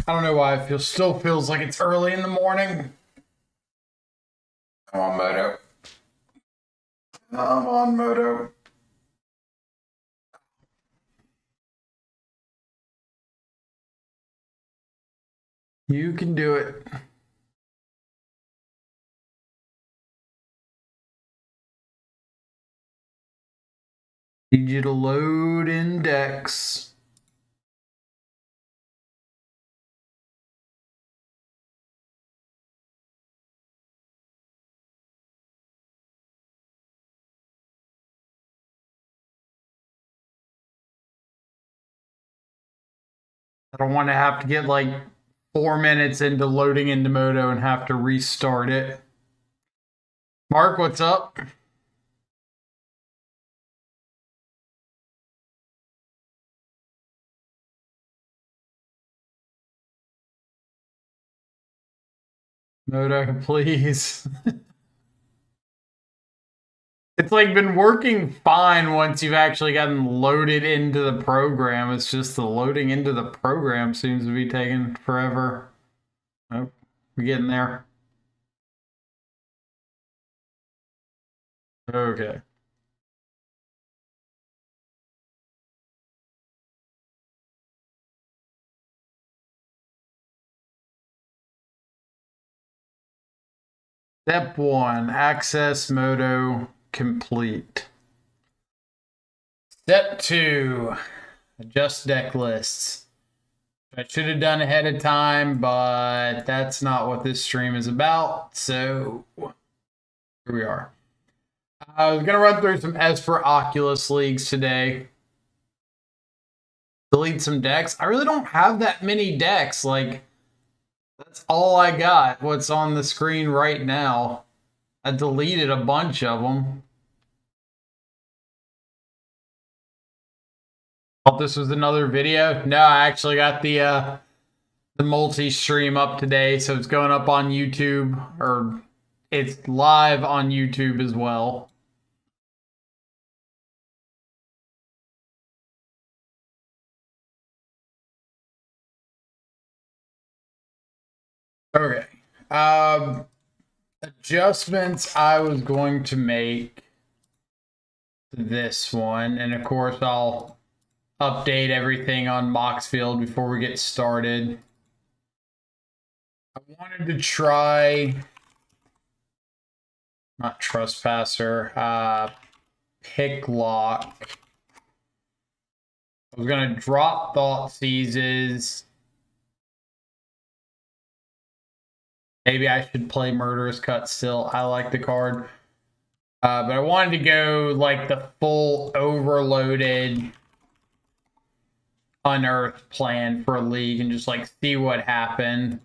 I don't know why it still feels like it's early in the morning. Come on, Moto. Come on, Moto. You can do it. Need you to load index. I don't want to have to get like 4 minutes into loading into Moto and have to restart it. Mark, what's up? Moto, please. It's like been working fine once you've actually gotten loaded into the program. It's just the loading into the program seems to be taking forever. Oh, we're getting there. Okay. Step 1, access Moto complete. Step 2, adjust deck lists. I should have done ahead of time, but that's not what this stream is about. So here we are. I was going to run through some Esper Oculus leagues today. Delete some decks. I really don't have that many decks. Like, that's all I got. What's on the screen right now. I deleted a bunch of them. Thought this was another video. No, I actually got the multi-stream up today, so it's going up on YouTube, or it's live on YouTube as well. Okay. Adjustments I was going to make to this one, and of course I'll update everything on Moxfield before we get started. I wanted to try, not Trespasser, Pick Lock. I was going to drop Thought Seizes. Maybe I should play Murderous Cut still. I like the card. But I wanted to go like the full overloaded Unearth plan for a league and just like see what happened.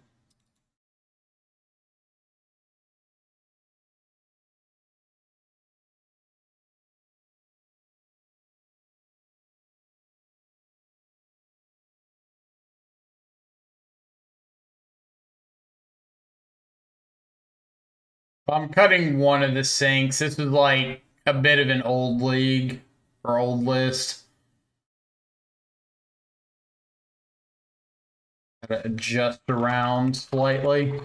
I'm cutting one of the sinks. This is like a bit of an old league or old list. Gotta adjust around slightly.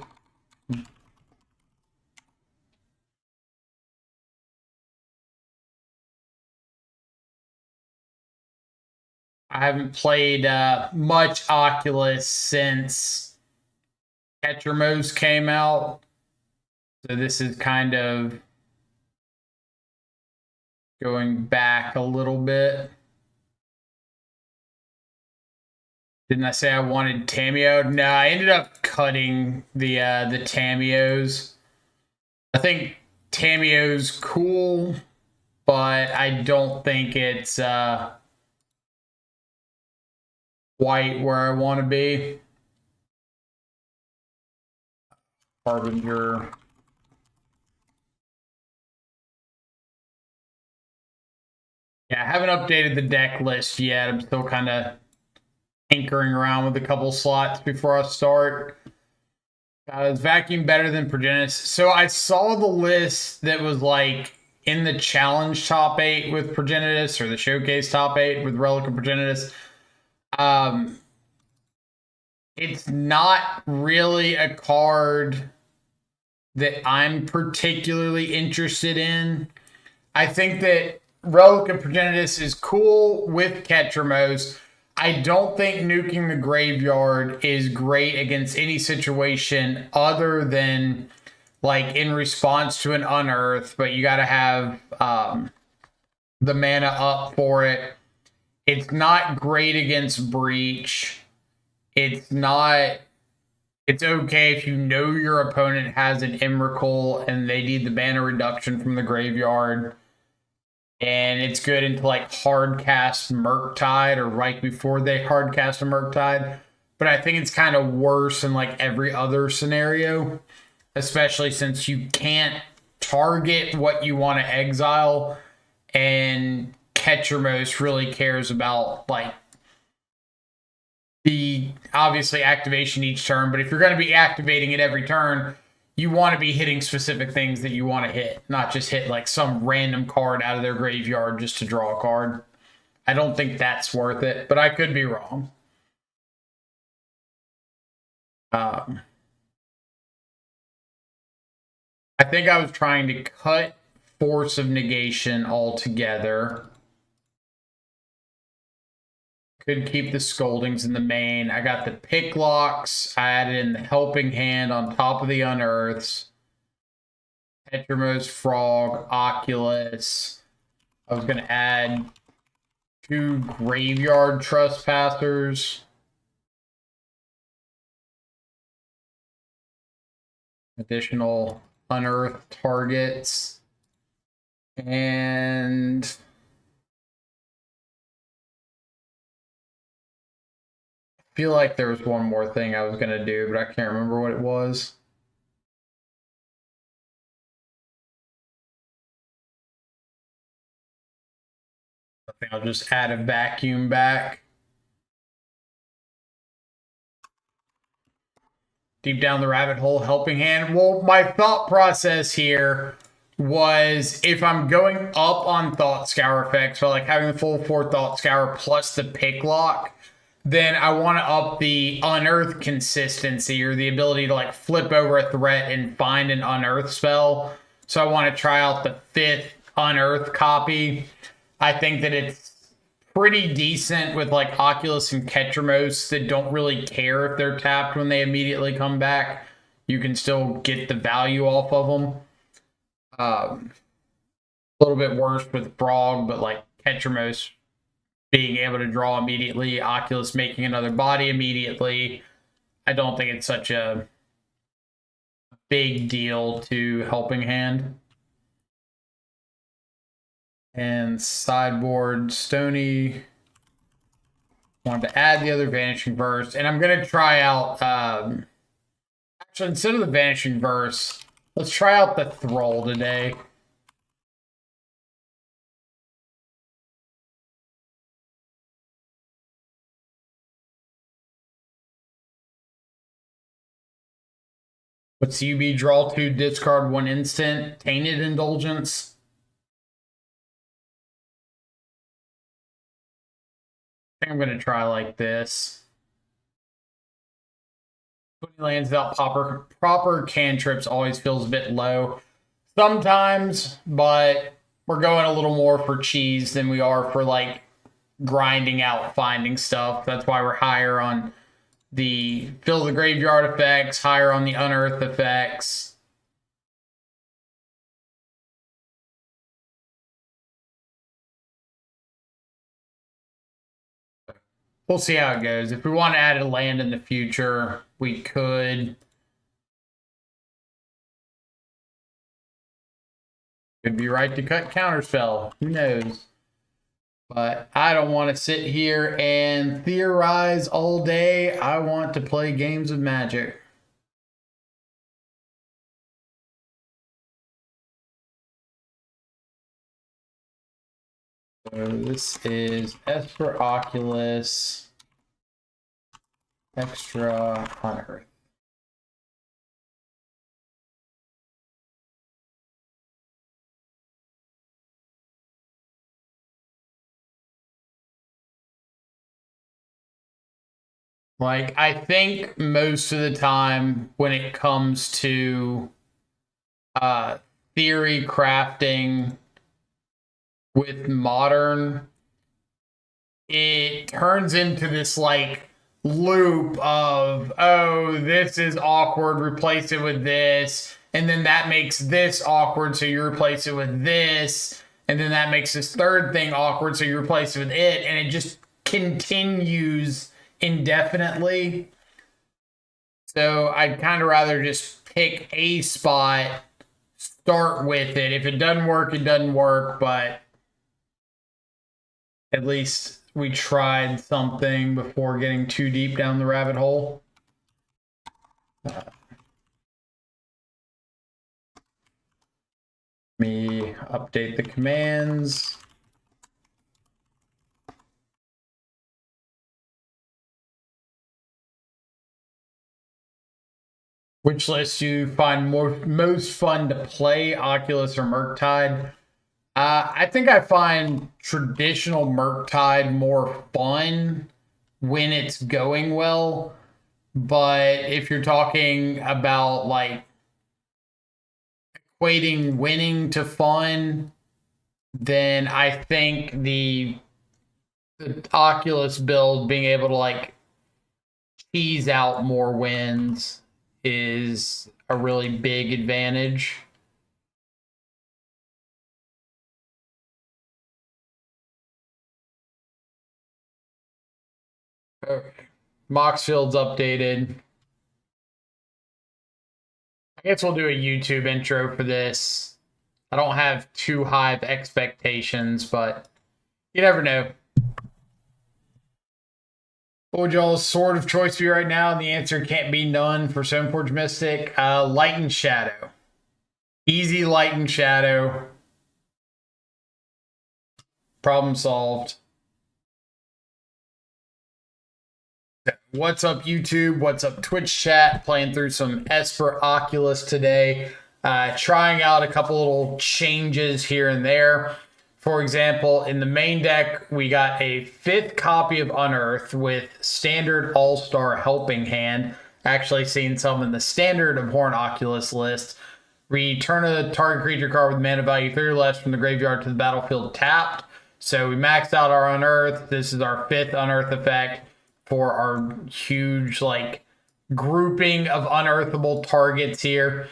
I haven't played much Oculus since Ketramose came out. So this is kind of going back a little bit. Didn't I say I wanted Tameo? No, I ended up cutting the Tameos. I think Tameo's cool, but I don't think it's quite where I want to be. Harbinger. Yeah, I haven't updated the deck list yet. I'm still kind of tinkering around with a couple slots before I start. Is Vacuum better than Progenitus? So I saw the list that was like in the challenge top 8 with Progenitus, or the showcase top 8 with Relic of Progenitus. It's not really a card that I'm particularly interested in. I think that Relic of Progenitus is cool with Ketramose. I don't think nuking the graveyard is great against any situation other than like in response to an unearth, but you got to have the mana up for it. It's not great against Breach. It's not. It's okay if you know your opponent has an Emrakul and they need the mana reduction from the graveyard. And it's good into like hard cast Murktide or right before they hard cast a Murktide. But I think it's kind of worse in like every other scenario, especially since you can't target what you want to exile. And Ketramose really cares about like the obviously activation each turn, but if you're going to be activating it every turn, you want to be hitting specific things that you want to hit, not just hit like some random card out of their graveyard just to draw a card. I don't think that's worth it, but I could be wrong. I think I was trying to cut Force of Negation altogether. Could keep the Scoldings in the main. I got the Picklocks. I added in the Helping Hand on top of the Unearths. Ketramose, Frog, Oculus. I was going to add 2 Graveyard Trespassers. Additional Unearthed targets. And I feel like there was one more thing I was going to do, but I can't remember what it was. I think I'll just add a Vacuum back. Deep down the rabbit hole, Helping Hand. Well, my thought process here was if I'm going up on Thought Scour effects, so like having the full 4 Thought Scour plus the Picklock, then I want to up the Unearth consistency or the ability to like flip over a threat and find an Unearth spell. So I want to try out the 5th Unearth copy. I think that it's pretty decent with like Oculus and Ketramose that don't really care if they're tapped when they immediately come back. You can still get the value off of them. A little bit worse with Frog, but like Ketramose being able to draw immediately, Oculus making another body immediately. I don't think it's such a big deal to Helping Hand. And sideboard Stony. Wanted to add the other Vanishing Verse. And I'm going to try out... actually, instead of the Vanishing Verse, let's try out the Thrall today. What's UB? Draw 2, discard 1 instant. Tainted Indulgence. I think I'm going to try like this. 20 lands without proper cantrips always feels a bit low. Sometimes, but we're going a little more for cheese than we are for like grinding out finding stuff. That's why we're higher on the fill the graveyard effects, higher on the unearth effects. We'll see how it goes. If we want to add a land in the future, we could. Could be right to cut counterspell. Who knows? But I don't want to sit here and theorize all day. I want to play games of Magic. So this is Esper, Oculus, extra Unearth. Like, I think most of the time when it comes to theory crafting with modern, it turns into this like loop of, oh, this is awkward, replace it with this, and then that makes this awkward, so you replace it with this, and then that makes this third thing awkward, so you replace it with it, and it just continues indefinitely. So I'd kind of rather just pick a spot, start with it. If it doesn't work, it doesn't work, but at least we tried something before getting too deep down the rabbit hole. Let me update the commands. Which list do you find most fun to play, Oculus or Murktide? I think I find traditional Murktide more fun when it's going well. But if you're talking about like equating winning to fun, then I think the Oculus build being able to like tease out more wins is a really big advantage. Okay. Moxfield's updated. I guess we'll do a YouTube intro for this. I don't have too high of expectations, but you never know. What would y'all's sword of choice be right now? And the answer can't be none for Stoneforge Mystic. Light and Shadow. Easy Light and Shadow. Problem solved. What's up, YouTube? What's up, Twitch chat? Playing through some Esper Oculus today. Trying out a couple little changes here and there. For example, in the main deck, we got a 5th copy of Unearth with standard All-Star Helping Hand. Actually seen some in the standard Abhorrent Oculus list. Return a target creature card with mana value 3 or less from the graveyard to the battlefield tapped. So we maxed out our Unearth. This is our 5th Unearth effect for our huge like grouping of unearthable targets here.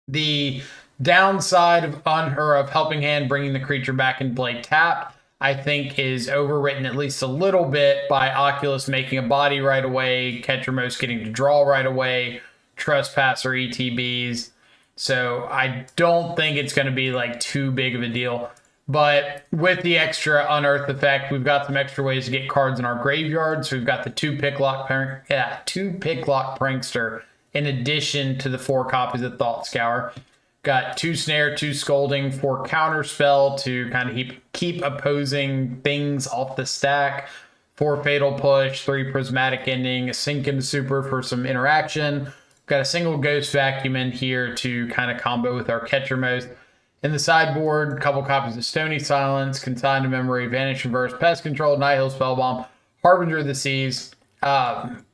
The downside of Helping Hand bringing the creature back in play tapped, I think, is overwritten at least a little bit by Oculus making a body right away, Ketramose getting to draw right away, Trespasser ETBs. So I don't think it's going to be like too big of a deal. But with the extra Unearth effect, we've got some extra ways to get cards in our graveyard. So we've got the 2 Picklock Prankster in addition to the 4 copies of Thought Scour. Got 2 Snare, 2 Scolding, 4 Counterspell to kind of keep opposing things off the stack. 4 Fatal Push, 3 Prismatic Ending, a Sink into Super for some interaction. Got a single Ghost Vacuum in here to kind of combo with our Ketramose. In the sideboard, a couple copies of Stony Silence, Consign to Memory, Vanish Reverse, Pest Control, Nihil Spellbomb, Harbinger of the Seas.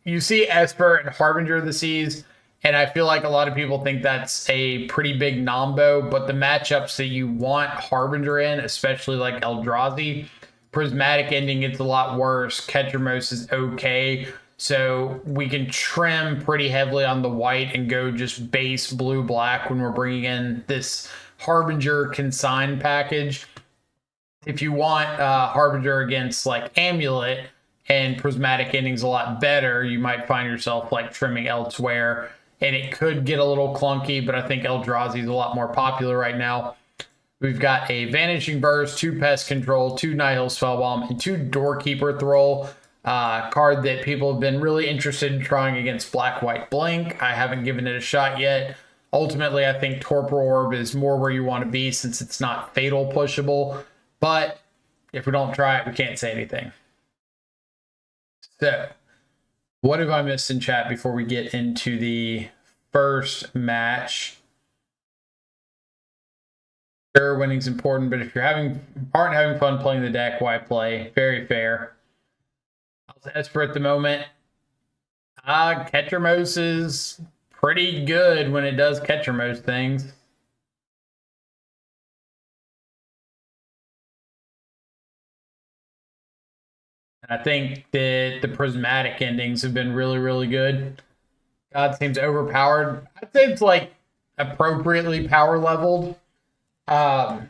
You see Esper and Harbinger of the Seas, and I feel like a lot of people think that's a pretty big nombo, but the matchups that you want Harbinger in, especially like Eldrazi, Prismatic Ending gets a lot worse. Ketramose is okay. So we can trim pretty heavily on the white and go just base blue-black when we're bringing in this Harbinger Consign package. If you want Harbinger against like Amulet and Prismatic Ending's a lot better, you might find yourself like trimming elsewhere, and it could get a little clunky, but I think Eldrazi is a lot more popular right now. We've got a Vanishing Burst, 2 Pest Control, 2 Nihil Spellbomb, and 2 Doorkeeper Thrall. Card that people have been really interested in trying against Black-White Blink. I haven't given it a shot yet. Ultimately, I think Torpor Orb is more where you want to be since it's not fatal pushable. But if we don't try it, we can't say anything. So, what have I missed in chat before we get into the first match? Sure, winning's important, but if you're aren't having fun playing the deck, why play? Very fair. How's Esper at the moment? Ketramose is pretty good when it does Ketramose things. I think that the prismatic endings have been really, really good. God seems overpowered. I'd say it's like appropriately power leveled. I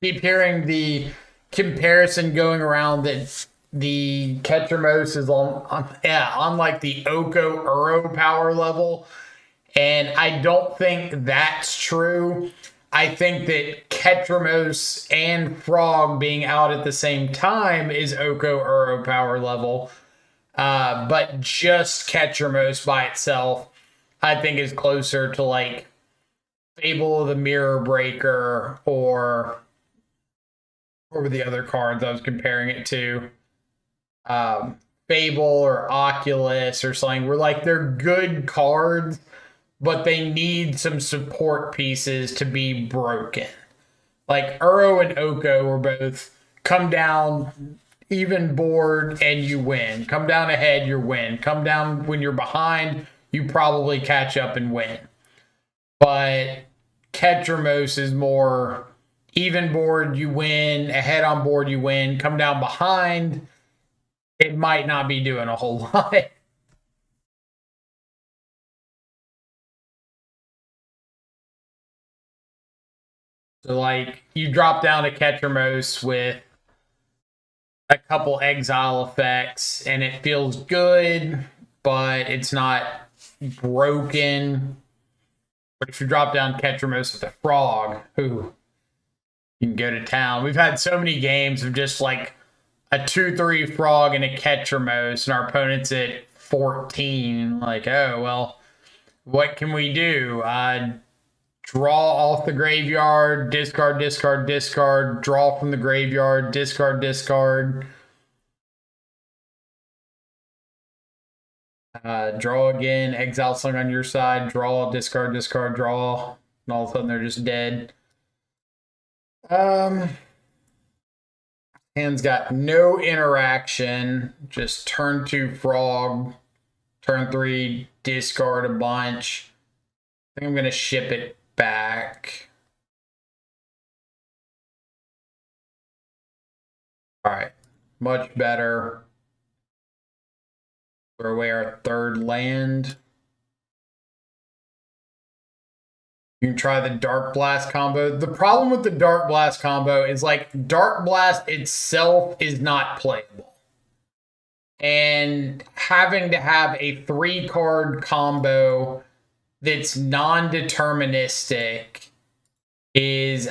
keep hearing the comparison going around that the Ketramose is on like the Oko Uro power level. And I don't think that's true. I think that Ketramose and Frog being out at the same time is Oko Uro power level. But just Ketramose by itself, I think is closer to like Fable of the Mirror Breaker or what were the other cards I was comparing it to? Fable or Oculus or something. Where like they're good cards, but they need some support pieces to be broken. Like Uro and Oko were both come down even board and you win. Come down ahead, you win. Come down when you're behind, you probably catch up and win. But Ketramose is more even board, you win. Ahead on board, you win. Come down behind, it might not be doing a whole lot. So, like, you drop down to Ketramose with a couple exile effects, and it feels good, but it's not broken. But if you drop down Ketramose with a frog, who you can go to town. We've had so many games of just like a 2/3 frog and a Ketramose, and our opponent's at 14. Like, oh well, what can we do? Draw off the graveyard, discard, discard, discard, draw from the graveyard, discard, discard. Draw again, exile something on your side, draw, discard, discard, draw, and all of a sudden they're just dead. Hand's got no interaction, just turn 2 frog, turn 3 discard a bunch. I think I'm gonna ship it back. All right, much better. Throw away our 3rd land. You can try the Dark Blast combo. The problem with the Dark Blast combo is like Dark Blast itself is not playable. And having to have a 3-card combo that's non-deterministic is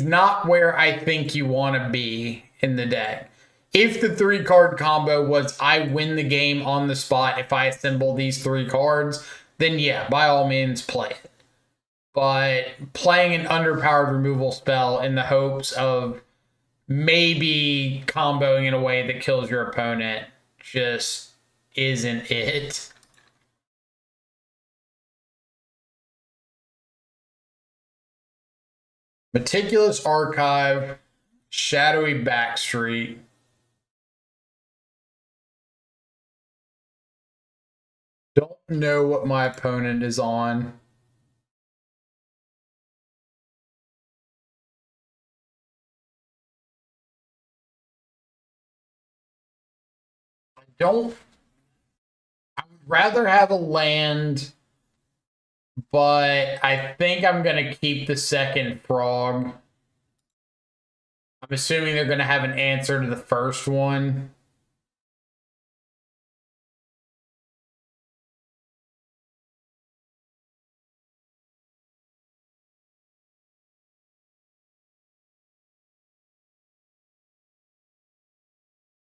not where I think you want to be in the deck. If the 3-card combo was I win the game on the spot if I assemble these 3 cards, then yeah, by all means play it. But playing an underpowered removal spell in the hopes of maybe comboing in a way that kills your opponent just isn't it. Meticulous Archive, Shadowy Backstreet. Don't know what my opponent is on. I would rather have a land, but I think I'm going to keep the 2nd frog. I'm assuming they're going to have an answer to the first one.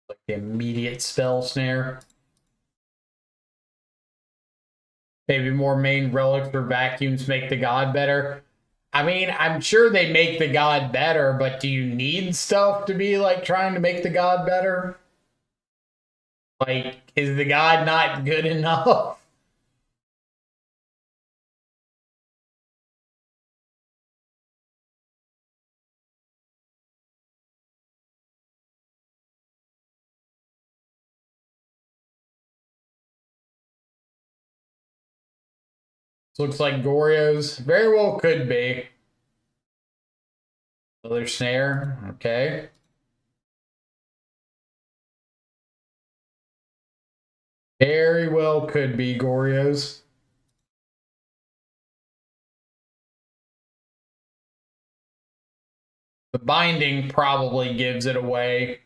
Like the immediate spell snare. Maybe more main relics or vacuums make the god better. I mean, I'm sure they make the god better, but do you need stuff to be like trying to make the god better? Like, is the god not good enough? Looks like Goryo's. Very well could be. Another snare. Okay. Very well could be Goryo's. The binding probably gives it away.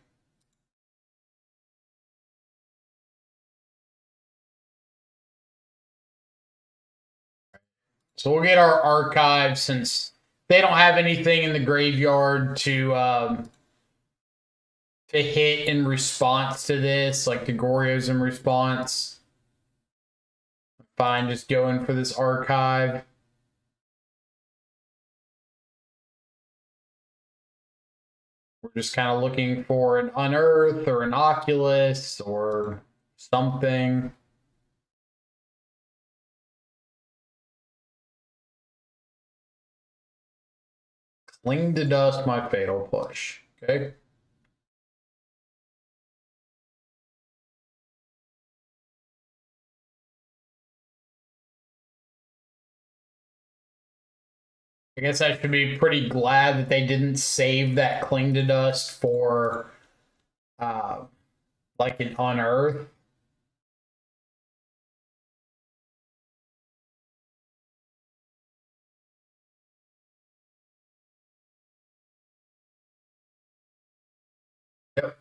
So we'll get our archive since they don't have anything in the graveyard to hit in response to this, like the Goryo's in response. Fine, just going for this archive. We're just kind of looking for an Unearth or an Oculus or something. Cling to Dust, my Fatal Push. Okay. I guess I should be pretty glad that they didn't save that Cling to Dust for like an Unearth. Yep.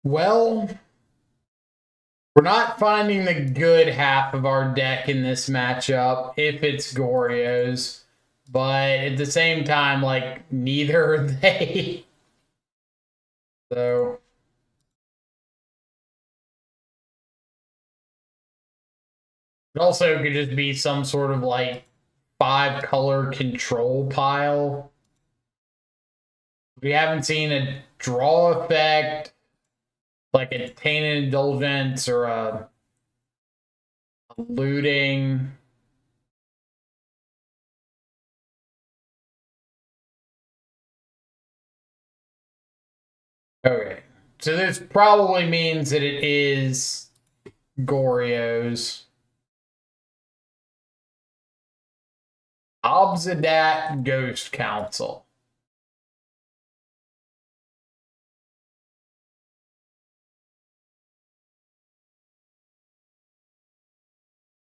Well, we're not finding the good half of our deck in this matchup if it's Goryo's, but at the same time, like, neither are they. So it also could just be some sort of like 5-color control pile. We haven't seen a draw effect, like a Tainted Indulgence or a looting. Okay, so this probably means that it is Goryo's. Obsidat Ghost Council.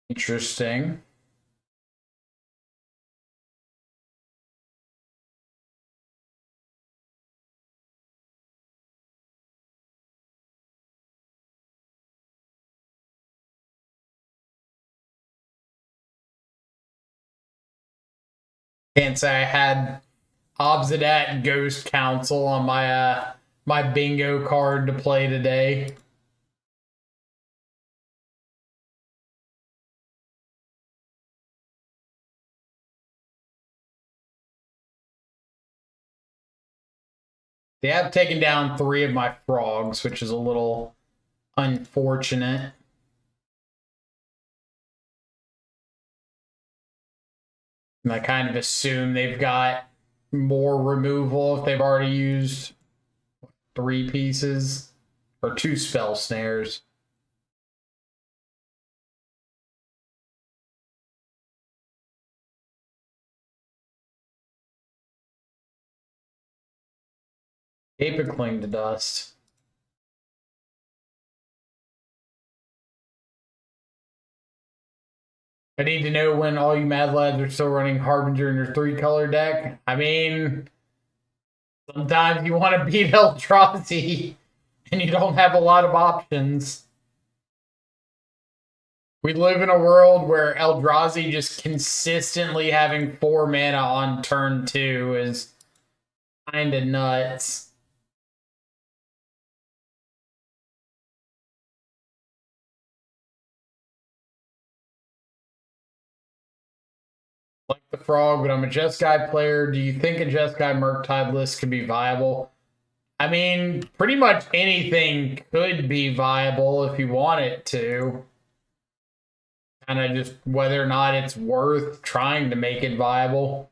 Interesting. Can't say I had Obsidat Ghost Council on my my bingo card to play today. They have taken down 3 of my frogs, which is a little unfortunate. And I kind of assume they've got more removal if they've already used 3 pieces or 2 spell snares. Ape Cling to Dust. I need to know when all you Mad Lads are still running Harbinger in your 3-color deck. I mean, sometimes you want to beat Eldrazi and you don't have a lot of options. We live in a world where Eldrazi just consistently having 4 mana on turn 2 is kind of nuts. Like the frog, but I'm a Jeskai player. Do you think a Jeskai Murktide list could be viable? I mean, pretty much anything could be viable if you want it to. kind of just whether or not it's worth trying to make it viable.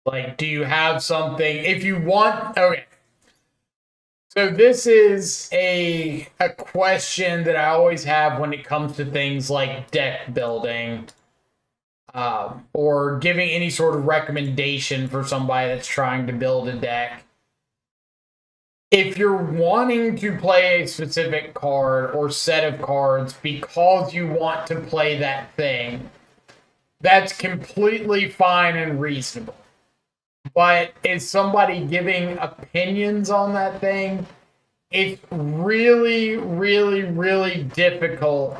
Like, do you have something? If you want, okay. So this is a question that I always have when it comes to things like deck building, or giving any sort of recommendation for somebody that's trying to build a deck. If you're wanting to play a specific card or set of cards because you want to play that thing, that's completely fine and reasonable. But is somebody giving opinions on that thing? It's really, really, really difficult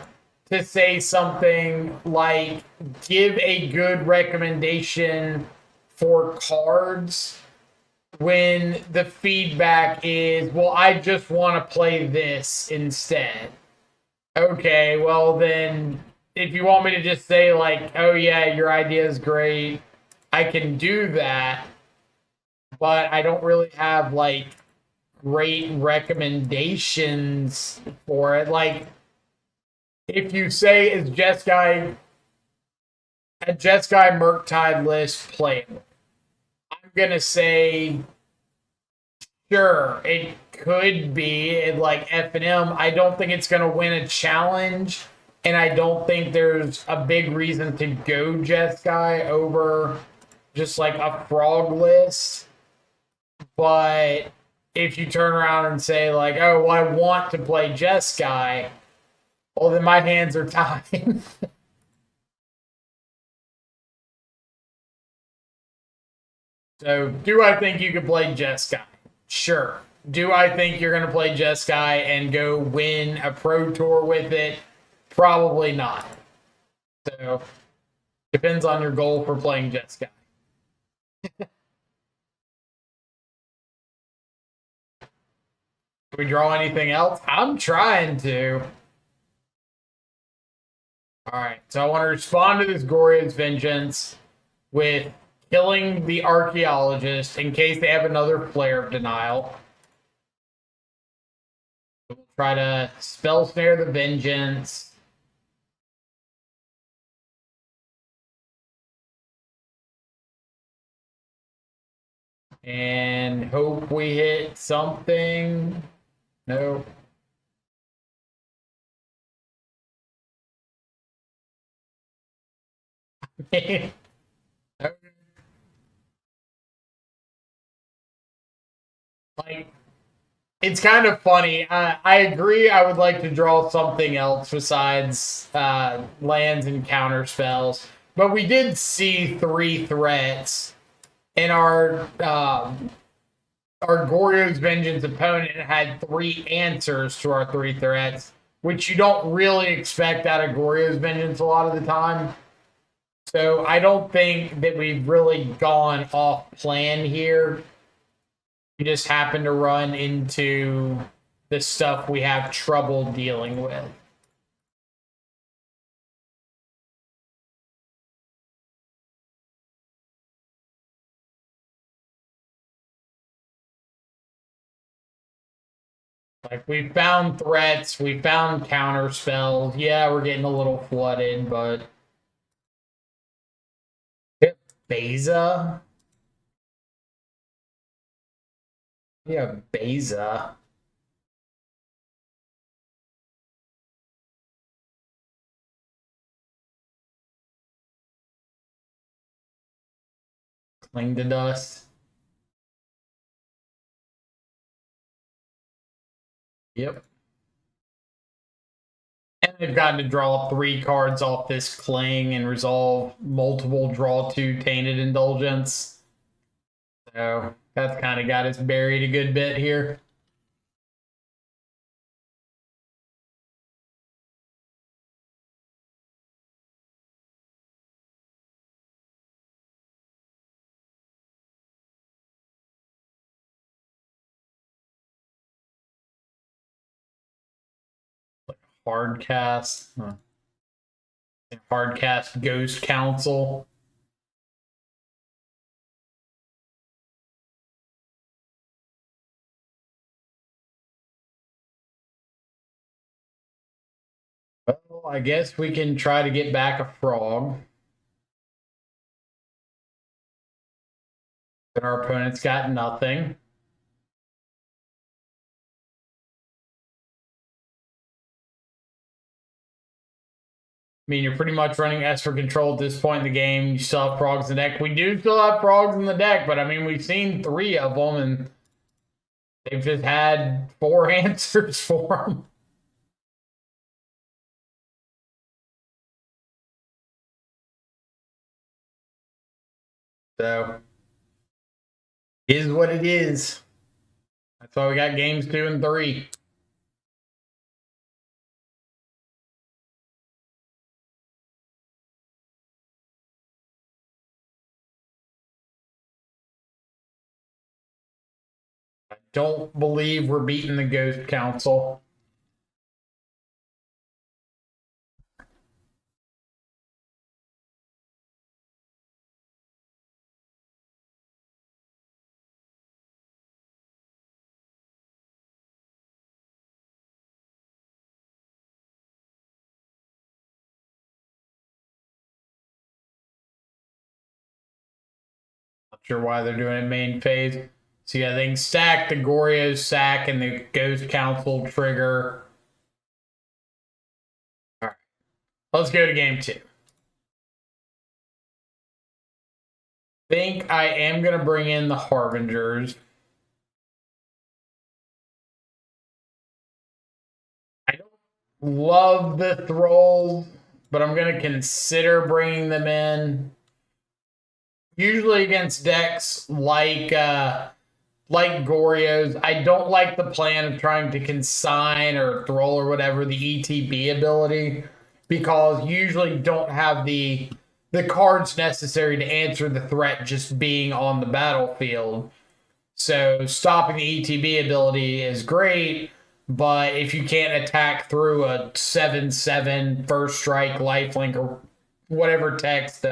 to say something like give a good recommendation for cards when the feedback is, well, I just want to play this instead. Okay, well, then if you want me to just say, like, oh, yeah, your idea is great, I can do that, but I don't really have, like, great recommendations for it. Like, if you say, is Jeskai a Jeskai Murktide list playable? I'm going to say, sure, it could be like F&M. I don't think it's going to win a challenge, and I don't think there's a big reason to go Jeskai over just like a frog list. But if you turn around and say, like, oh, well, I want to play Jeskai, well, then my hands are tied. So, do I think you could play Jeskai? Sure. Do I think you're going to play Jeskai and go win a pro tour with it? Probably not. So, depends on your goal for playing Jeskai. Do we draw anything else? I'm trying to. Alright, so I want to respond to this Gorya's Vengeance with killing the Archaeologist in case they have another Flare of Denial. We'll try to Spell Snare the Vengeance. And hope we hit something. No. Okay. Like, it's kind of funny. I agree. I would like to draw something else besides lands and counter spells. But we did see 3 threats, and our Goryo's Vengeance opponent had 3 answers to our 3 threats, which you don't really expect out of Goryo's Vengeance a lot of the time. So I don't think that we've really gone off plan here. We just happen to run into the stuff we have trouble dealing with. Like, we found threats, we found counter spells. Yeah, we're getting a little flooded, but Beza? Yeah, Beza. Cling to Dust. Yep. And they've gotten to draw 3 cards off this Cling and resolve multiple draw 2 Tainted Indulgence. So that's kind of got us buried a good bit here. Hard cast. Hard cast Ghost Council. Well, I guess we can try to get back a frog. But our opponent's got nothing. I mean, you're pretty much running Esper control at this point in the game. You still have frogs in the deck. We do still have frogs in the deck, but I mean, we've seen 3 of them, and they've just had 4 answers for them. So, is what it is. That's why we got games 2 and 3. I don't believe we're beating the Ghost Council. Not sure why they're doing it main phase. So yeah, they can stack the Goryo sack and the Ghost Council trigger. All right, let's go to game 2. Think I am going to bring in the Harbingers. I don't love the Thralls, but I'm going to consider bringing them in. Usually against decks like Goryo's, I don't like the plan of trying to consign or Thrall or whatever the ETB ability, because you usually don't have the cards necessary to answer the threat just being on the battlefield. So stopping the ETB ability is great, but if you can't attack through a 7/7 first strike lifelink or whatever text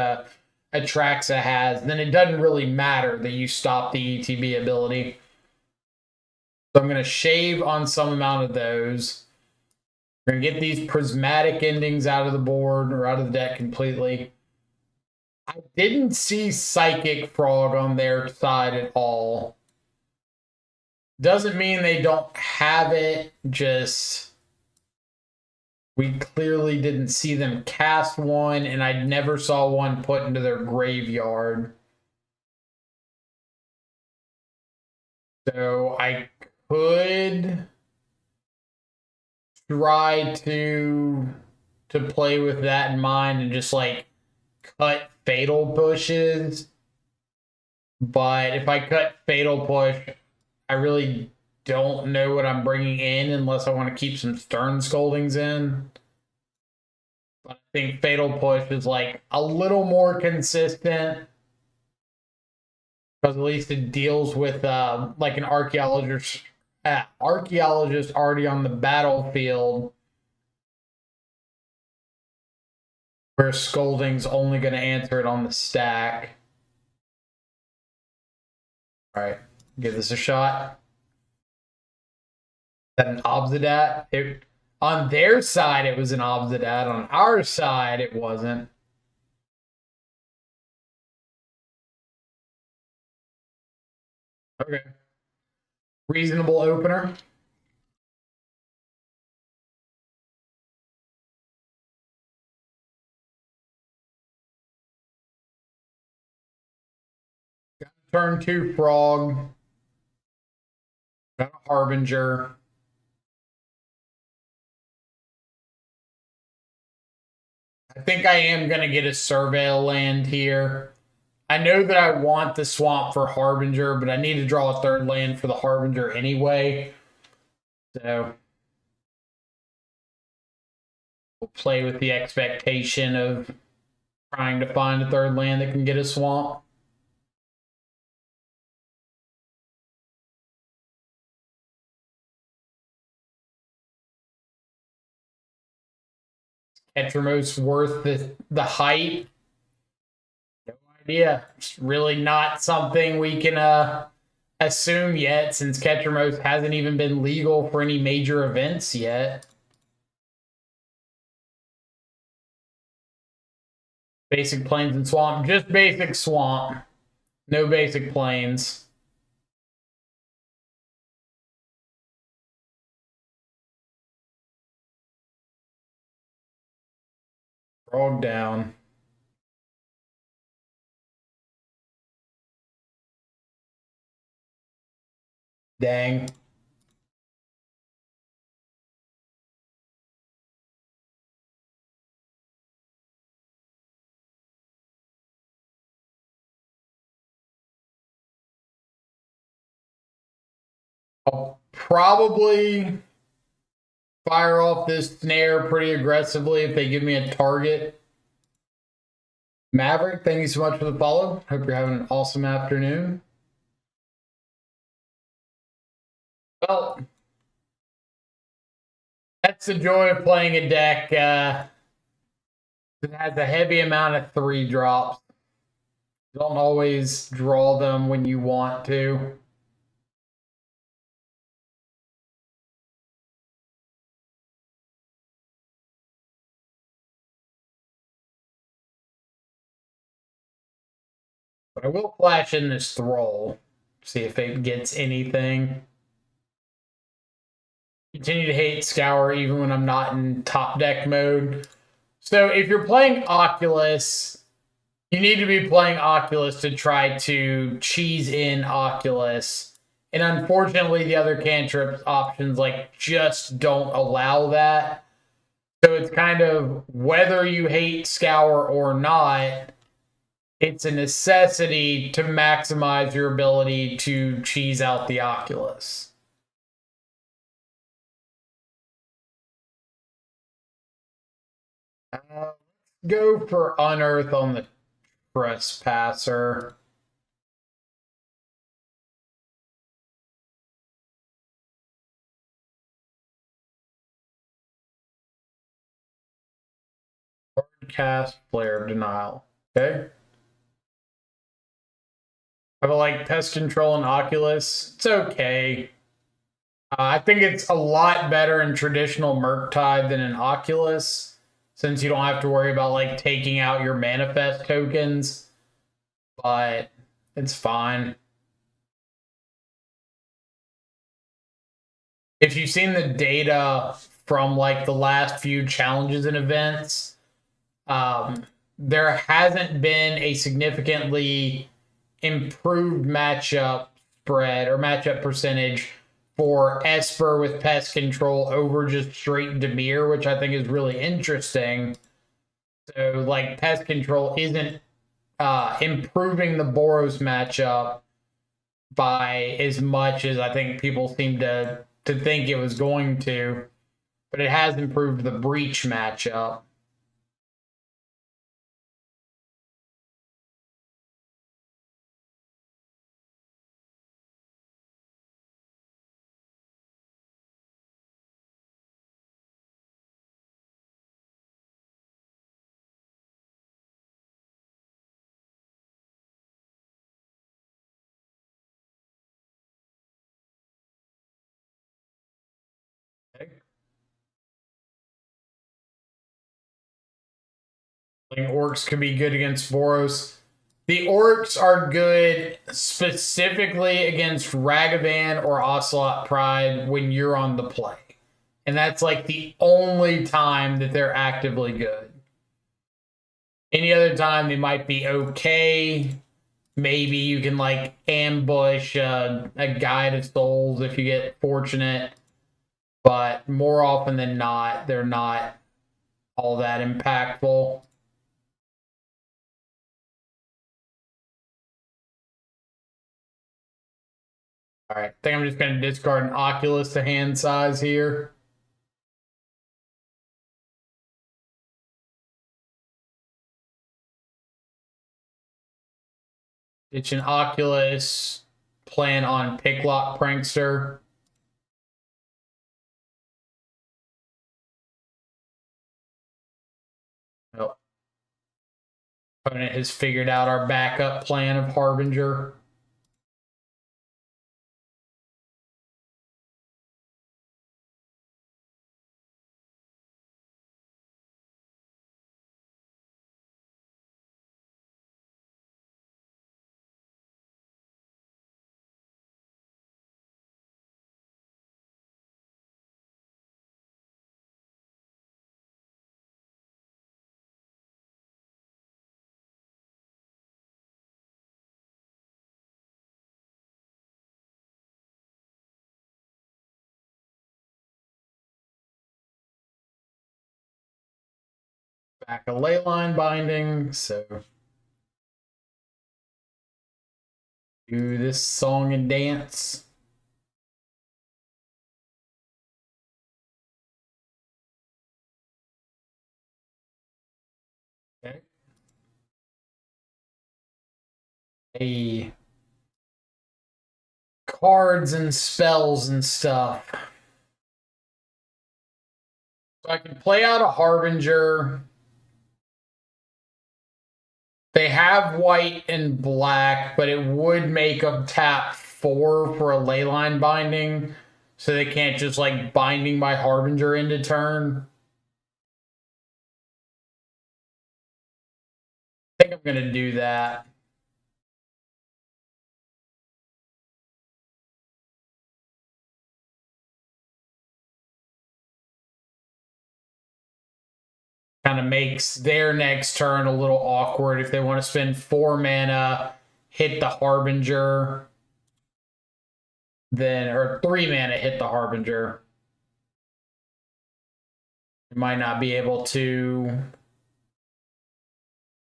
Atraxa has, then it doesn't really matter that you stop the ETB ability. So I'm going to shave on some amount of those. We're going to get these prismatic endings out of the board or out of the deck completely. I didn't see Psychic Frog on their side at all. Doesn't mean they don't have it, just we clearly didn't see them cast one, and I never saw one put into their graveyard. So I could try to play with that in mind and just like cut Fatal Pushes. But if I cut Fatal Push, I really don't know what I'm bringing in unless I want to keep some Stern Scoldings in. But I think Fatal Push is like a little more consistent, because at least it deals with like an archaeologist already on the battlefield, where Scolding's only going to answer it on the stack. All right, give this a shot. Is that an Obsidat? On their side, it was an Obsidat. On our side, it wasn't. Okay. Reasonable opener. Turn 2 Frog. Got a Harbinger. I think I am going to get a Surveil land here. I know that I want the swamp for Harbinger, but I need to draw a 3rd land for the Harbinger anyway. So we'll play with the expectation of trying to find a 3rd land that can get a swamp. Ketramose worth the hype? No idea. It's really not something we can assume yet, since Ketramose hasn't even been legal for any major events yet. Basic plains and swamp. Just basic swamp. No basic plains. Frog down. Dang. I'll probably fire off this snare pretty aggressively if they give me a target. Maverick, thank you so much for the follow. Hope you're having an awesome afternoon. Well, that's the joy of playing a deck that has a heavy amount of 3 drops. You don't always draw them when you want to. But I will flash in this Thrall, see if it gets anything. Continue to hate Scour even when I'm not in top deck mode. So if you're playing Oculus, you need to be playing Oculus to try to cheese in Oculus. And unfortunately, the other cantrip options just don't allow that. So it's kind of whether you hate Scour or not, it's a necessity to maximize your ability to cheese out the Oculus. Go for Unearth on the Trespasser. Cast Flare of Denial. Okay. I like Pest Control and Oculus. It's okay. I think it's a lot better in traditional Murktide than in Oculus, since you don't have to worry about taking out your manifest tokens. But it's fine. If you've seen the data from the last few challenges and events, there hasn't been a significantly improved matchup spread or matchup percentage for Esper with pest control over just straight Dimir, which I think is really interesting. So pest control isn't improving the Boros matchup by as much as I think people seem to think it was going to, but it has improved the Breach matchup. Okay. Orcs could be good against Boros. The orcs are good specifically against Ragavan or Ocelot Pride when you're on the play. And that's the only time that they're actively good. Any other time they might be okay. Maybe you can ambush a Guide of Souls if you get fortunate. But more often than not, they're not all that impactful. All right, I think I'm just going to discard an Oculus to hand size here. It's an Oculus, plan on Picklock Prankster. Oh. Opponent has figured out our backup plan of Harbinger. Back a leyline binding, so do this song and dance. Okay. Hey. Cards and spells and stuff. So I can play out a Harbinger. They have white and black, but it would make them tap 4 for a leyline binding. So they can't just like binding my Harbinger into turn. I think I'm going to do that. Kind of makes their next turn a little awkward if they want to spend 4 mana, hit the Harbinger, then, or 3 mana, hit the Harbinger. You might not be able to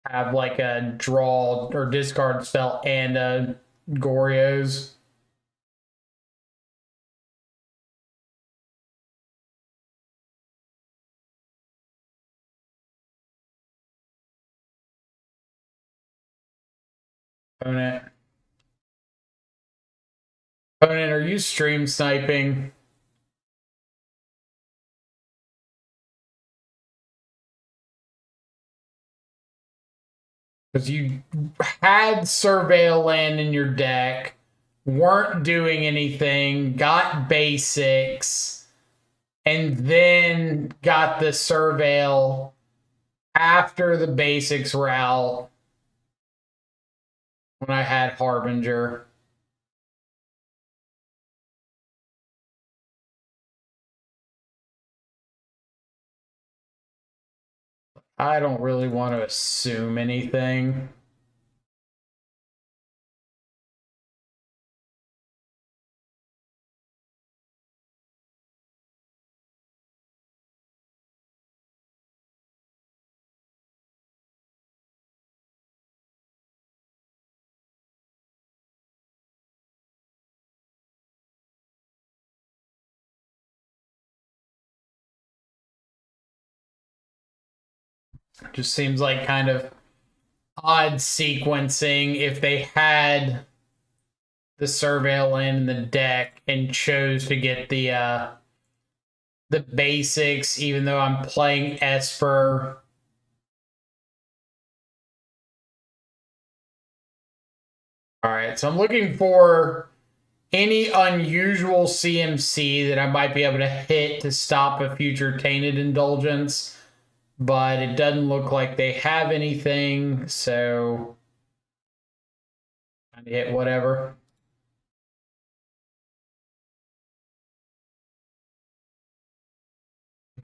have like a draw or discard spell and a Goryo's. Opponent. Opponent, are you stream sniping? Because you had Surveil Land in your deck, weren't doing anything, got basics, and then got the Surveil after the basics were out when I had Harbinger. I don't really want to assume anything. Just seems like kind of odd sequencing if they had the Surveil in the deck and chose to get the basics, even though I'm playing Esper. All right, so I'm looking for any unusual CMC that I might be able to hit to stop a future Tainted Indulgence, but it doesn't look like they have anything, so I hit whatever.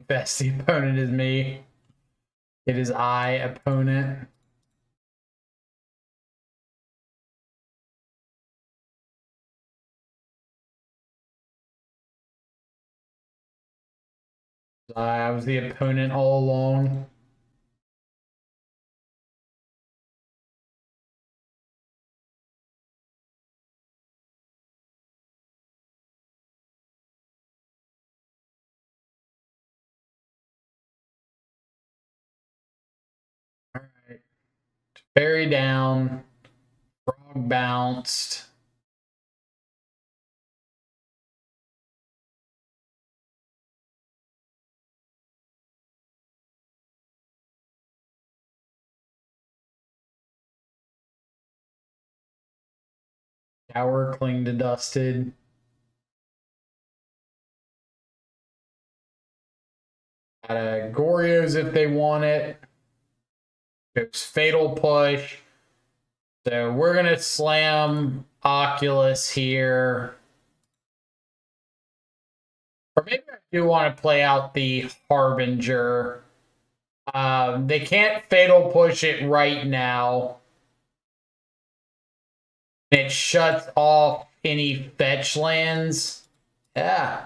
Best the opponent is me. It is I, opponent. I was the opponent all along. All right. Berry down. Frog bounced. Tower cling to dusted. Got a Goryo's if they want it. There's Fatal Push. So we're going to slam Oculus here. Or maybe I do want to play out the Harbinger. They can't Fatal Push it right now. It shuts off any fetch lands. Yeah.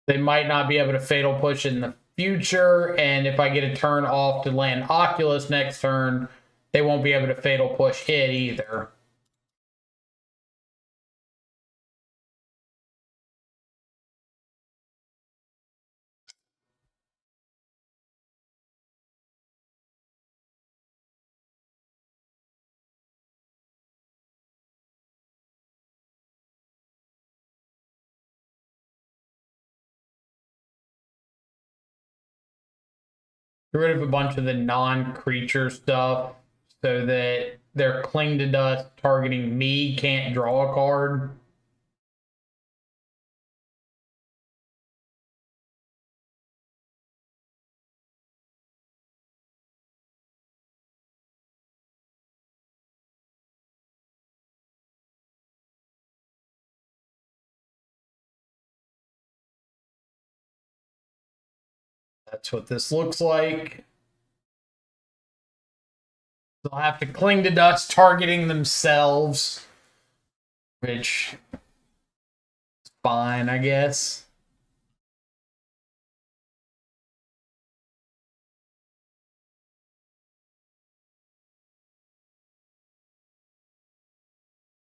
They might not be able to Fatal Push in the future, and if I get a turn off to land Oculus next turn, they won't be able to Fatal Push it either. Get rid of a bunch of the non-creature stuff so that their Cling to Dust targeting me can't draw a card. That's what this looks like. They'll have to Cling to Dust targeting themselves, which is fine, I guess.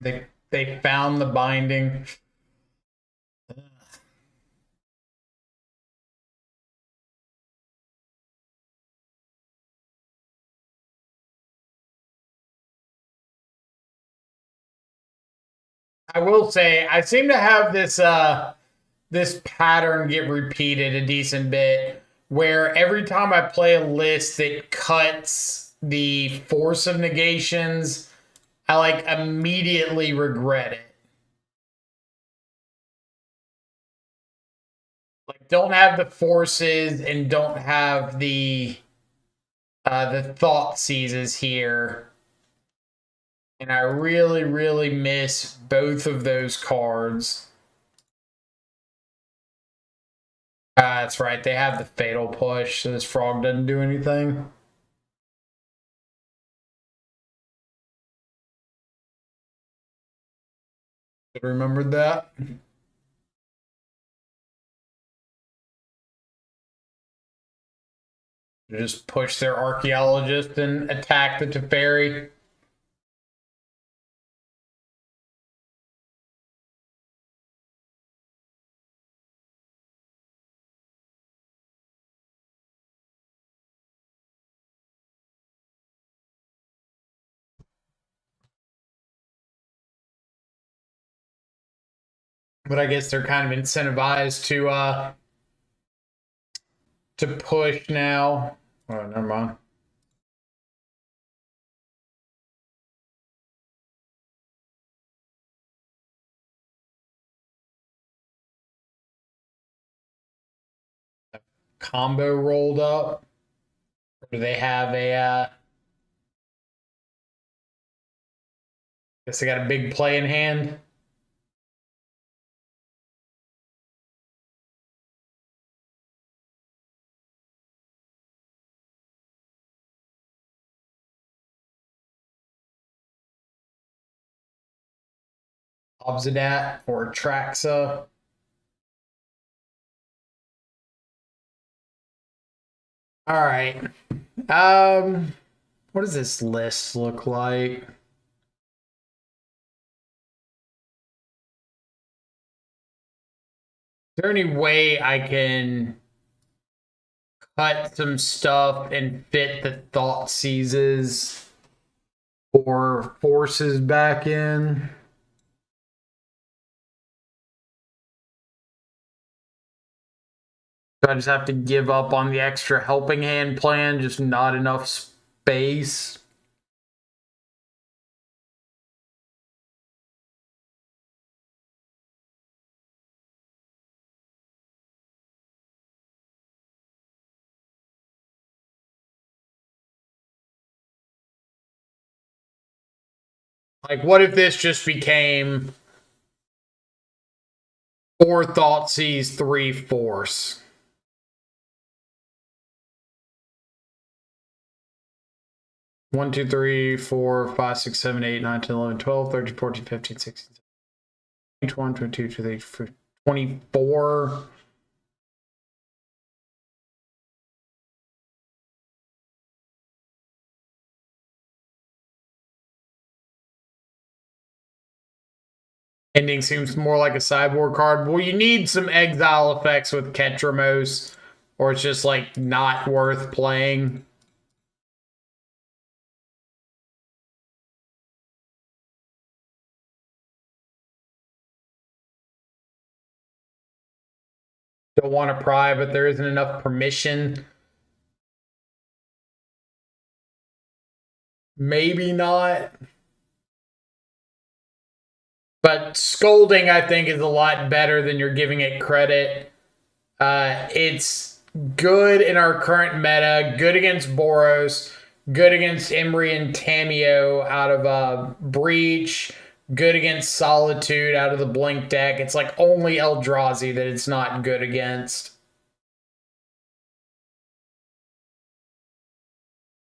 They found the binding. I will say I seem to have this this pattern get repeated a decent bit, where every time I play a list that cuts the force of negations, I like immediately regret it. Like, don't have the forces and don't have the thought seizes here. And I really, really miss both of those cards. That's right. They have the Fatal Push, so this frog doesn't do anything. Remembered that. Just push their Archaeologist and attack the Teferi. But I guess they're kind of incentivized to push now. Oh, never mind. Combo rolled up. Or do they have a guess they got a big play in hand? Obsidat or Traxa. All right. What does this list look like? Is there any way I can cut some stuff and fit the thought seizes or forces back in? So I just have to give up on the extra helping hand plan, just not enough space. Like, what if this just became 4 Thoughtseize, 3 Force? One, 2, 3, 4, 5, 6, 7, 8, 9, 10, 11, 12, 13, 14, 15, 16, 21, 22, 23, 24. Ending seems more like a sideboard card. Well, you need some exile effects with Ketramose, or it's just like not worth playing. Don't want to pry, but there isn't enough permission. Maybe not. But scolding, I think, is a lot better than you're giving it credit. It's good in our current meta, good against Boros, good against Emery and Tamio out of Breach, good against Solitude out of the Blink deck. It's like only Eldrazi that it's not good against.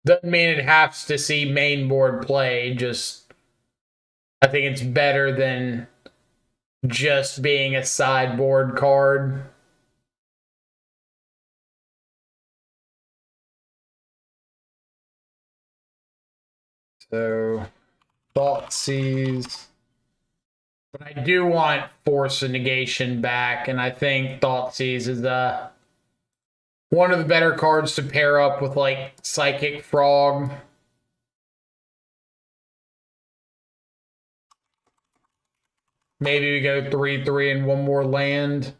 Doesn't mean it has to see main board play, just I think it's better than just being a sideboard card. So, Thoughtseize. But I do want Force of Negation back, and I think Thoughtseize is one of the better cards to pair up with, like, Psychic Frog. Maybe we go 3/3 and one more land.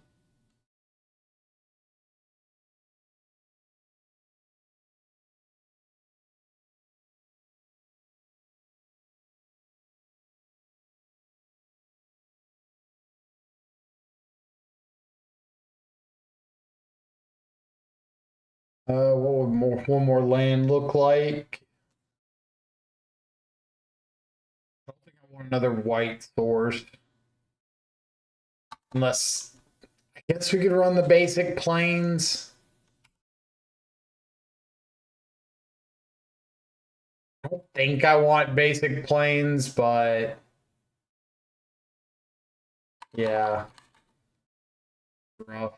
What would one more land look like? I don't think I want another white source. Unless, I guess we could run the basic planes. I don't think I want basic planes, but yeah. Rough.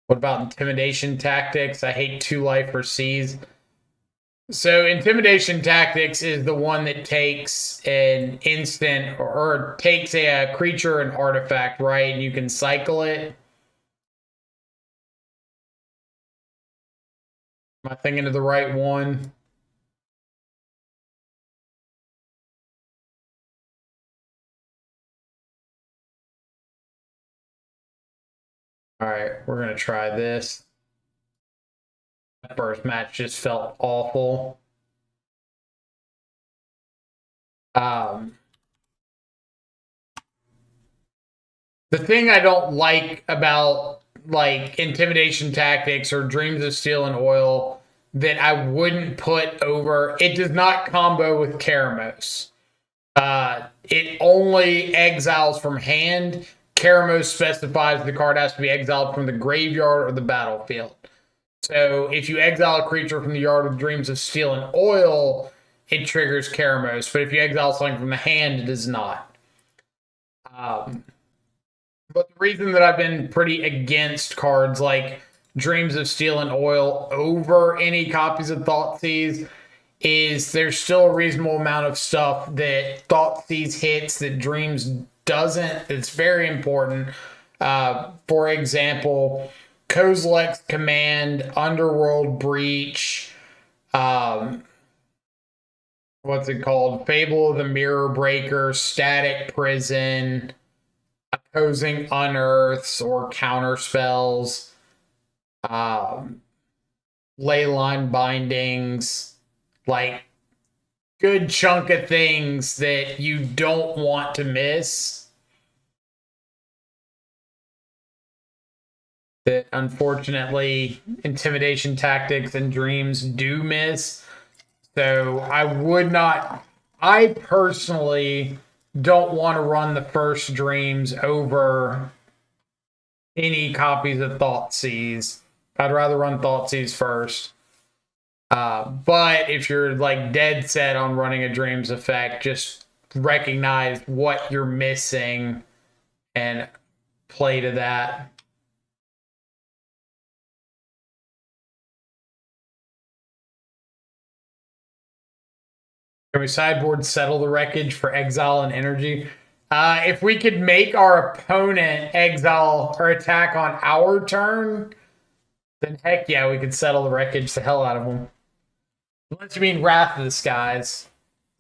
What about intimidation tactics? I hate 2 life or seize. So intimidation tactics is the one that takes an instant or takes a creature and artifact, right? And you can cycle it. Am I thinking of the right one? All right, we're gonna try this. That first match just felt awful. The thing I don't like about like intimidation tactics or dreams of steel and oil that I wouldn't put over, it does not combo with Ketramose. It only exiles from hand. Ketramose specifies the card has to be exiled from the graveyard or the battlefield. So if you exile a creature from the yard with dreams of steel and oil, it triggers Ketramose. But if you exile something from the hand, it does not. But the reason that I've been pretty against cards like Dreams of Steel and Oil over any copies of Thoughtseize is there's still a reasonable amount of stuff that Thoughtseize hits that Dreams doesn't. It's very important. For example, Kozilek's Command, Underworld Breach, what's it called? Fable of the Mirror Breaker, Static Prison, Opposing Unearths or Counter Spells, Leyline Bindings, like good chunk of things that you don't want to miss. That unfortunately intimidation tactics and dreams do miss. So I personally don't want to run the first dreams over any copies of Thoughtseize. I'd rather run Thoughtseize first. But if you're like dead set on running a dreams effect, just recognize what you're missing and play to that. Can we sideboard Settle the Wreckage for exile and energy? If we could make our opponent exile or attack on our turn, then heck yeah, we could Settle the Wreckage the hell out of them. Unless you mean Wrath of the Skies.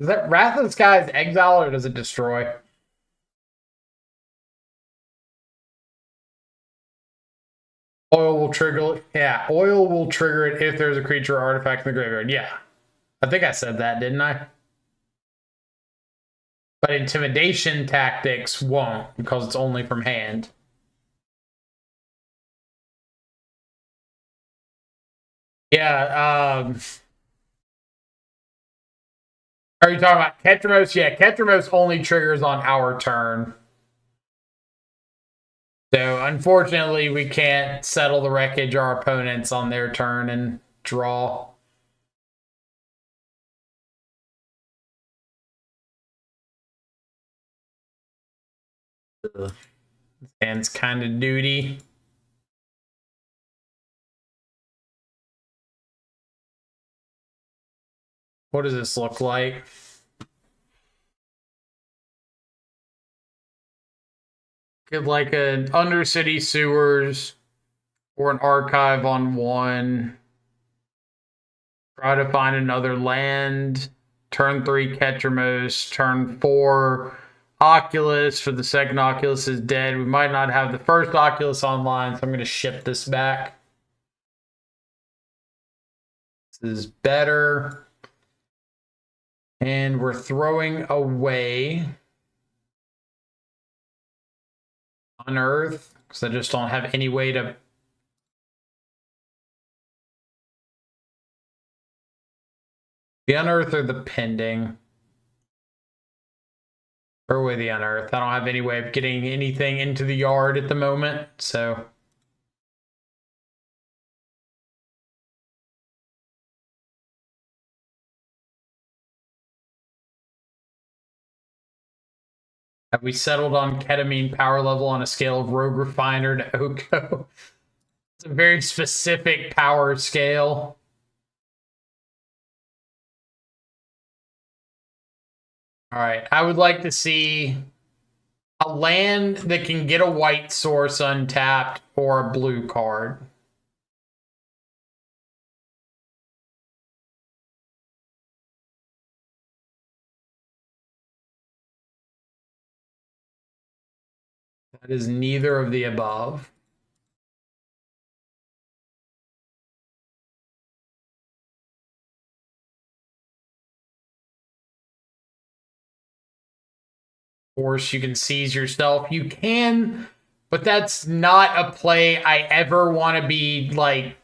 Is that Wrath of the Skies exile or does it destroy? Oil will trigger it. Yeah, oil will trigger it if there's a creature or artifact in the graveyard. Yeah. I think I said that, didn't I? But intimidation tactics won't because it's only from hand. Yeah, are you talking about Ketramose? Yeah, Ketramose only triggers on our turn. So unfortunately, we can't Settle the Wreckage our opponents on their turn and draw. And it's kind of duty. What does this look like? Could like an Undercity Sewers or an Archive on one. Try to find another land. Turn 3 Ketramose. Turn 4 Oculus. For the second Oculus is dead. We might not have the first Oculus online, so I'm going to ship this back. This is better. And we're throwing away Unearth, because I just don't have any way to... The Unearth or the Pending? Throw away the Unearth. I don't have any way of getting anything into the yard at the moment, so... Have we settled on ketamine power level on a scale of Rogue Refiner to Oko? It's a very specific power scale. All right, I would like to see a land that can get a white source untapped or a blue card. That is neither of the above. Of course, you can seize yourself. You can, but that's not a play I ever want to be, like,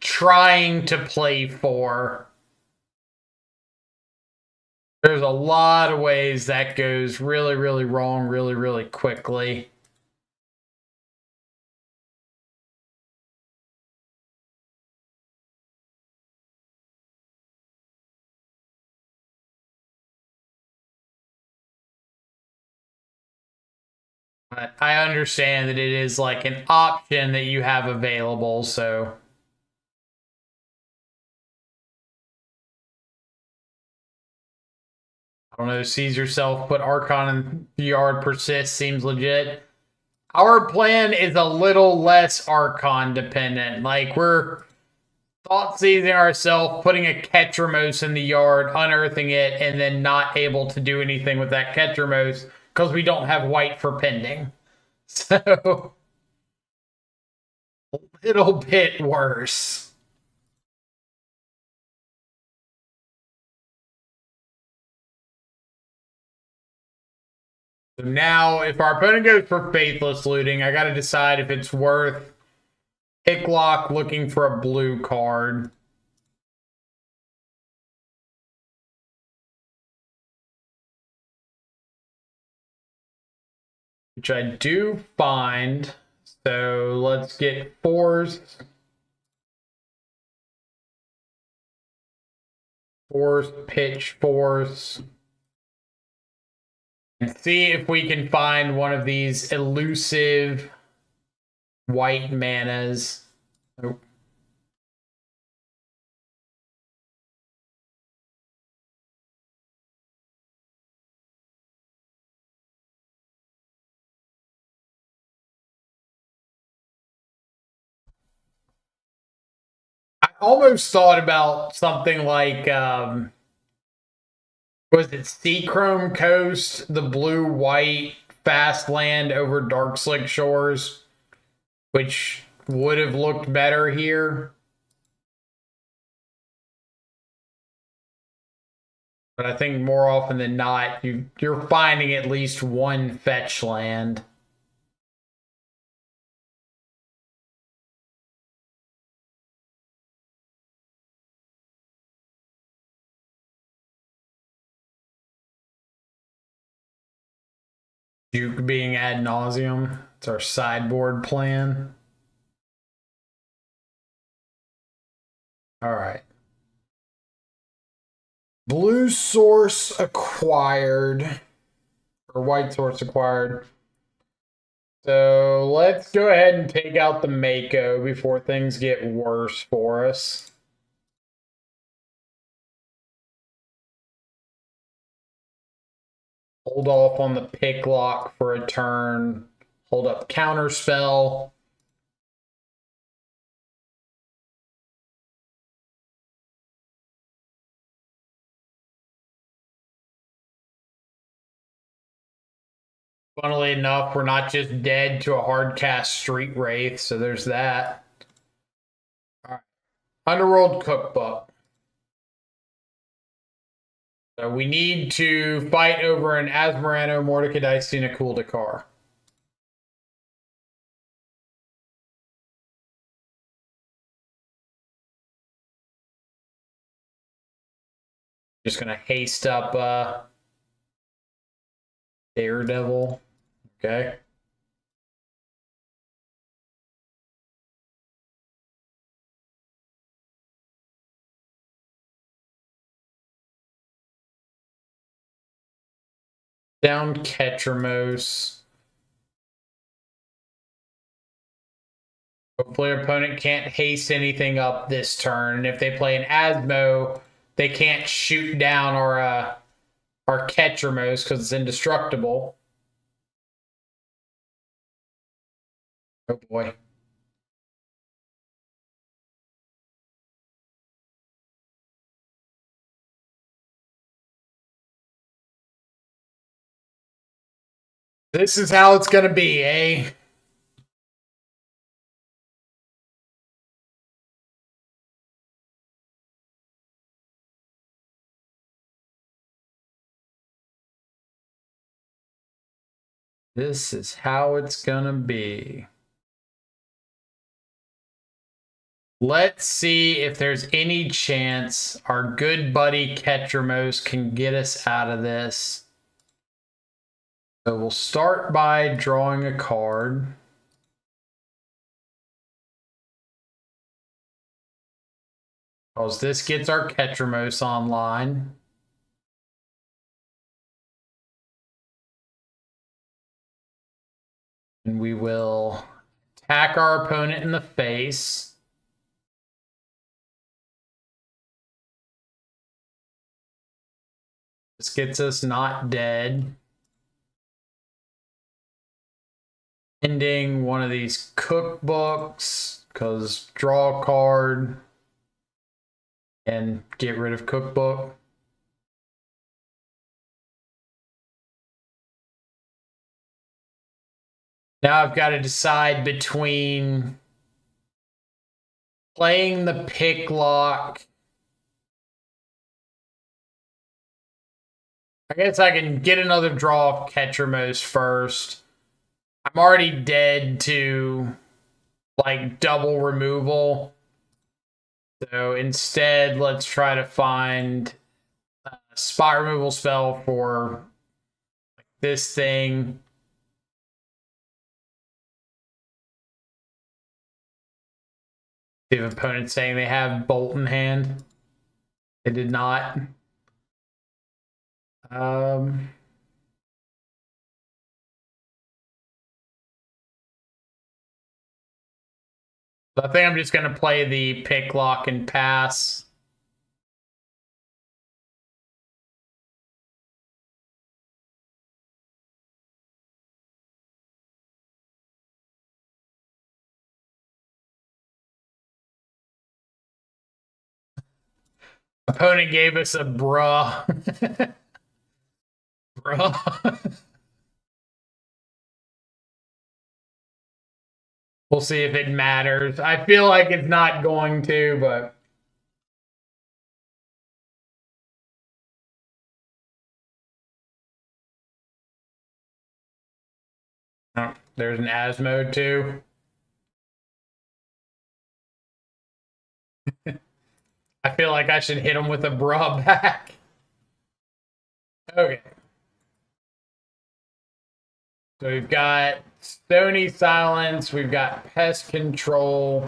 trying to play for. There's a lot of ways that goes really, really wrong really, really quickly. But I understand that it is like an option that you have available, so... I don't know, seize yourself, put Archon in the yard, persist, seems legit. Our plan is a little less Archon dependent. Like, we're thought seizing ourselves, putting a Ketramose in the yard, unearthing it, and then not able to do anything with that Ketramose because we don't have white for pending. So, a little bit worse. So now, if our opponent goes for Faithless Looting, I got to decide if it's worth Picklock looking for a blue card. Which I do find. So let's get Force. Force, Pitch, Force. And see if we can find one of these elusive white manas. Oh. almost thought about something like was it Seachrome Coast, the blue white fast land over Dark Slick Shores, which would have looked better here. But I think more often than not, you're finding at least one fetch land. Duke being ad nauseum. It's our sideboard plan. All right. Blue source acquired, or white source acquired. So let's go ahead and take out the Mako before things get worse for us. Hold off on the pick lock for a turn. Hold up counterspell. Funnily enough, we're not just dead to a hard cast Street Wraith, so there's that. All right. Underworld Cookbook. So we need to fight over an Asmarano, Mordekaiser, Kuldakar. Just gonna haste up Daredevil. Okay. Down Ketramose. Hopefully, our opponent can't haste anything up this turn. And if they play an Asmo, they can't shoot down our Ketramose because it's indestructible. Oh boy. This is how it's gonna be, eh? This is how it's gonna be. Let's see if there's any chance our good buddy Ketramose can get us out of this. So we'll start by drawing a card. Because this gets our Ketramose online. And we will attack our opponent in the face. This gets us not dead. Ending one of these cookbooks, because draw a card and get rid of cookbook. Now I've got to decide between playing the pick lock. I guess I can get another draw of Ketramose first. I'm already dead to like double removal. So instead, let's try to find a spot removal spell for this thing. The opponent saying they have Bolt in hand. They did not. So I think I'm just going to play the pick, lock, and pass. Opponent gave us a bruh. Bruh. We'll see if it matters. I feel like it's not going to, but. Oh, there's an Asmode too. I feel like I should hit him with a bruh back. Okay. So we've got Stony Silence, we've got Pest Control,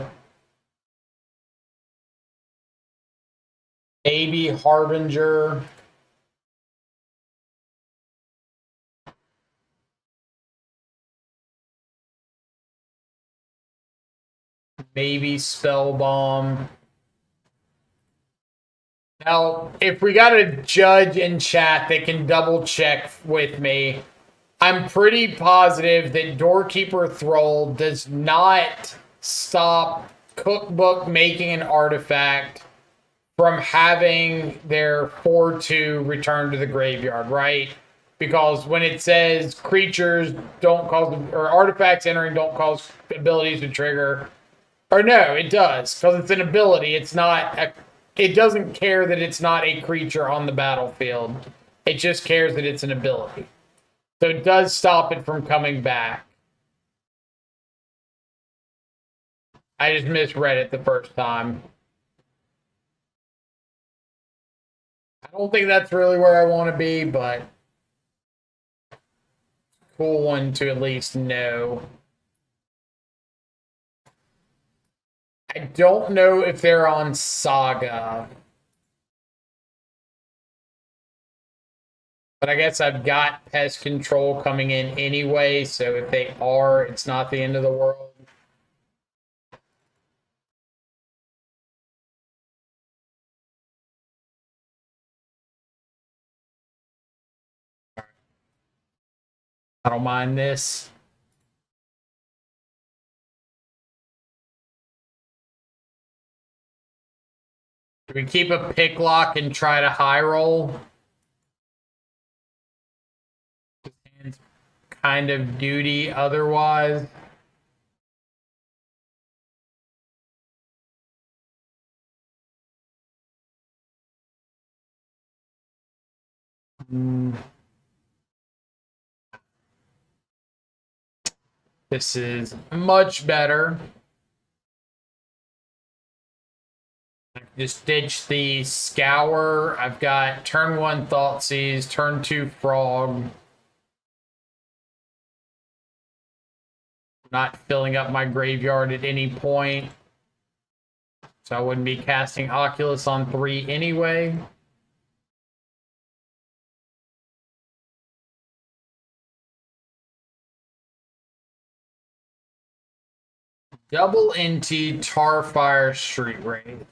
Baby Harbinger, maybe Spell Bomb. Now, if we got a judge in chat that can double check with me, I'm pretty positive that Doorkeeper Thrall does not stop Cookbook making an artifact from having their 4/2 return to the graveyard, right? Because when it says creatures don't cause, or artifacts entering don't cause abilities to trigger, or no, it does, because it's an ability. It's not a, it doesn't care that it's not a creature on the battlefield. It just cares that it's an ability. So it does stop it from coming back. I just misread it the first time. I don't think that's really where I want to be, but cool one to at least know. I don't know if they're on Saga. But I guess I've got Pest Control coming in anyway, so if they are, it's not the end of the world. I don't mind this. Do we keep a pick lock and try to high roll? It's kind of duty otherwise. This is much better. Just ditch the Scour. I've got turn 1 Thoughtseize, turn 2 Frog. Not filling up my graveyard at any point. So I wouldn't be casting Oculus on 3 anyway. Double into Tarfire Street Wraith.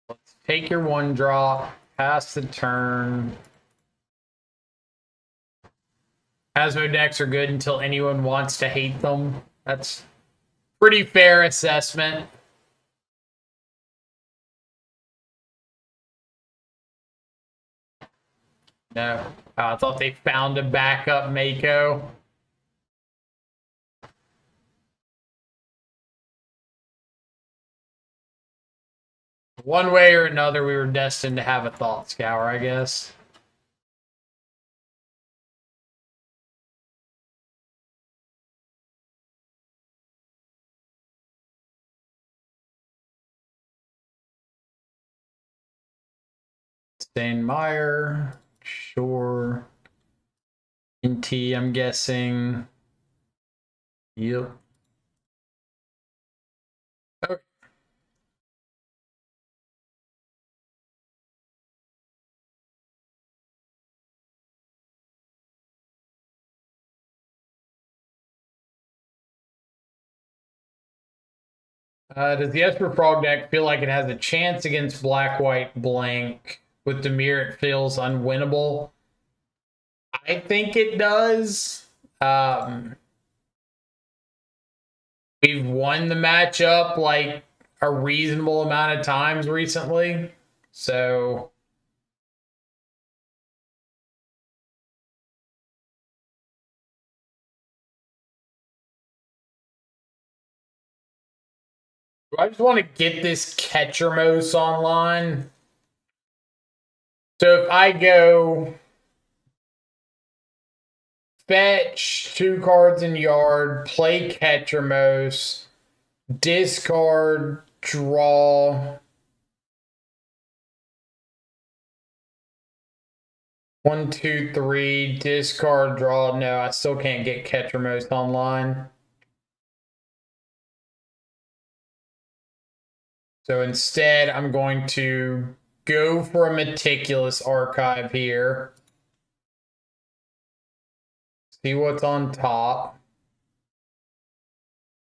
Let's take your 1-drop, pass the turn. Asmo decks are good until anyone wants to hate them. That's pretty fair assessment. No, I thought they found a backup Mako. One way or another, we were destined to have a Thought Scour, I guess. Steinmeier, sure. NT, I'm guessing. Yep. Okay. Does the Esper Frog deck feel like it has a chance against Black-White Blank? With Dimir, it feels unwinnable. I think it does. We've won the matchup like a reasonable amount of times recently. So I just want to get this Ketramose online. So if I go fetch 2 cards in yard, play Ketramose, discard, draw 1, 2, 3, discard, draw. No, I still can't get Ketramose online. So instead, I'm going to go for a meticulous archive here. See what's on top.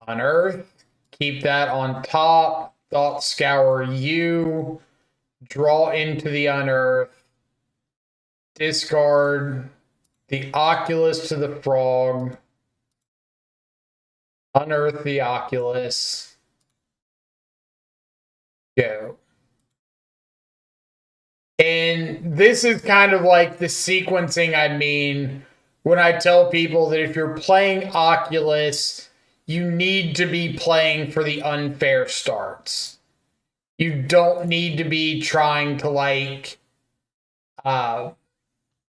Unearth. Keep that on top. Thought Scour U. Draw into the unearth. Discard the Oculus to the frog. Unearth the Oculus. Go. And this is kind of like the sequencing I mean when I tell people that if you're playing Oculus, you need to be playing for the unfair starts. You don't need to be trying to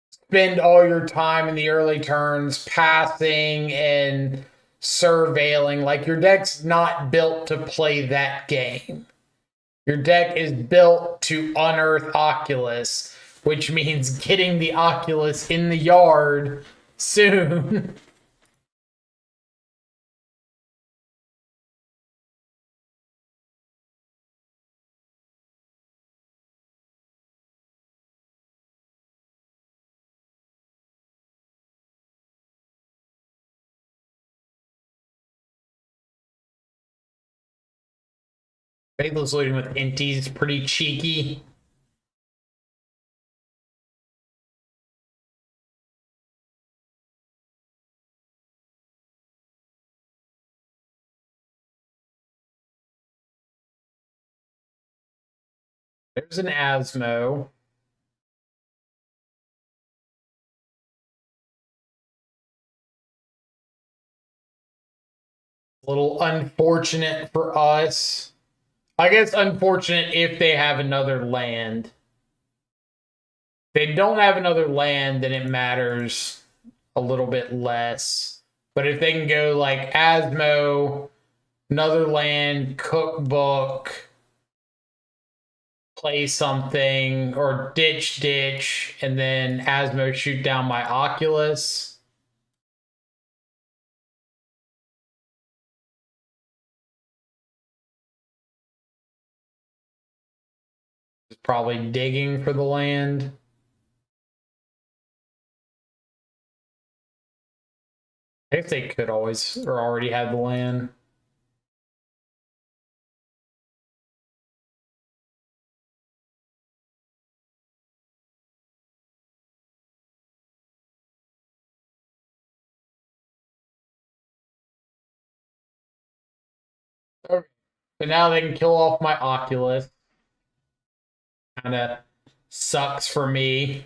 spend all your time in the early turns passing and surveilling. Like your deck's not built to play that game. Your deck is built to unearth Oculus, which means getting the Oculus in the yard soon. Faithless Looting with Inties is pretty cheeky. There's an Asmo. A little unfortunate for us. I guess unfortunate if they have another land. If they don't have another land, then it matters a little bit less. But if they can go like Asmo, another land, cookbook, play something, or ditch, and then Asmo shoot down my Oculus. It's probably digging for the land. I guess they could always or already have the land. Okay. So now they can kill off my Oculus. Kind of sucks for me.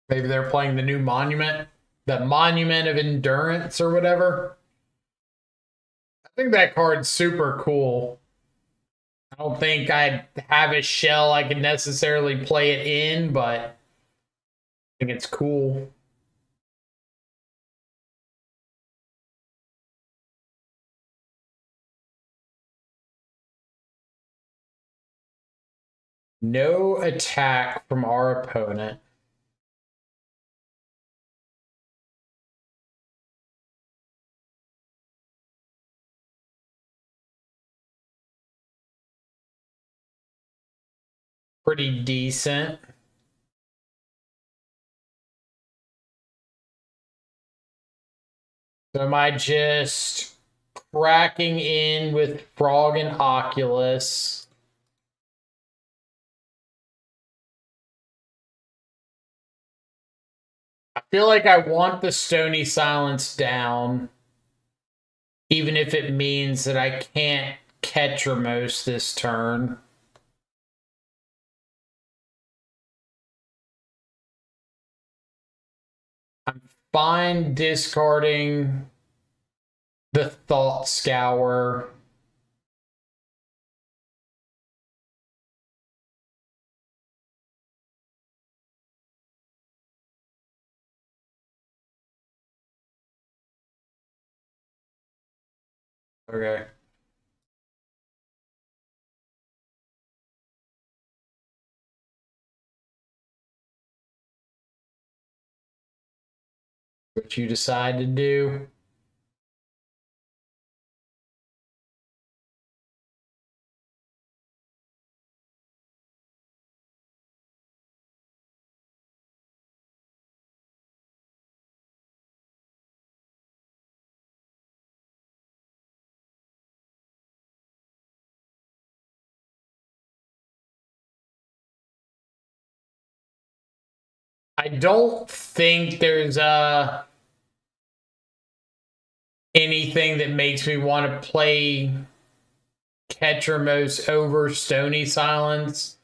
Maybe they're playing the new monument, the Monument of Endurance or whatever. I think that card's super cool. I don't think I have a shell I can necessarily play it in, but I think it's cool. No attack from our opponent. pretty decent. So am I just cracking in with Frog and Oculus? I feel like I want the Stony Silence down, even if it means that I can't Ketramose this turn. I'm fine discarding the Thought Scour. Okay. What you decide to do. I don't think there's anything that makes me want to play Ketramose over Stony Silence,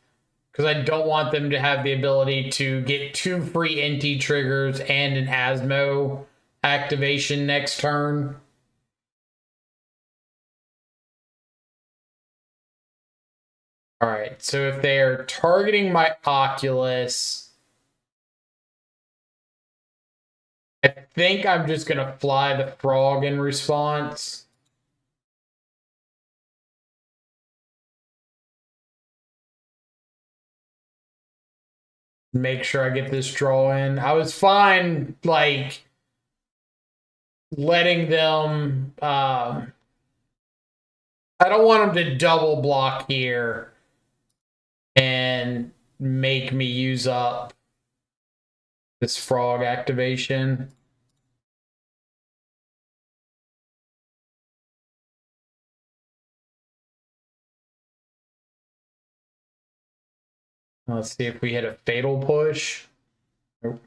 because I don't want them to have the ability to get 2 free NT triggers and an Asmo activation next turn. All right, so if they are targeting my Oculus, I think I'm just going to fly the Frog in response. Make sure I get this draw in. I was fine, like, letting them... I don't want them to double block here and make me use up this Frog activation. Let's see if we hit a Fatal Push. Nope.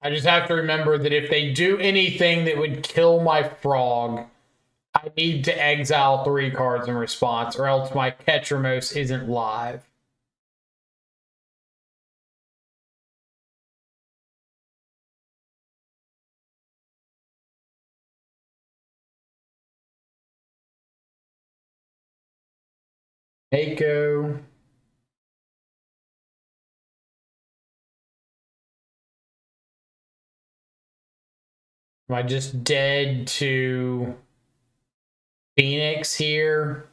I just have to remember that if they do anything that would kill my Frog, I need to exile 3 cards in response, or else my Ketramose isn't live. Mako. Am I just dead to Phoenix here?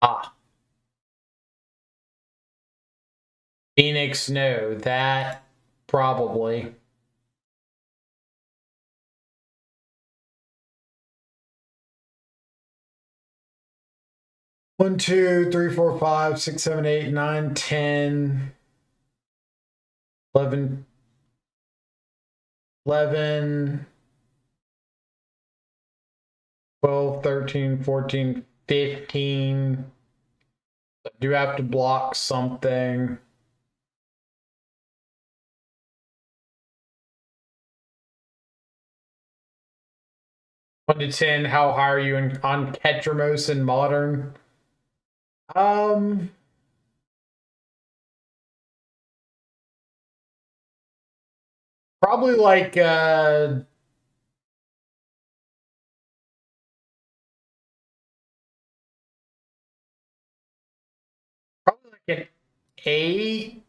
Ah. Phoenix, no. That probably. One, two, three, four, five, six, seven, 8, 9, 10, 11, 12, 13, 14, 15. I do have to block something. One to 10, how high are you on Ketramose in Modern? Probably like probably like an 8.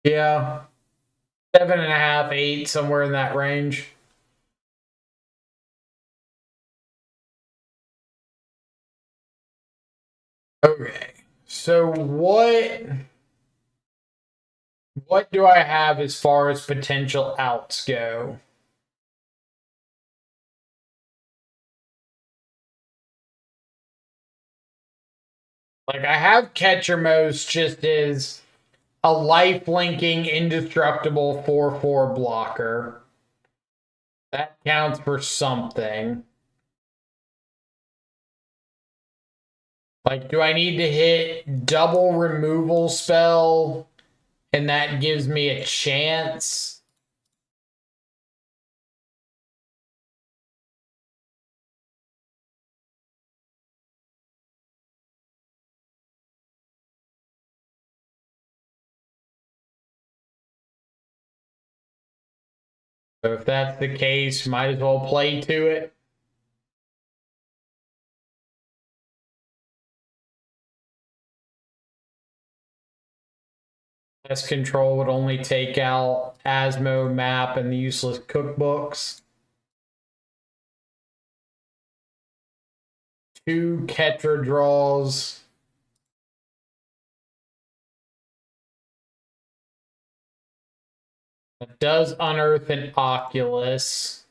Yeah. 7.5, 8, somewhere in that range. Okay. So what do I have as far as potential outs go? Like I have Ketramose just as a life linking indestructible 4/4 blocker. That counts for something. Like, do I need to hit double removal spell and that gives me a chance? So if that's the case, might as well play to it. Pest control would only take out Asmo map and the useless cookbooks. 2 Ketra draws. That does unearth an Oculus.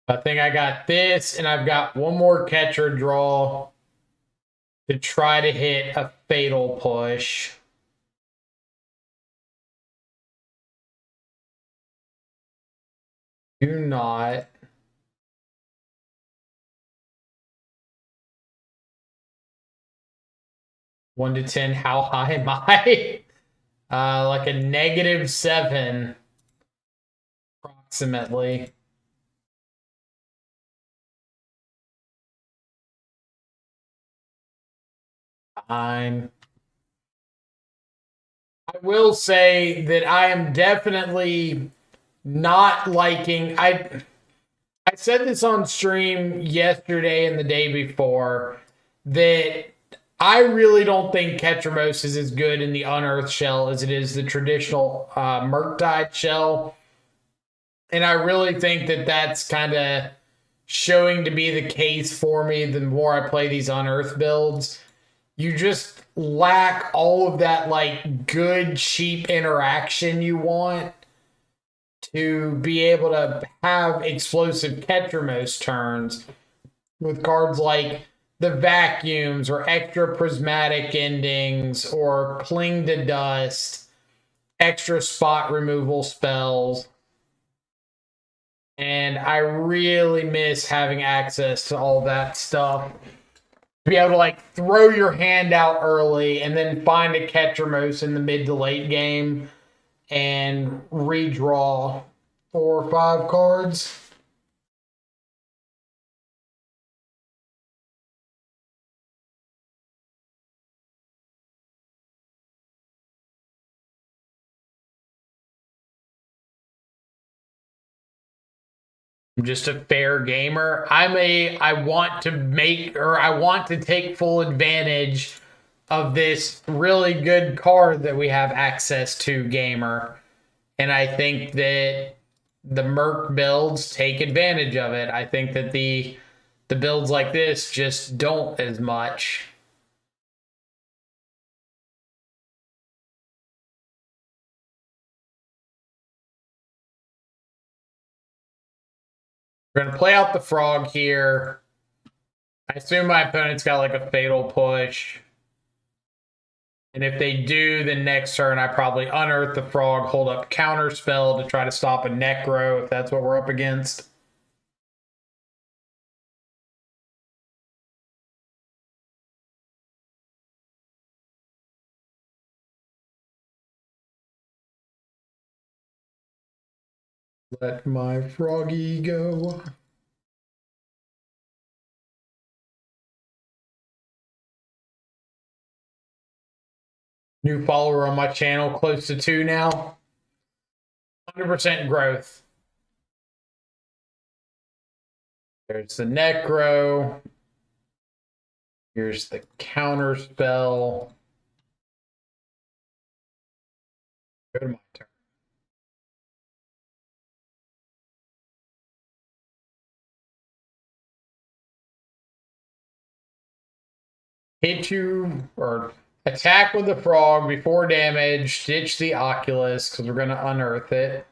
I think I got this, and I've got one more catcher draw to try to hit a fatal push. Do not. 1 to 10, how high am I? Like a -7, approximately. I will say that I am definitely not liking. I said this on stream yesterday and the day before that I really don't think Ketramose is as good in the unearthed shell as it is the traditional Murktide shell. And I really think that that's kind of showing to be the case for me the more I play these unearthed builds. You just lack all of that like good cheap interaction you want to be able to have explosive Ketramose turns with cards like the vacuums or extra prismatic endings or cling to dust, extra spot removal spells. And I really miss having access to all that stuff. To be able to like throw your hand out early and then find a Ketramose in the mid to late game and redraw 4 or 5 cards. I'm just a fair gamer. I want to make or I want to take full advantage of this really good card that we have access to, gamer. And I think that the Merc builds take advantage of it. I think that the builds like this just don't as much. We're gonna play out the frog here. I assume my opponent's got like a fatal push. And if they do, then next turn I probably unearth the frog, hold up counter spell to try to stop a necro if that's what we're up against. Let my froggy go. New follower on my channel, close to 2 now. 100% growth. There's the necro. Here's the counter spell. Go to my turn. Hit you or attack with the frog before damage. Ditch the Oculus because we're going to unearth it.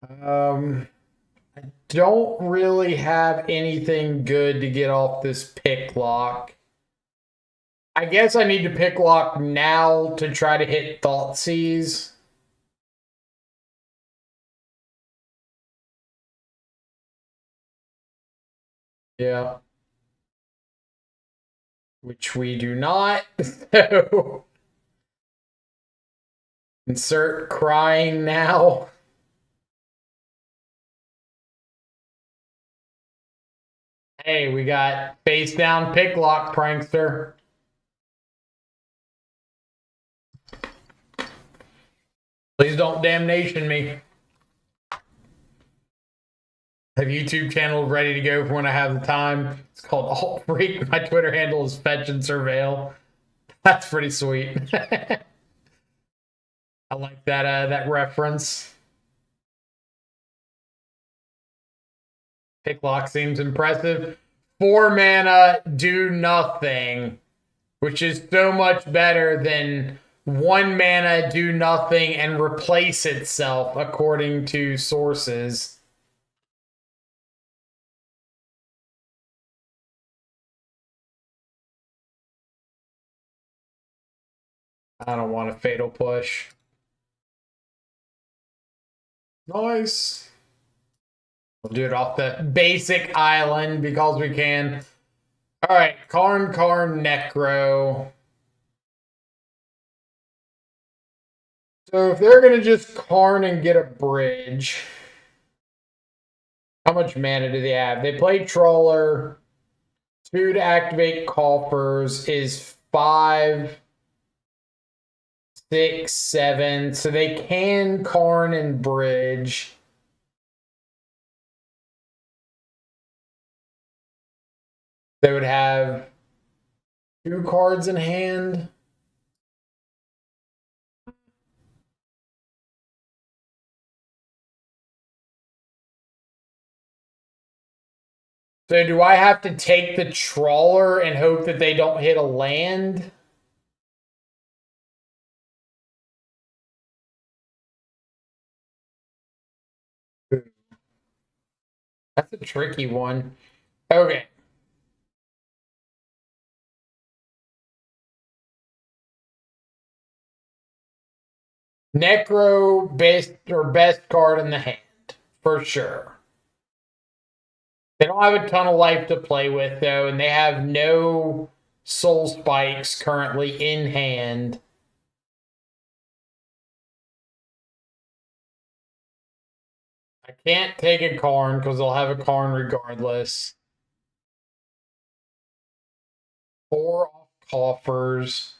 I don't really have anything good to get off this pick lock. I guess I need to pick lock now to try to hit Thoughtseize. Yeah. Which we do not. So insert crying now. Hey, we got face down pick lock prankster. Please don't damnation me. Have YouTube channel ready to go for when I have the time. It's called Alt Freak. My Twitter handle is Fetch and Surveil. That's pretty sweet. I like that reference. Picklock seems impressive. 4 mana, do nothing, which is so much better than 1 mana, do nothing, and replace itself, according to sources. I don't want a fatal push. Nice. We'll do it off the basic island because we can. All right, Karn, Necro. So if they're going to just Karn and get a bridge, how much mana do they have? They play Trawler. 2 to activate coffers is 5, 6, 7. So they can Karn and bridge. They would have 2 cards in hand. So do I have to take the Trawler and hope that they don't hit a land? That's a tricky one. Okay. Necro best card in the hand, for sure. They don't have a ton of life to play with, though, and they have no soul spikes currently in hand. I can't take a Karn because they'll have a Karn regardless. 4 off coffers.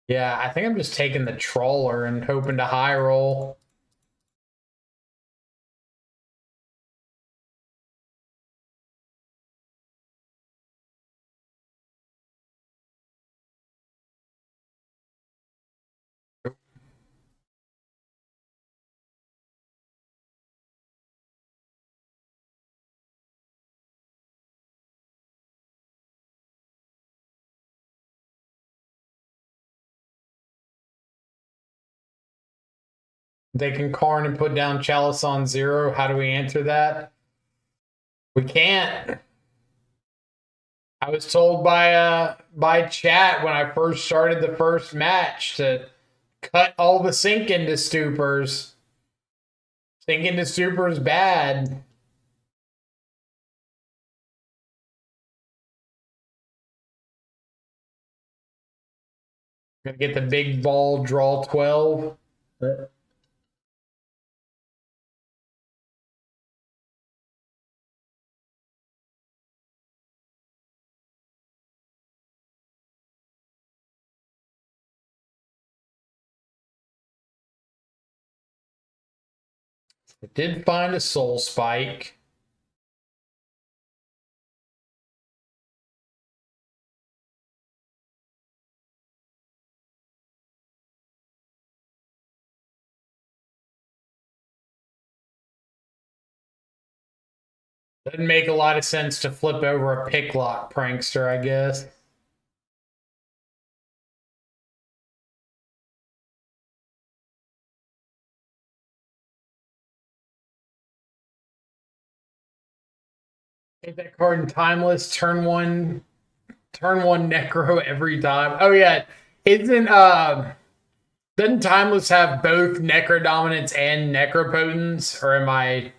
Yeah, I think I'm just taking the Trawler and hoping to high roll. They can Karn and put down Chalice on 0. How do we answer that? We can't. I was told by chat when I first started the first match to cut all the sink into stupors. Sink into stupors bad. Gonna get the big ball, draw 12. I did find a soul spike. Doesn't make a lot of sense to flip over a picklock prankster, I guess. Take that card in Timeless, turn one Necro every time. Oh yeah. Isn't doesn't Timeless have both Necro Dominance and Necropotence? Or am I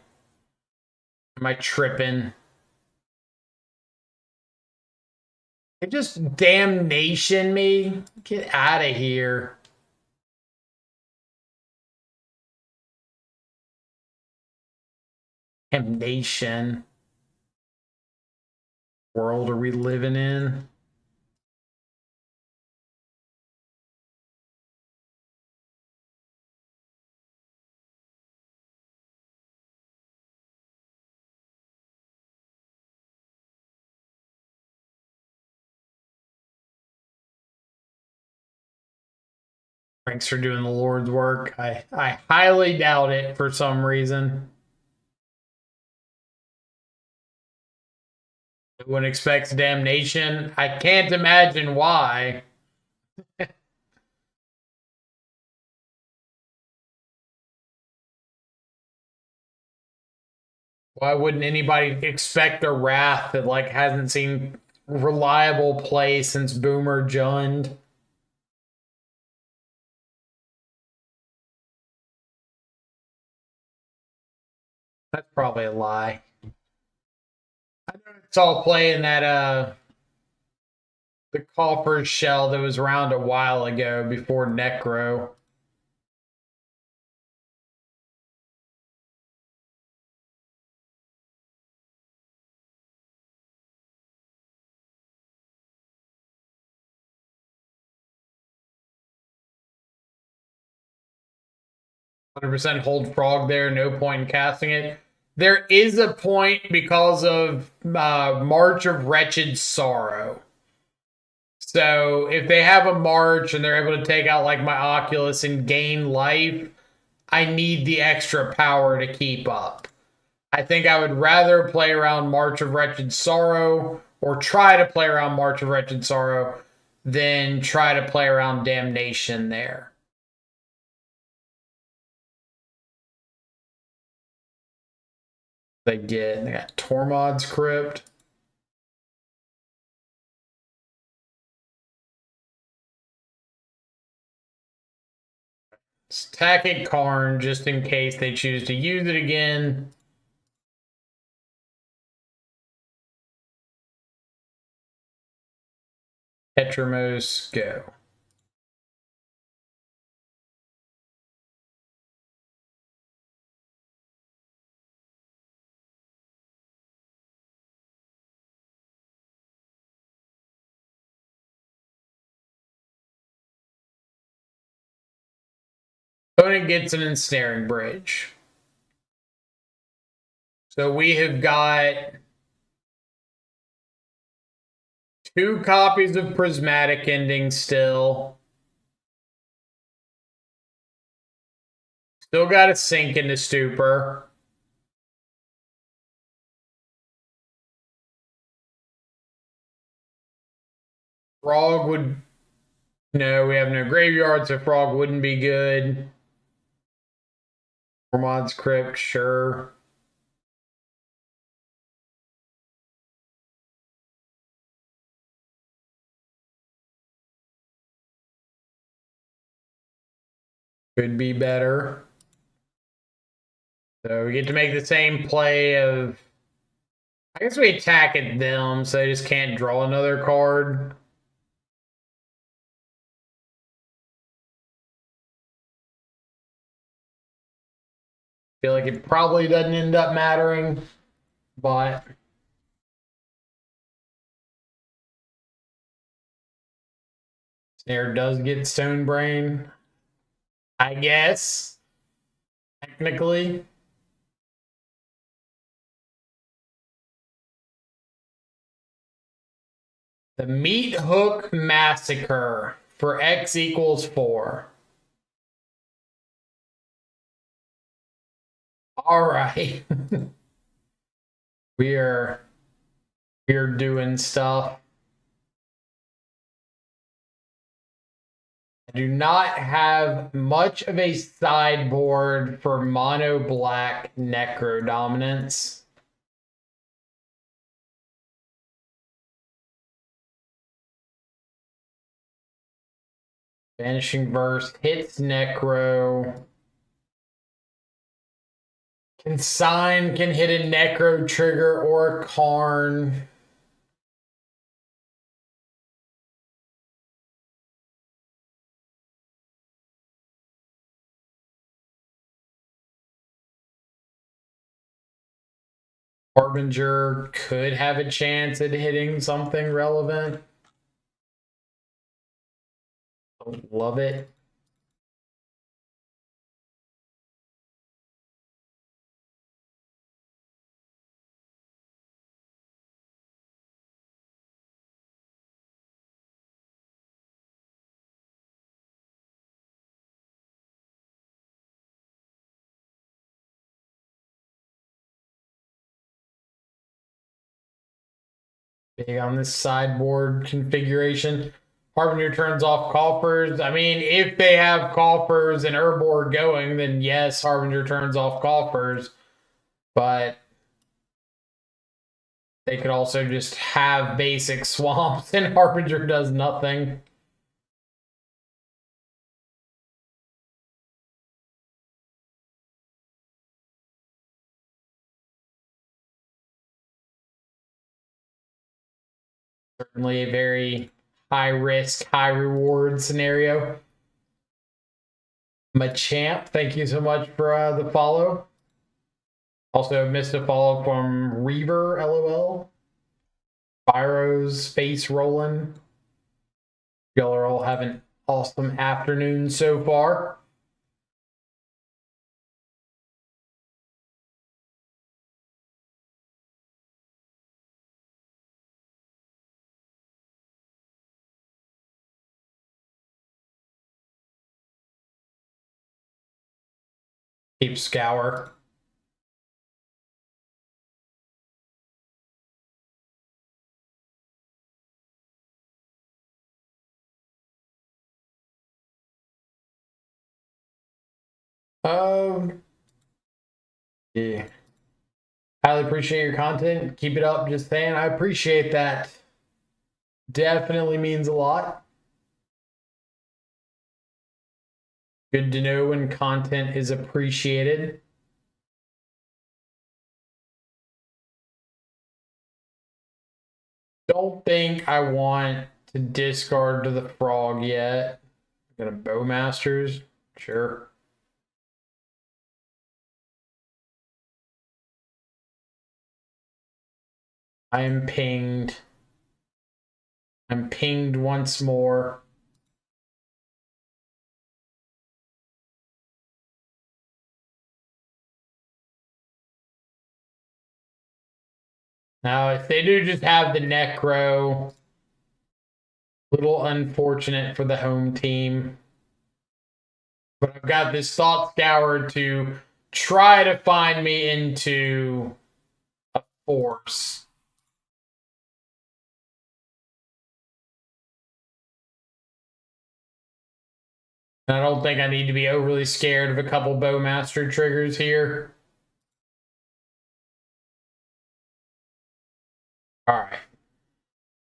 tripping? It just damnation me. Get out of here. Damnation. World are we living in? Thanks for doing the Lord's work. I highly doubt it for some reason. No one expects damnation. I can't imagine why. Why wouldn't anybody expect a wrath that like hasn't seen reliable play since Boomer Jund? That's probably a lie. I know it's all play in that the Copper's shell that was around a while ago before Necro. %, hold frog there, no point in casting it. There is a point because of March of Wretched Sorrow. So if they have a March and they're able to take out like my Oculus and gain life, I need the extra power to keep up. I think I would rather play around March of Wretched Sorrow or try to play around March of Wretched Sorrow than try to play around Damnation there. They got Tormod's Crypt. Stack it Karn just in case they choose to use it again. Ketramose, go. Opponent gets an ensnaring bridge. So we have got 2 copies of Prismatic Ending still. Still got to sink into Stupor. Frog would... No, we have no graveyard, so Frog wouldn't be good. Tormod's Crypt, sure. Could be better. So we get to make the same play of... I guess we attack at them, so they just can't draw another card. Feel like it probably doesn't end up mattering, but... Snare does get Stone Brain, I guess, technically. The Meat Hook Massacre for X equals 4. All right. we're doing stuff. I do not have much of a sideboard for mono black necro dominance. Vanishing Verse hits necro. Consign can hit a necro trigger or a Karn. Harbinger could have a chance at hitting something relevant. Love it. Big on this sideboard configuration. Harbinger turns off coffers. I mean, if they have coffers and Urborg going, then yes, Harbinger turns off coffers. But they could also just have basic swamps and Harbinger does nothing. Certainly a very high risk, high reward scenario. Machamp, thank you so much for the follow. Also missed a follow from Reaver, LOL. Pyro's face rolling. Y'all are all having awesome afternoon so far. Keep Scour. Yeah. Highly appreciate your content. Keep it up. Just saying, I appreciate that. Definitely means a lot. Good to know when content is appreciated. Don't think I want to discard to the frog yet. Gonna Bowmasters, sure. I am pinged. I'm pinged once more. Now, if they do just have the Necro, little unfortunate for the home team. But I've got this Thought Scour to try to find me into a force. And I don't think I need to be overly scared of a couple Bowmaster triggers here. All right.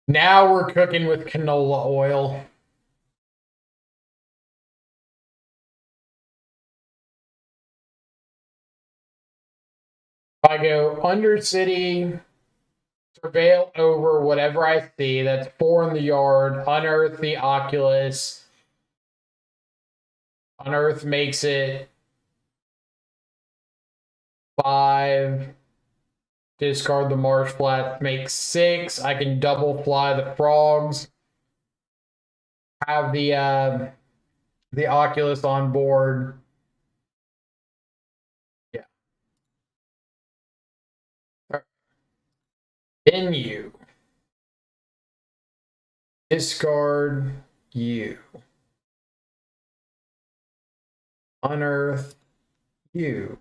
Now we're cooking with canola oil. If I go Undercity, surveil over whatever I see, that's 4 in the yard, unearth the Oculus. Unearth makes it 5. Discard the marsh flat, makes 6. I can double fly the frogs. Have the Oculus on board. Yeah. Then you. Discard you. Unearth you.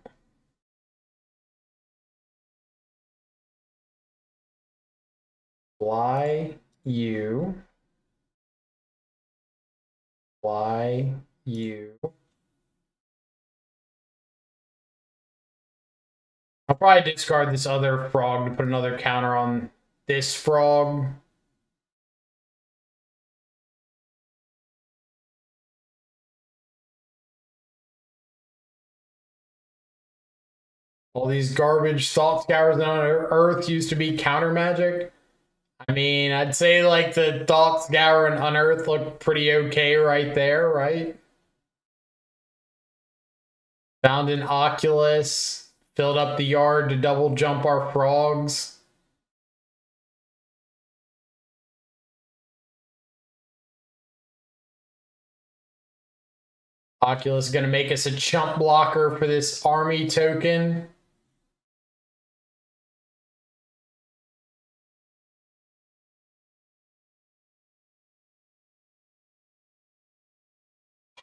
Fly you. Fly you. I'll probably discard this other frog to put another counter on this frog. All these garbage Thought Scours on Earth used to be counter magic. I mean, I'd say like the Thought Scour and Unearth look pretty okay right there, right? Found an Oculus, filled up the yard to double jump our frogs. Oculus is going to make us a chump blocker for this army token.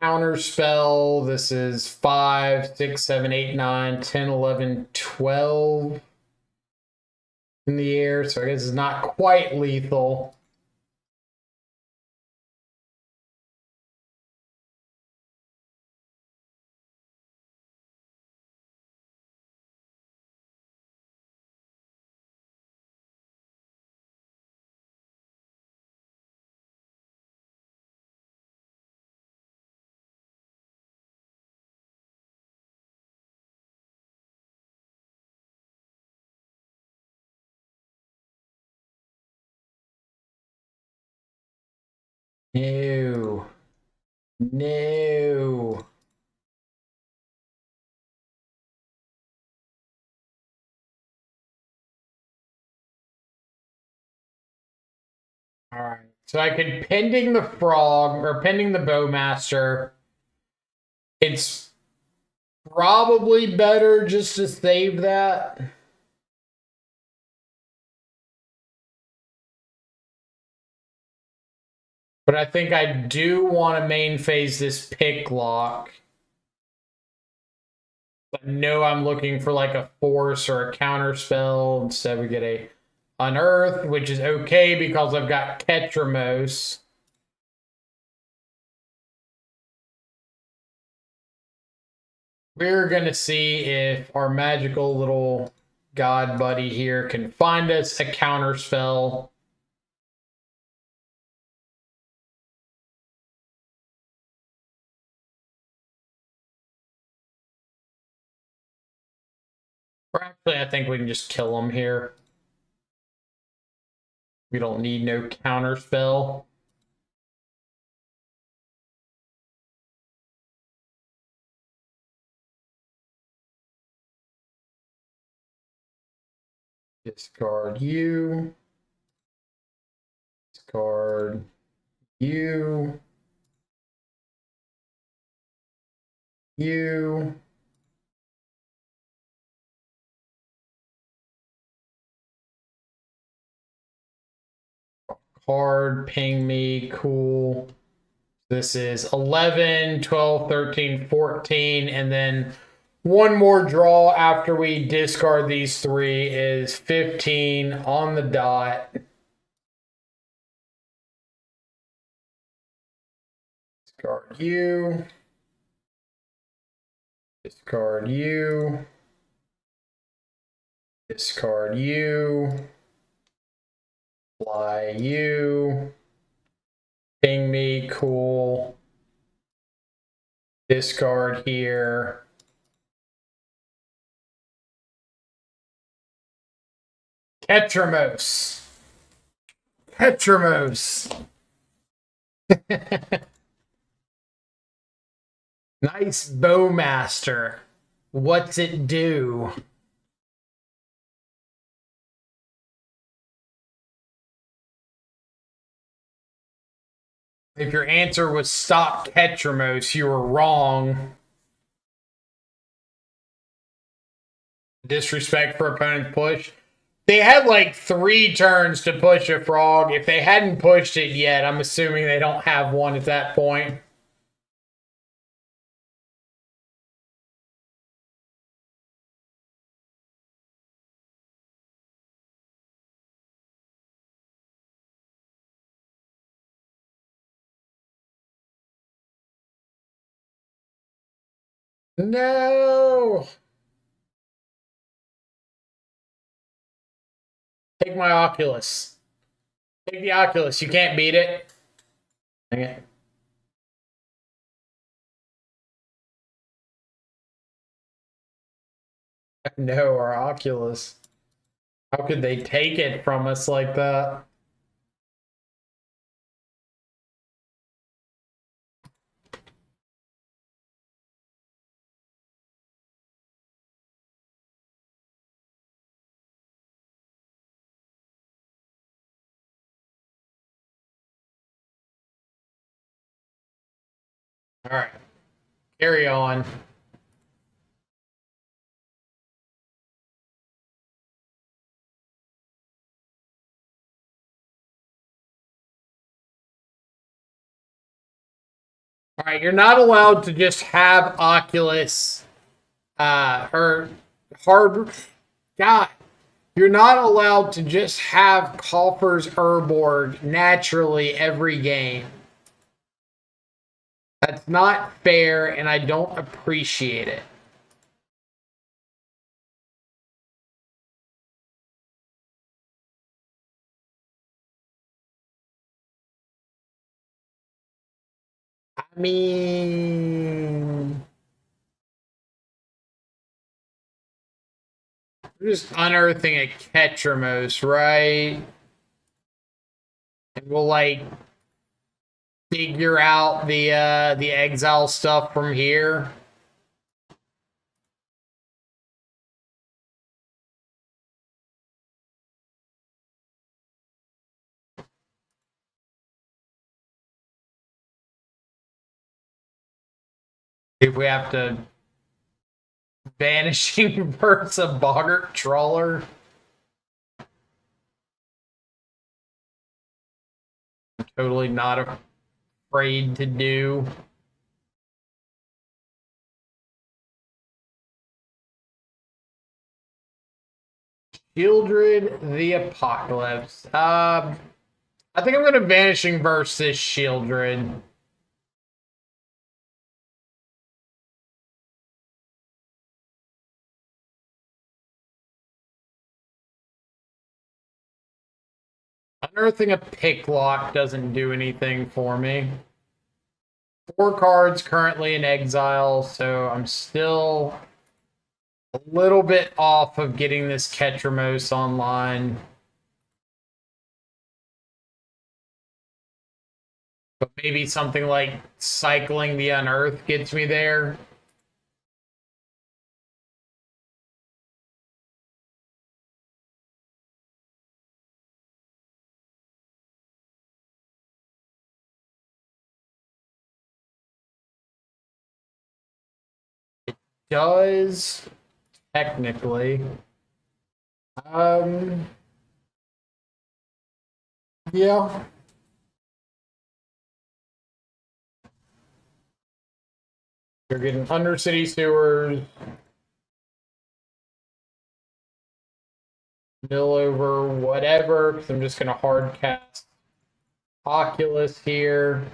Counter spell. This is 5, 6, 7, 8, 9, 10, 11, 12 in the air. So I guess it's not quite lethal. No. No. All right. So I could pending the frog or pending the bowmaster. It's probably better just to save that. But I think I do want to main phase this pick lock. I know I'm looking for like a force or a counter spell. Instead, we get a unearth, which is okay because I've got Ketramose. We're going to see if our magical little god buddy here can find us a counter spell. Or actually, I think we can just kill him here. We don't need no counter spell. Discard you. Discard you. You. Card, ping me, cool. This is 11, 12, 13, 14, and then one more draw after we discard these three is 15 on the dot. Discard you. Discard you. Discard you. Fly you. Ping me, cool. Discard here. Ketramose. Ketramose. Nice bowmaster. What's it do? If your answer was stop Ketramose, you were wrong. Disrespect for opponent's push. They had like 3 turns to push a frog. If they hadn't pushed it yet, I'm assuming they don't have one at that point. No. Take my Oculus. Take the Oculus. You can't beat it. Dang it. No, our Oculus. How could they take it from us like that? All right. Carry on. All right, you're not allowed to just have Oculus or hard. God, you're not allowed to just have Coffer's Urborg naturally every game. That's not fair, and I don't appreciate it. I mean, we're just unearthing a Ketramose, right? And we'll like figure out the exile stuff from here. If we have to vanishing versus a boggart trawler. I'm totally not afraid to do. Shieldred the Apocalypse. I think I'm gonna vanishing verse this Shieldred. Unearthing a Picklock doesn't do anything for me. 4 cards currently in exile, so I'm still a little bit off of getting this Ketramose online. But maybe something like cycling the Unearth gets me there. Does technically. Yeah. You're getting Undercity Sewers. Mill over whatever, because I'm just going to hard cast Oculus here.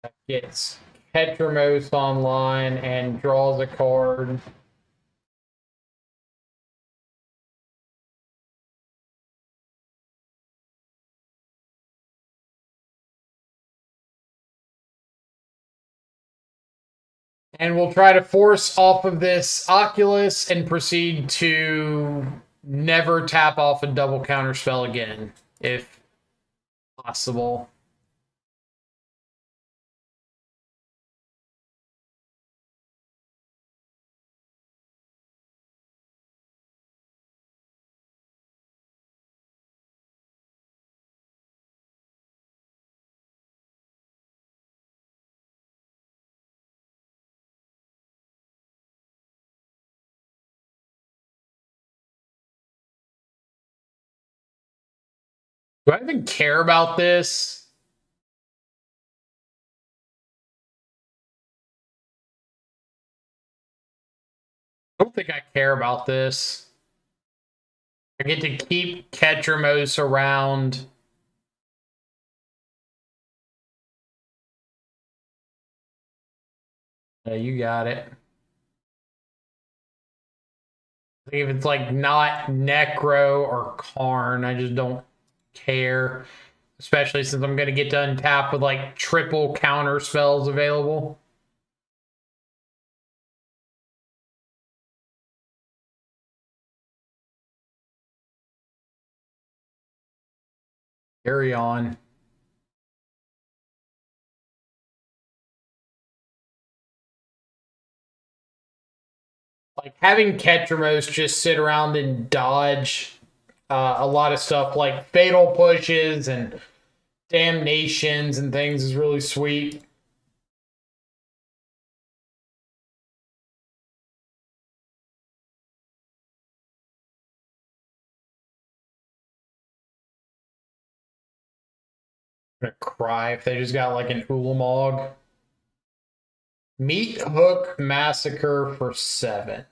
That gets Ketramose online and draws a card. And we'll try to force off of this Oculus and proceed to never tap off a double counterspell again, if possible. Do I even care about this? I don't think I care about this. I get to keep Ketramose around. Yeah, you got it. I think if it's like not Necro or Karn, I just don't care. Especially since I'm going to get to untap with like triple counter spells available. Carry on. Like having Ketramose just sit around and dodge a lot of stuff like fatal pushes and damnations and things is really sweet. I'm gonna cry if they just got like an Ulamog. Meat Hook Massacre for 7.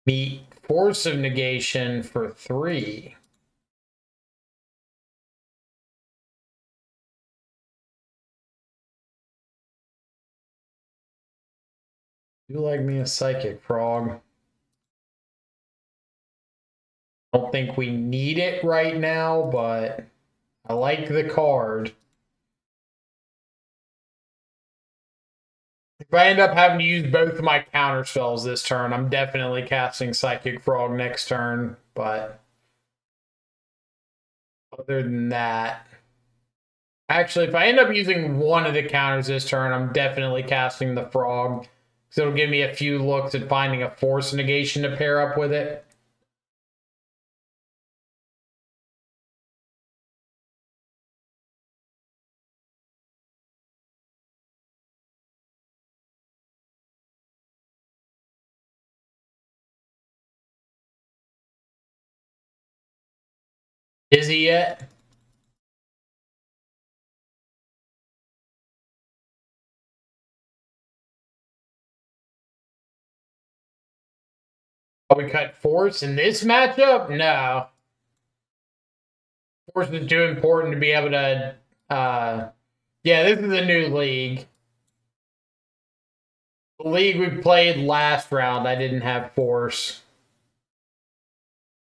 Meat Force of Negation for 3. You like me a Psychic Frog. I don't think we need it right now, but I like the card. If I end up having to use both of my counter spells this turn, I'm definitely casting Psychic Frog next turn, but other than that, actually, if I end up using one of the counters this turn, I'm definitely casting the Frog, because it'll give me a few looks at finding a Force Negation to pair up with it. Is he yet? Oh, we cut Force in this matchup? No. Force is too important to be able to. Yeah, this is a new league. The league we played last round, I didn't have Force.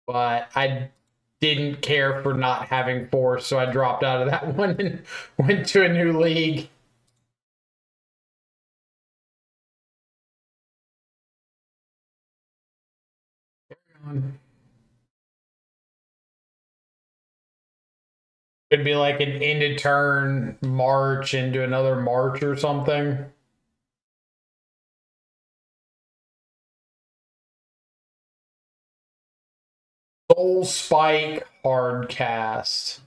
But I didn't care for not having Force, so I dropped out of that one and went to a new league. Could be like an end of turn march into another march or something. Soul Spike hard cast.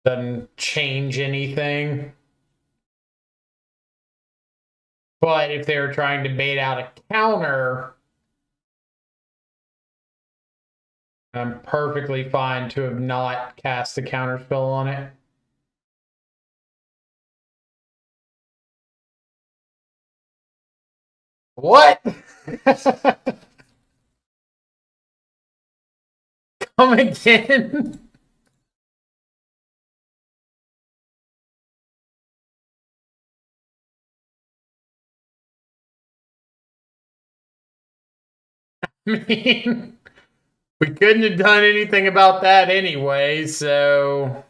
Doesn't change anything. But if they were trying to bait out a counter, I'm perfectly fine to have not cast the counter spell on it. What? Come again? I mean, we couldn't have done anything about that anyway, so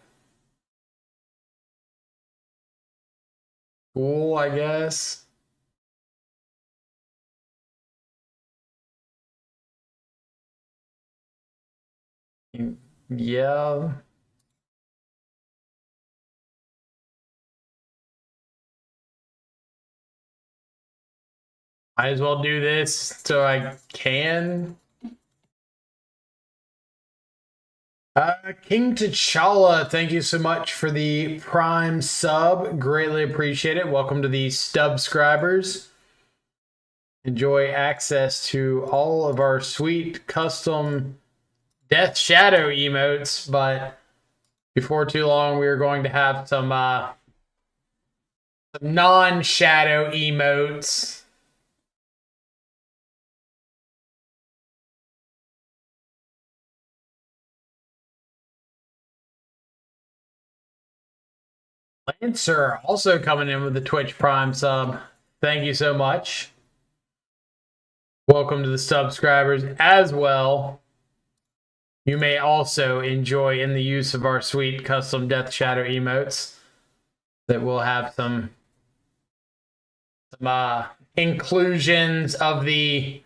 cool, I guess. Yeah. Might as well do this so I can. King T'Challa, thank you so much for the Prime sub. Greatly appreciate it. Welcome to the subscribers. Enjoy access to all of our sweet custom Death Shadow emotes, but before too long, we are going to have some non-shadow emotes. Lancer also coming in with the Twitch Prime sub. Thank you so much. Welcome to the subscribers as well. You may also enjoy in the use of our sweet custom Death Shadow emotes that will have some inclusions of the...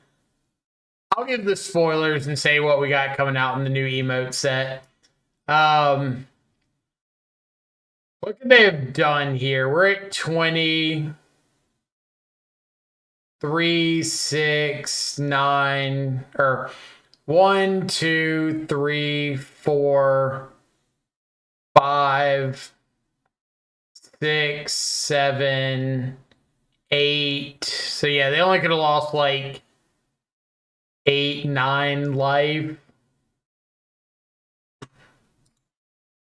I'll give the spoilers and say what we got coming out in the new emote set. What could they have done here? We're at 20... 3, 6, 9, or 1, 2, 3, 4, 5, 6, 7, 8. So yeah, they only could have lost like 8, 9 life.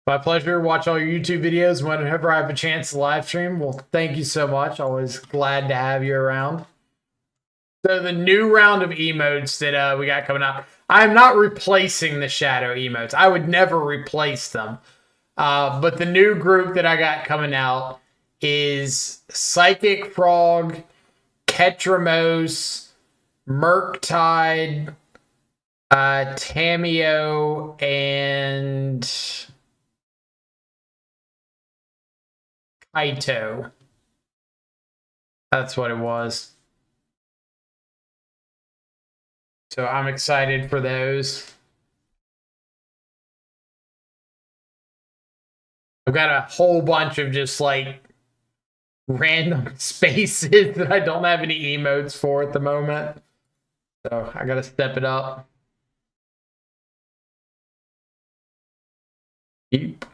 My pleasure. Watch all your YouTube videos whenever I have a chance to live stream. Well, thank you so much. Always glad to have you around. So the new round of emotes that we got coming out, I'm not replacing the shadow emotes. I would never replace them. But the new group that I got coming out is Psychic Frog, Ketramose, Murktide, Tamio, and Kaito. That's what it was. So I'm excited for those. I've got a whole bunch of just like random spaces that I don't have any emotes for at the moment. So I gotta step it up. Yep.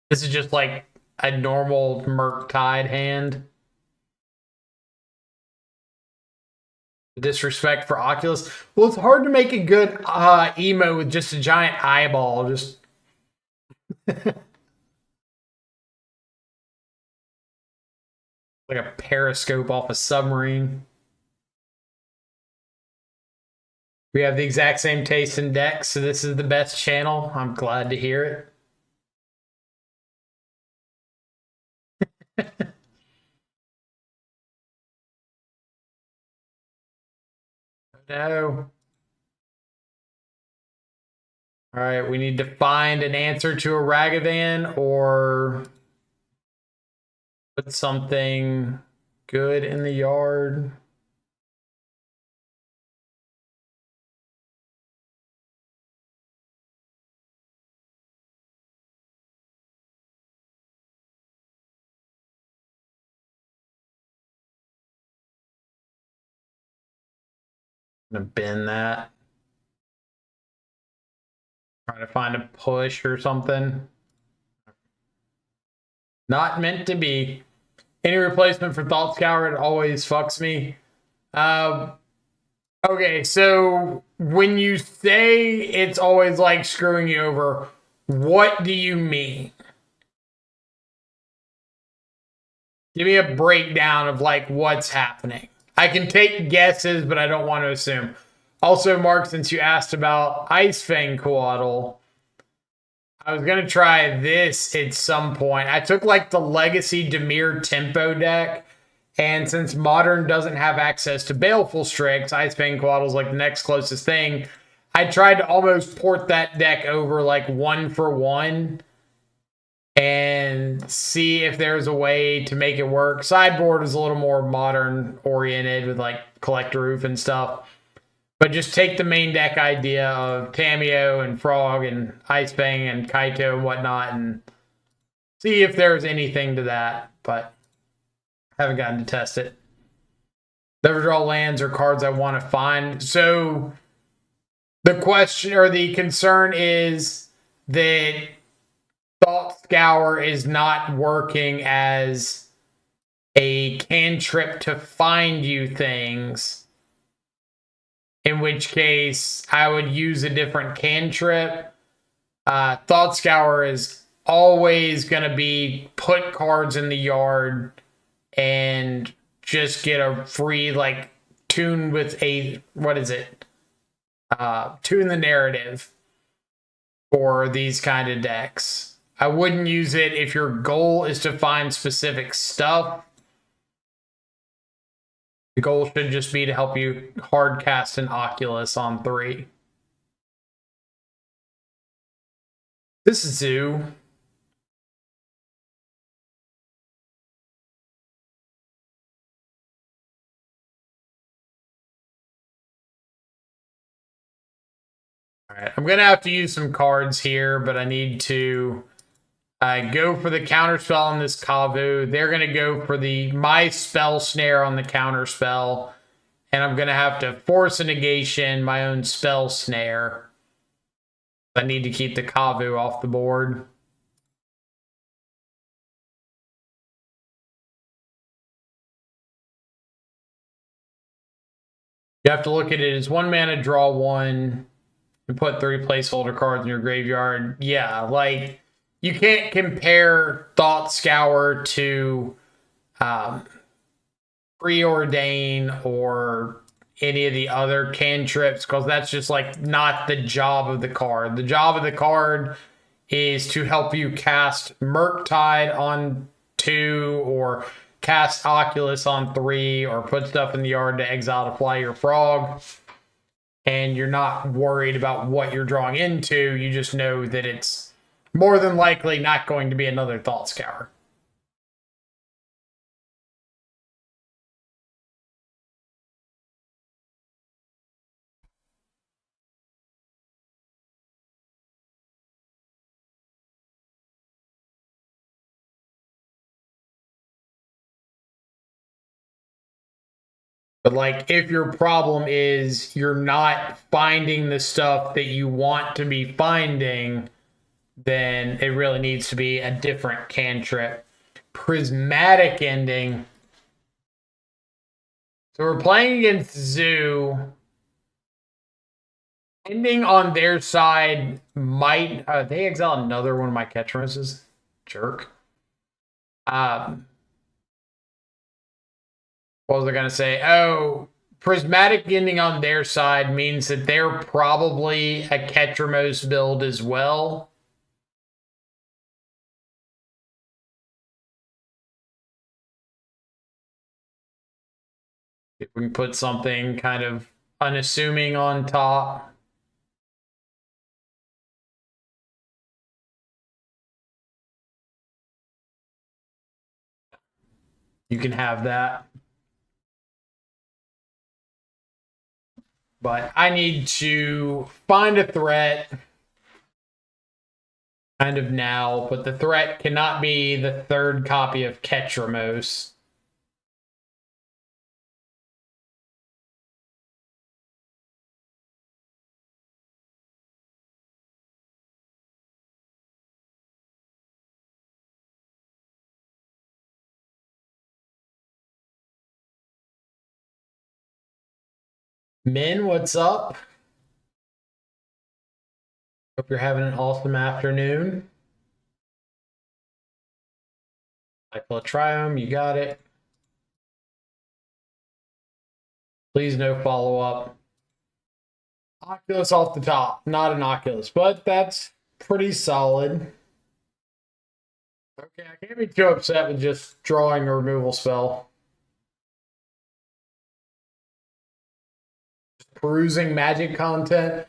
This is just like a normal Murktide hand. Disrespect for Oculus. Well, it's hard to make a good emo with just a giant eyeball. Just like a periscope off a submarine. We have the exact same taste in decks, so this is the best channel. I'm glad to hear it. No. All right, we need to find an answer to a Ragavan or put something good in the yard. I'm gonna bend that. Trying to find a push or something. Not meant to be. Any replacement for Thought Scour, it always fucks me. Okay, so when you say it's always like screwing you over, what do you mean? Give me a breakdown of like what's happening. I can take guesses, but I don't want to assume. Also, Mark, since you asked about Ice Fang Coatl, I was going to try this at some point. I took like the Legacy Dimir Tempo deck, and since Modern doesn't have access to Baleful Strix, Ice Fang Coatl is like the next closest thing. I tried to almost port that deck over like 1-for-1 and see if there's a way to make it work. Sideboard is a little more modern oriented with like Collector Roof and stuff. But just take the main deck idea of Tamio and Frog and Ice Fang and Kaito and whatnot and see if there's anything to that. But Haven't gotten to test it. Never draw lands or cards I want to find. So the question or the concern is that Thought Scour is not working as a cantrip to find you things. In which case, I would use a different cantrip. Thought Scour is always going to be put cards in the yard and just get a free, like, tune with a, what is it? Tune the narrative for these kind of decks. I wouldn't use it if your goal is to find specific stuff. The goal should just be to help you hard cast an Oculus on 3. This is Zoo. Alright, I'm going to have to use some cards here, but I need to go for the counterspell on this Kavu. They're going to go for my spell snare on the counterspell. And I'm going to have to force a negation my own spell snare. I need to keep the Kavu off the board. You have to look at it as 1 mana, draw 1, and put 3 placeholder cards in your graveyard. Yeah, like, you can't compare Thought Scour to Preordain or any of the other cantrips, because that's just, like, not the job of the card. The job of the card is to help you cast Murktide on 2, or cast Oculus on 3, or put stuff in the yard to exile to fly your frog. And you're not worried about what you're drawing into. You just know that it's more than likely not going to be another Thought Scour. But, like, if your problem is you're not finding the stuff that you want to be finding, then it really needs to be a different cantrip. Prismatic Ending. So we're playing against Zoo. Ending on their side might... they exile another one of my Ketramoses. Jerk. What was I going to say? Oh, Prismatic Ending on their side means that they're probably a Ketramose build as well. If we can put something kind of unassuming on top. You can have that. But I need to find a threat kind of now, but the threat cannot be the 3rd copy of Ketramose. Min, what's up? Hope you're having an awesome afternoon. Cyclotriome, you got it. Please no follow-up. Oculus off the top. Not an Oculus, but that's pretty solid. Okay, I can't be too upset with just drawing a removal spell. Perusing Magic content.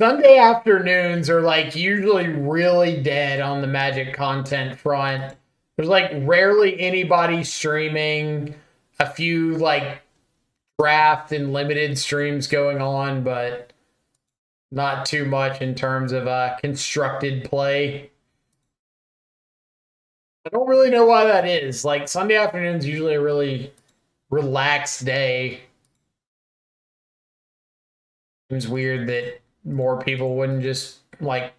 Sunday afternoons are, like, usually really dead on the Magic content front. There's, like, rarely anybody streaming. A few, like, draft and limited streams going on, but not too much in terms of constructed play. I don't really know why that is. Like, Sunday afternoon's usually a really relaxed day. Seems weird that more people wouldn't just, like,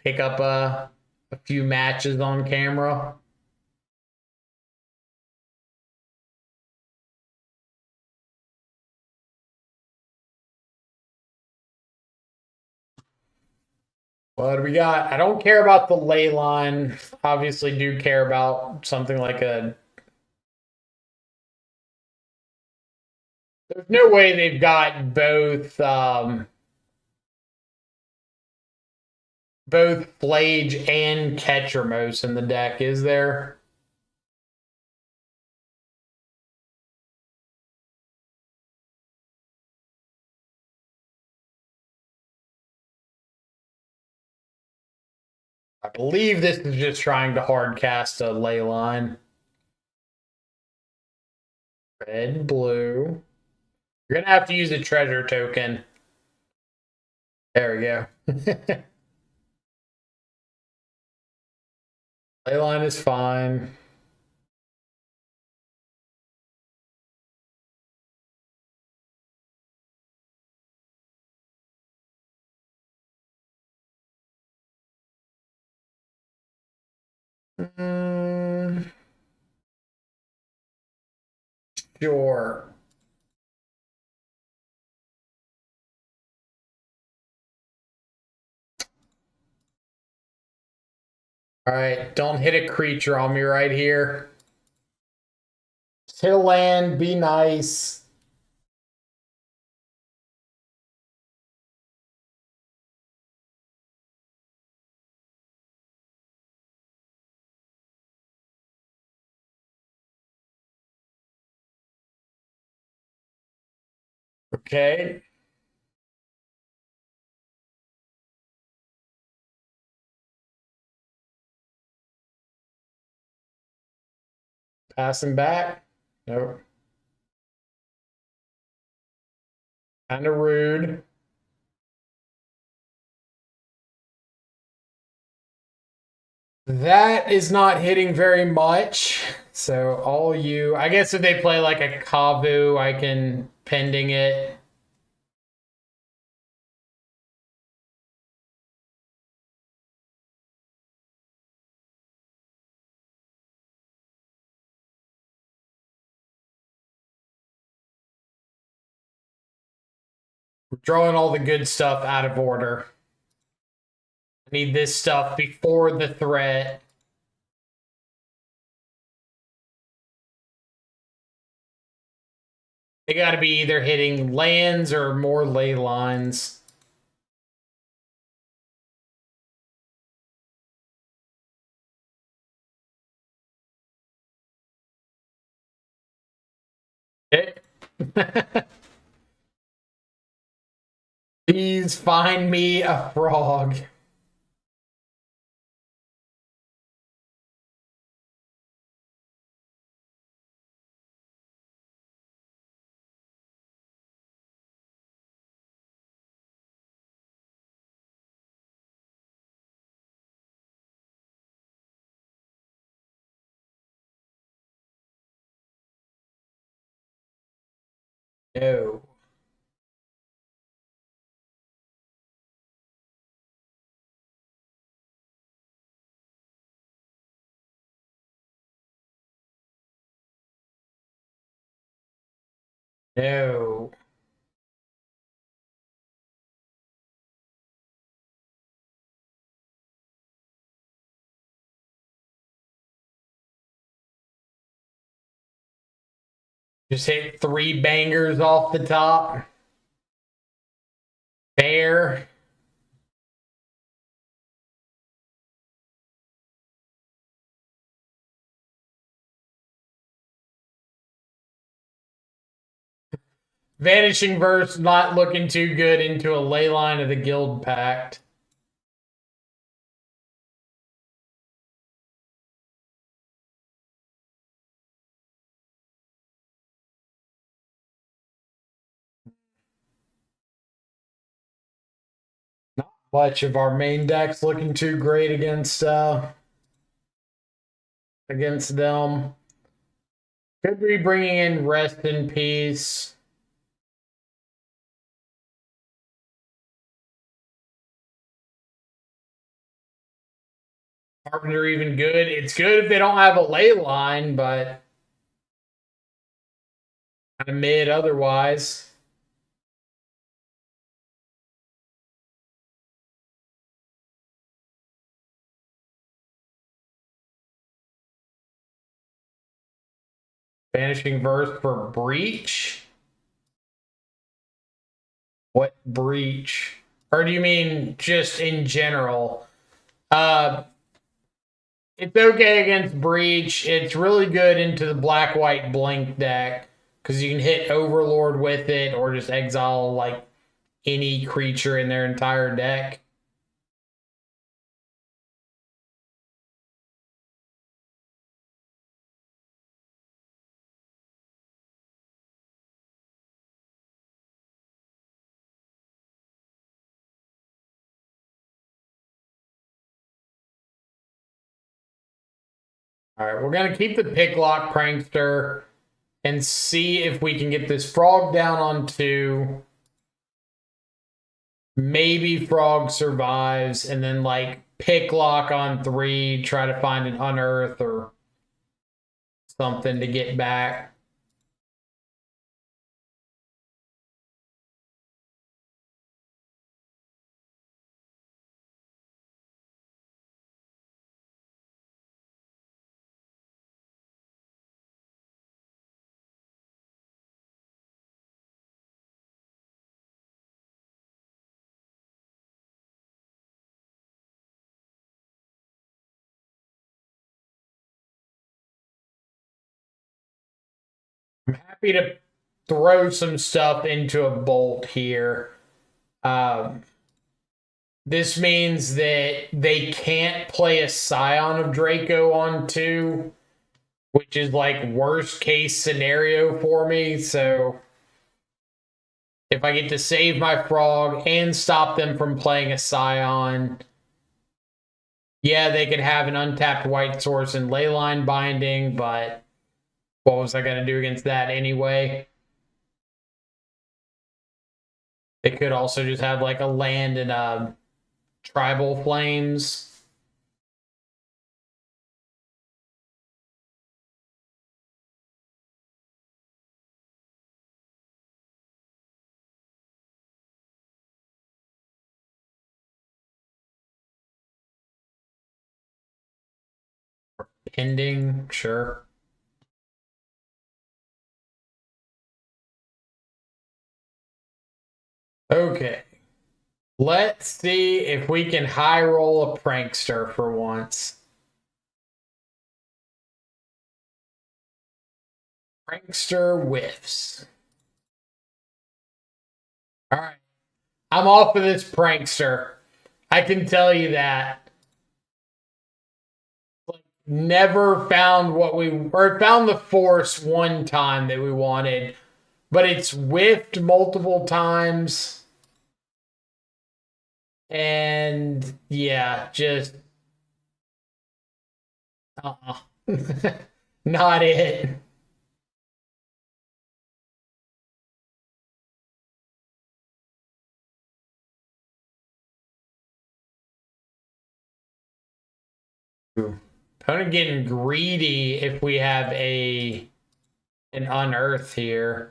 pick up a few matches on camera. What do we got? I don't care about the ley line. Obviously, do care about something like a. There's no way they've got both Flage and Ketramose in the deck, is there? I believe this is just trying to hard cast a ley line. Red, blue. You're gonna have to use a treasure token. There we go. Ley line is fine. Mm, sure. All right, don't hit a creature on me right here. Just hit a land, be nice. Okay. Passing back. Nope. Kind of rude. That is not hitting very much. So all you, I guess if they play like a Kavu, I can pending it. We're drawing all the good stuff out of order. I need this stuff before the threat. They got to be either hitting lands or more ley lines. Okay. Please find me a frog. No. No. Just hit 3 bangers off the top. Fair. Vanishing Verse not looking too good into a ley line of the Guild Pact. Not much of our main deck's looking too great against against them. Could be bringing in Rest in Peace. Carpenter even good. It's good if they don't have a ley line, but kind of mid otherwise. Vanishing Verse for Breach. What Breach? Or do you mean just in general? It's okay against Breach. It's really good into the black-white blink deck because you can hit Overlord with it or just exile like any creature in their entire deck. All right, we're going to keep the Picklock Prankster and see if we can get this Frog down on 2. Maybe Frog survives, and then like Picklock on 3, try to find an Unearth or something to get back. I'm happy to throw some stuff into a bolt here. This means that they can't play a Scion of Draco on 2, which is like worst case scenario for me. So if I get to save my Frog and stop them from playing a Scion, yeah, they could have an untapped white source and Leyline Binding, but what was I going to do against that anyway? They could also just have like a land and a Tribal Flames. Pending, sure. Okay. Let's see if we can high roll a prankster for once. Prankster whiffs. All right. I'm off of this prankster. I can tell you that. Never found what we or found the force one time that we wanted, but it's whiffed multiple times. And yeah, just not it. Opponent getting greedy if we have an Unearth here.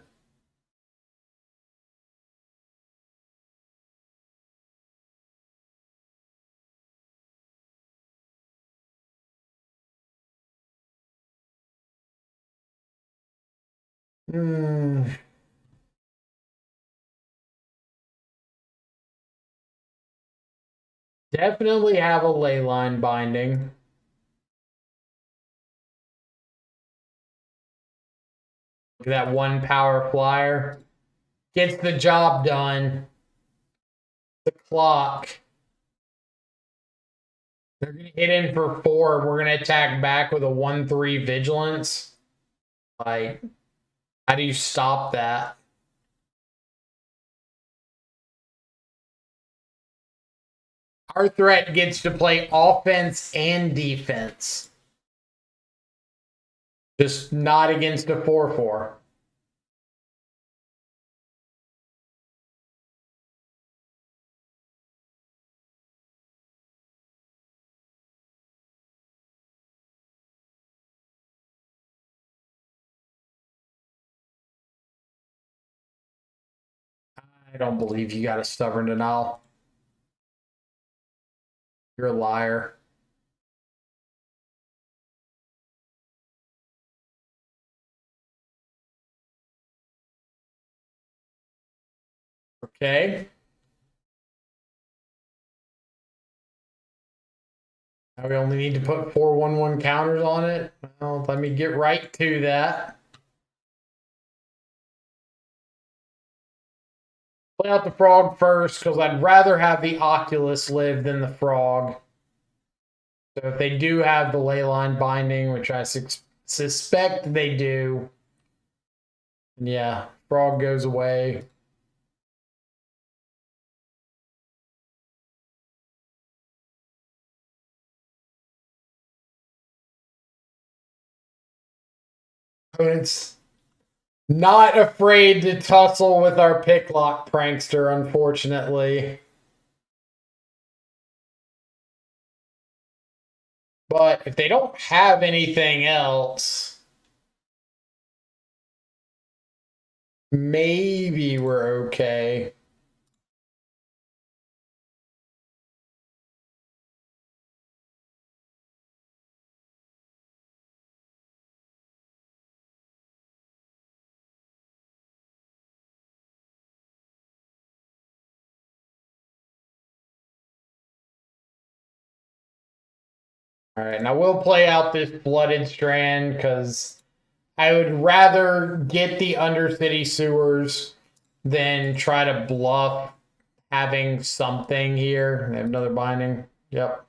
Definitely have a Leyline Binding. Look at that 1 power flyer. Gets the job done. The clock. They're going to hit in for 4. We're going to attack back with a 1/3 vigilance. Like, how do you stop that? Our threat gets to play offense and defense. Just not against a 4/4. I don't believe you got a stubborn denial. You're a liar. Okay. Now we only need to put 4/1/1 counters on it. Well, let me get right to that. Play out the frog first because I'd rather have the Oculus live than the frog. So if they do have the leyline binding, which I suspect they do, yeah, frog goes away. It's not afraid to tussle with our picklock prankster, unfortunately. But if they don't have anything else, maybe we're okay. All right, now we'll play out this Blooded Strand because I would rather get the Undercity Sewers than try to bluff having something here. They have another binding. Yep.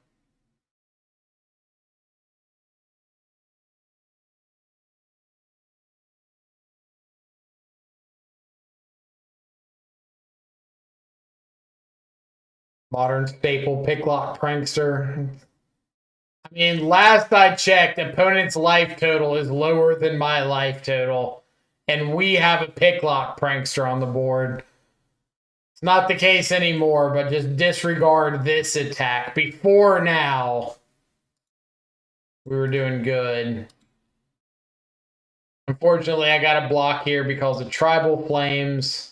Modern staple picklock prankster. I mean, last I checked, opponent's life total is lower than my life total, and we have a picklock prankster on the board. It's not the case anymore, but just disregard this attack. Before now, we were doing good. Unfortunately, I got a block here because of Tribal Flames.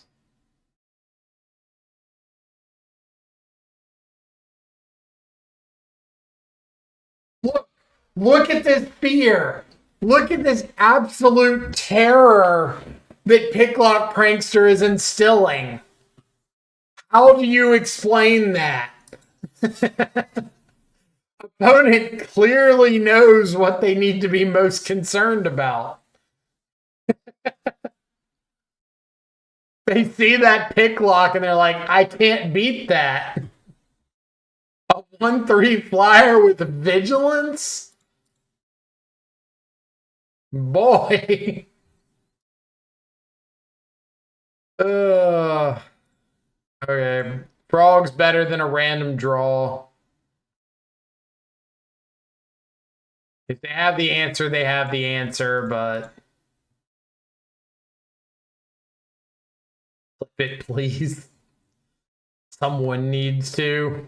Look at this fear. Look at this absolute terror that Picklock Prankster is instilling. How do you explain that? Opponent clearly knows what they need to be most concerned about. They see that Picklock and they're like, I can't beat that. A 1/3 flyer with vigilance? Boy. Ugh. Okay. Frog's better than a random draw. If they have the answer, they have the answer, but flip it, please. Someone needs to.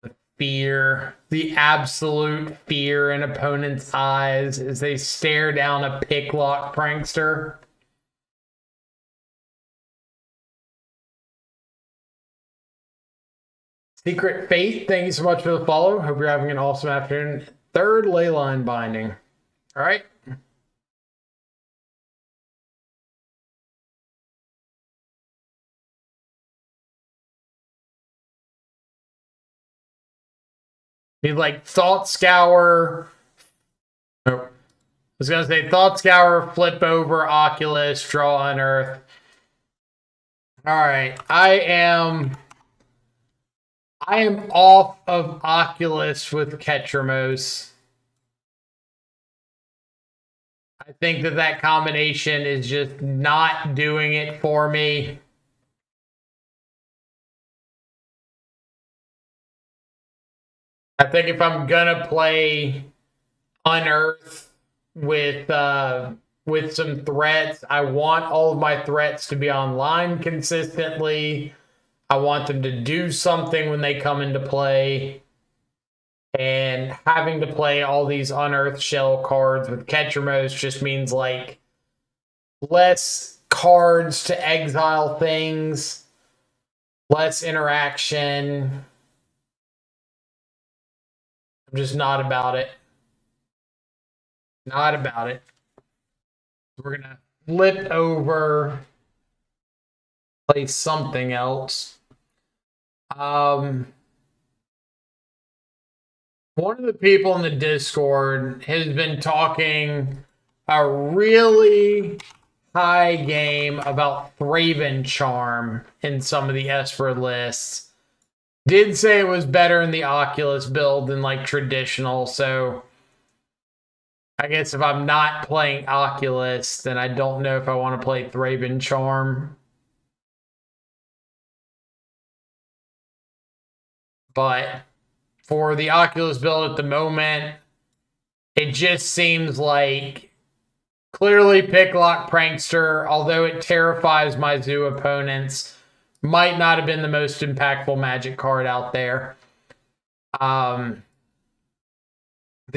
The fear, the absolute fear in opponents' eyes as they stare down a picklock prankster. Secret Fate, thank you so much for the follow. Hope you're having an awesome afternoon. Third leyline binding. All right. Need like Thought Scour. Oh, I was gonna say Thought Scour, flip over, Oculus, draw Unearth. All right, I am off of Oculus with Ketramose. I think that combination is just not doing it for me. I think if I'm gonna play Unearth with some threats, I want all of my threats to be online consistently. I want them to do something when they come into play. And having to play all these Unearthed Shell cards with Ketramose just means like less cards to exile things, less interaction. I'm just not about it. Not about it. We're gonna flip over, play something else. One of the people in the Discord has been talking a really high game about Thraben Charm in some of the Esper lists. Did say it was better in the Oculus build than like traditional, so I guess if I'm not playing Oculus, then I don't know if I want to play Thraben Charm. But for the Oculus build at the moment, it just seems like clearly Picklock Prankster, although it terrifies my zoo opponents, might not have been the most impactful Magic card out there. The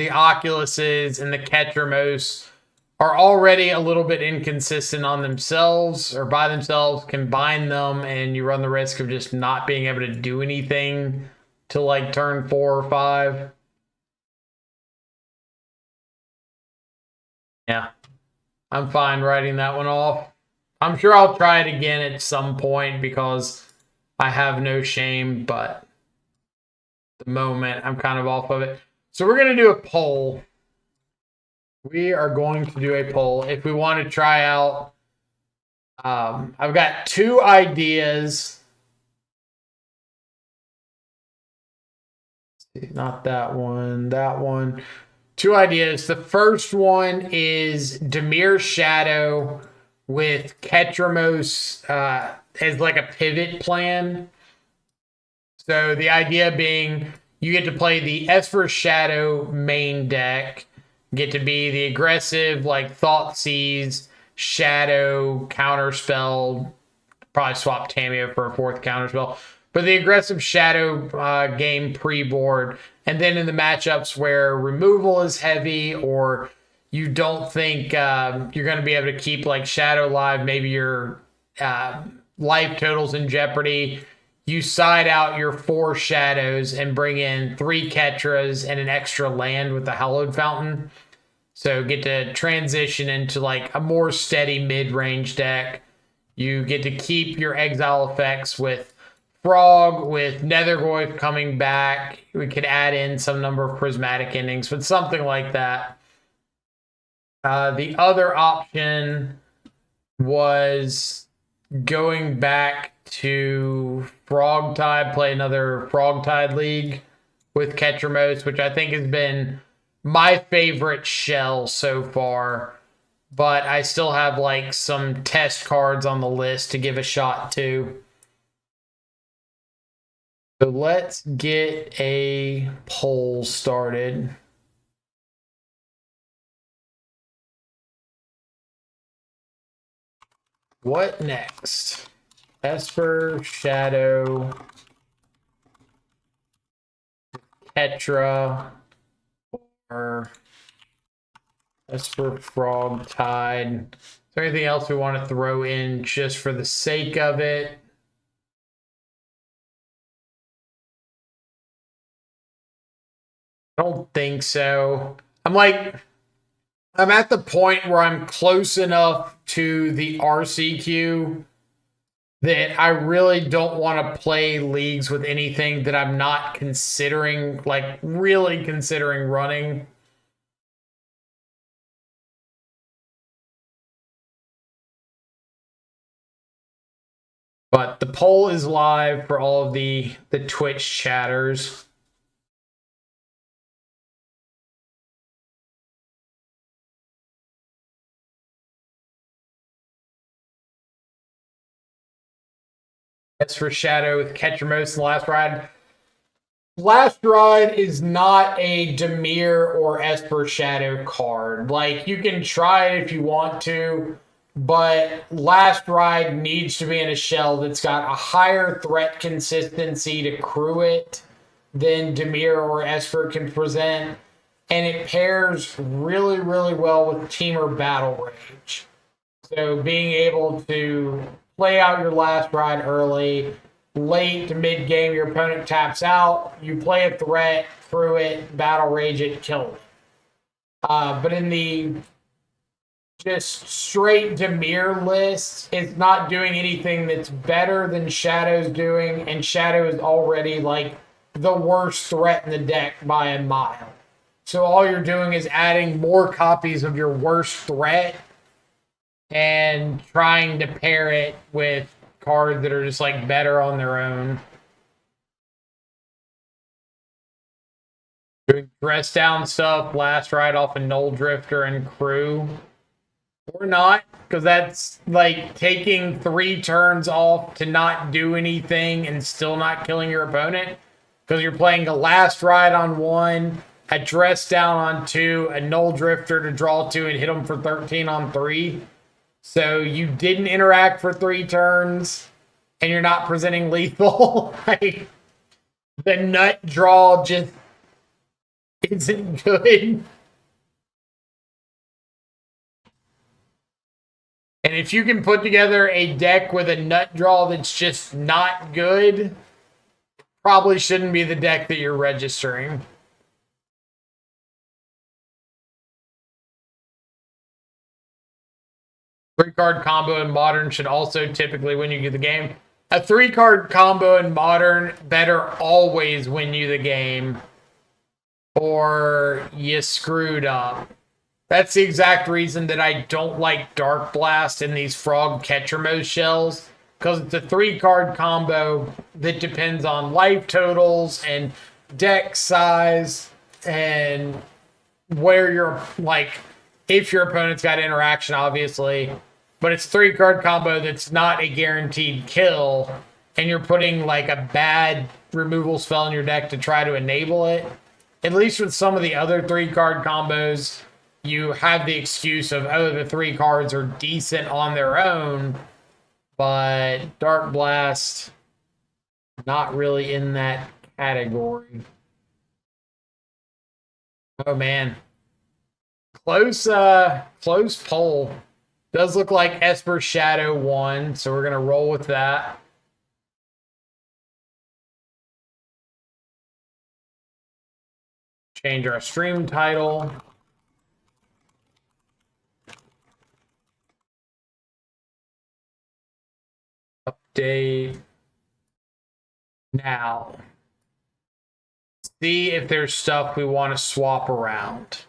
Oculuses and the Ketramose are already a little bit inconsistent on themselves or by themselves. Combine them and you run the risk of just not being able to do anything till like turn 4 or 5. Yeah, I'm fine writing that one off. I'm sure I'll try it again at some point because I have no shame, but at the moment I'm kind of off of it. So we're going to do a poll. We are going to do a poll. If we want to try out, I've got 2 ideas. Not that one, that one. 2 ideas. The first one is Dimir Shadow with Ketramose as like a pivot plan. So the idea being you get to play the Esper Shadow main deck, get to be the aggressive like Thoughtseize, Shadow, Counterspell, probably swap Tameo for a 4th Counterspell, but the aggressive Shadow game pre-board. And then in the matchups where removal is heavy or you don't think you're going to be able to keep like Shadow live, maybe your life totals in jeopardy, you side out your 4 Shadows and bring in 3 Ketras and an extra land with the Hallowed Fountain. So get to transition into like a more steady mid-range deck. You get to keep your exile effects with Frog, with Nethergoyf coming back. We could add in some number of prismatic endings, but something like that. The other option was going back to Frogtide, play another Frogtide League with Ketramose, which I think has been my favorite shell so far. But I still have like some test cards on the list to give a shot to. So let's get a poll started. What next? Esper, Shadow, Ketra, or Esper, Frog, Tide. Is there anything else we want to throw in just for the sake of it? I don't think so. I'm at the point where I'm close enough to the RCQ that I really don't want to play leagues with anything that I'm not considering, like really considering running. But the poll is live for all of the Twitch chatters. That's for Shadow with Ketramose in the last ride. Last Ride is not a Dimir or Esper Shadow card. Like, you can try it if you want to, but Last Ride needs to be in a shell that's got a higher threat consistency to crew it than Dimir or Esper can present. And it pairs really, really well with Teamer Battle Rage. So being able to play out your Last Ride early, late to mid game, your opponent taps out, you play a threat, through it, battle rage it, kill it. But in the just straight Dimir list, it's not doing anything that's better than Shadow's doing, and Shadow is already like the worst threat in the deck by a mile. So all you're doing is adding more copies of your worst threat and trying to pair it with cards that are just like better on their own. Doing dress down stuff, Last Ride off a Null Drifter and crew. Or not, because that's like taking 3 turns off to not do anything and still not killing your opponent. Because you're playing a Last Ride on 1, a dress down on 2, a Null Drifter to draw 2 and hit them for 13 on 3. So you didn't interact for 3 turns, and you're not presenting lethal. Like, the nut draw just isn't good. And if you can put together a deck with a nut draw that's just not good, probably shouldn't be the deck that you're registering. Three-card combo in Modern should also typically win you the game. A 3-card combo in Modern better always win you the game, or you screwed up. That's the exact reason that I don't like Dark Blast in these Frog Ketramose shells, because it's a 3-card combo that depends on life totals and deck size and where you're, like, if your opponent's got interaction, obviously. But it's a 3-card combo that's not a guaranteed kill, and you're putting like a bad removal spell in your deck to try to enable it. At least with some of the other 3-card combos, you have the excuse of, oh, the 3 cards are decent on their own, but Dark Blast, not really in that category. Oh man. Close poll. Does look like Esper Shadow won, so we're gonna roll with that. Change our stream title. Update. Now. See if there's stuff we want to swap around.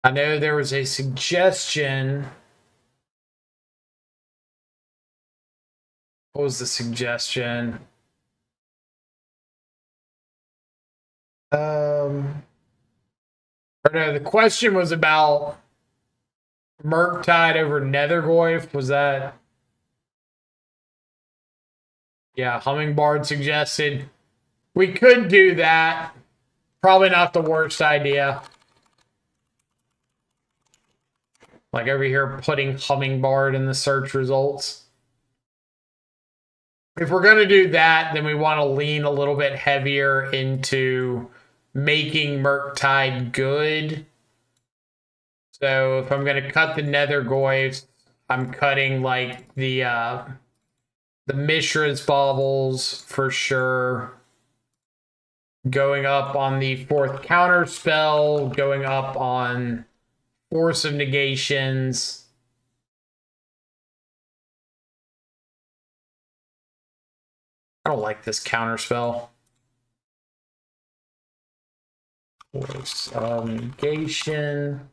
I know there was a suggestion. What was the suggestion? Or no, the question was about Murktide over Nethergoyf. Was that? Yeah, Hummingbard suggested. We could do that. Probably not the worst idea. Like over here, putting Hummingbard in the search results. If we're going to do that, then we want to lean a little bit heavier into making Murktide good. So if I'm going to cut the Nethergoyfs, I'm cutting like the Mishra's Baubles for sure. Going up on the 4th counter spell, going up on Force of Negations. I don't like this counter spell. Force of Negation.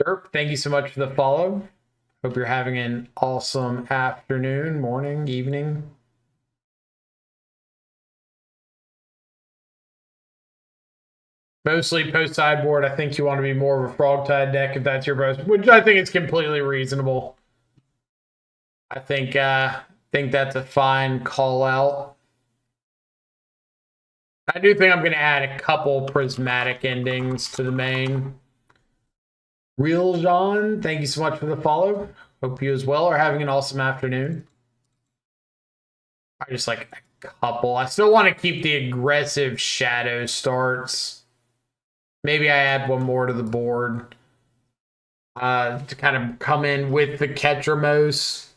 Derp, thank you so much for the follow. Hope you're having an awesome afternoon, morning, evening. Mostly post sideboard, I think you want to be more of a Frogtide deck if that's your post, which I think is completely reasonable. I think that's a fine call out. I do think I'm going to add a couple prismatic endings to the main. Real John, thank you so much for the follow. Hope you as well are having an awesome afternoon. I just like a couple. I still want to keep the aggressive shadow starts. Maybe I add one more to the board to kind of come in with the Ketramose.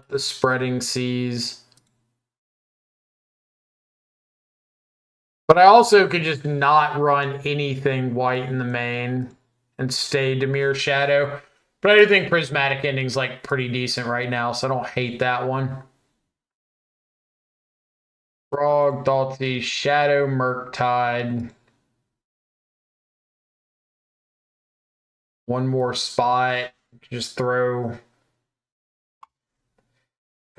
The spreading seas. But I also could just not run anything white in the main and stay Demir Shadow. But I do think Prismatic Ending's like pretty decent right now, so I don't hate that one. Frog, Thoughtseize, Shadow, Murktide. One more spot. Just throw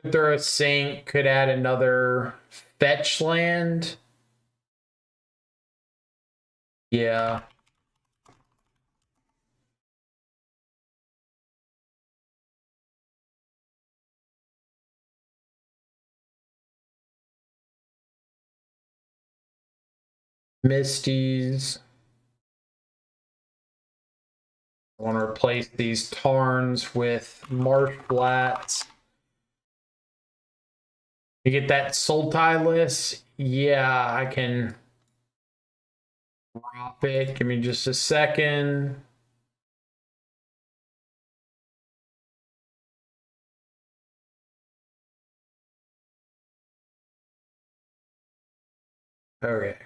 a sink. Could add another fetch land. Yeah. Misties. I want to replace these Tarns with Marsh Flats. You get that Sultai list? Yeah, I can drop it. Give me just a second. Okay.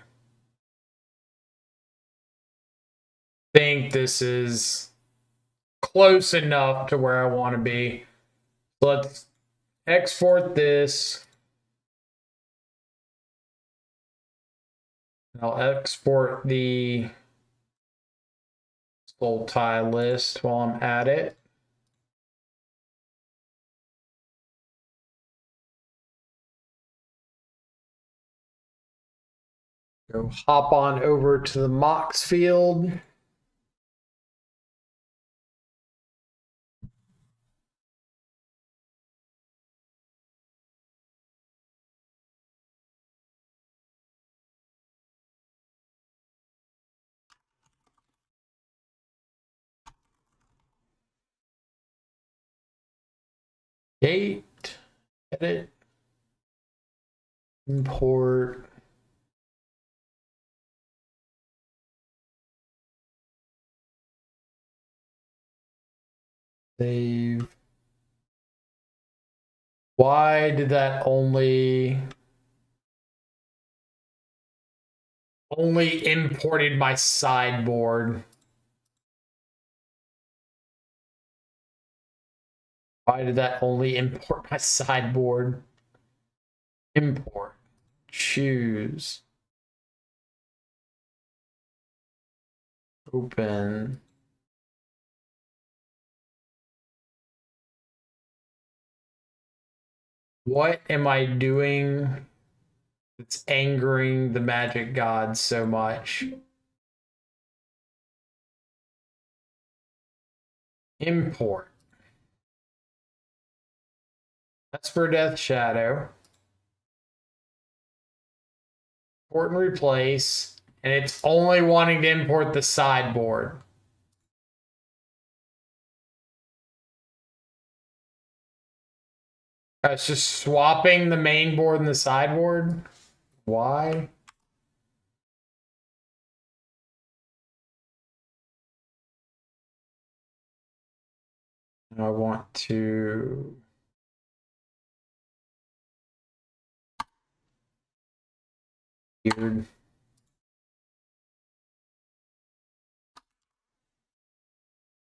I think this is close enough to where I want to be. Let's export this. I'll export the Sultai list while I'm at it. Go hop on over to the Mox field. Date, edit, import. Save. Why did that only imported my sideboard? Why did that only import my sideboard? Import. Choose. Open. What am I doing that's angering the magic gods so much? Import. That's for Death Shadow. Import and replace. And it's only wanting to import the sideboard. It's just swapping the main board and the sideboard. Why? I want to... Weird.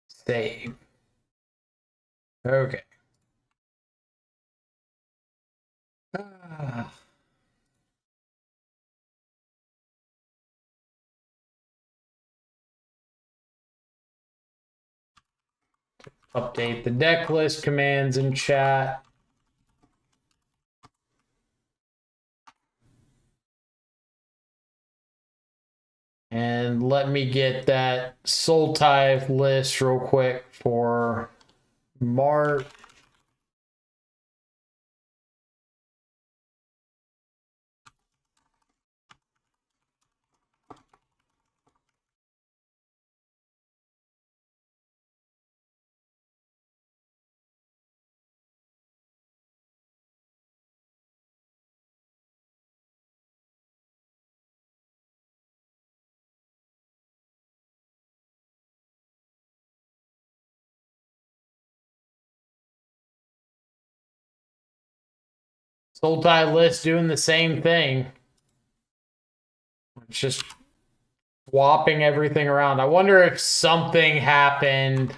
Save. Okay. Update the deck list commands in chat. And let me get that soul tie list real quick for Mark. Soul tie list doing the same thing. It's just swapping everything around. I wonder if something happened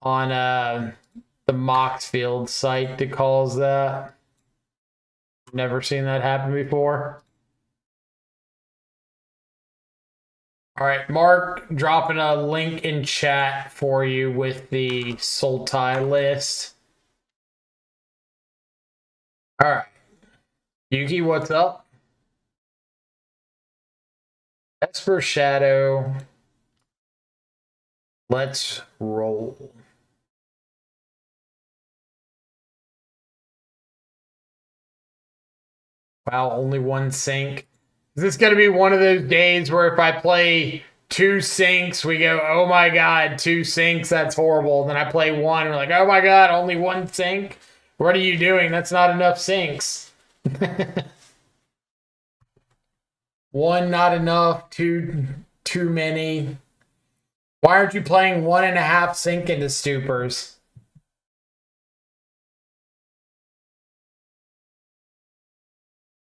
on the Moxfield site that calls that. Never seen that happen before. All right, Mark, dropping a link in chat for you with the soul tie list. All right. Yuki, what's up? Esper Shadow. Let's roll. Wow, only one sync. Is this going to be one of those days where if I play 2 syncs, we go, oh my God, 2 syncs, that's horrible. Then I play 1, and we're like, oh my God, only 1 sync? What are you doing? That's not enough syncs. 1, not enough. 2, too many. Why aren't you playing 1.5 sync into stupors?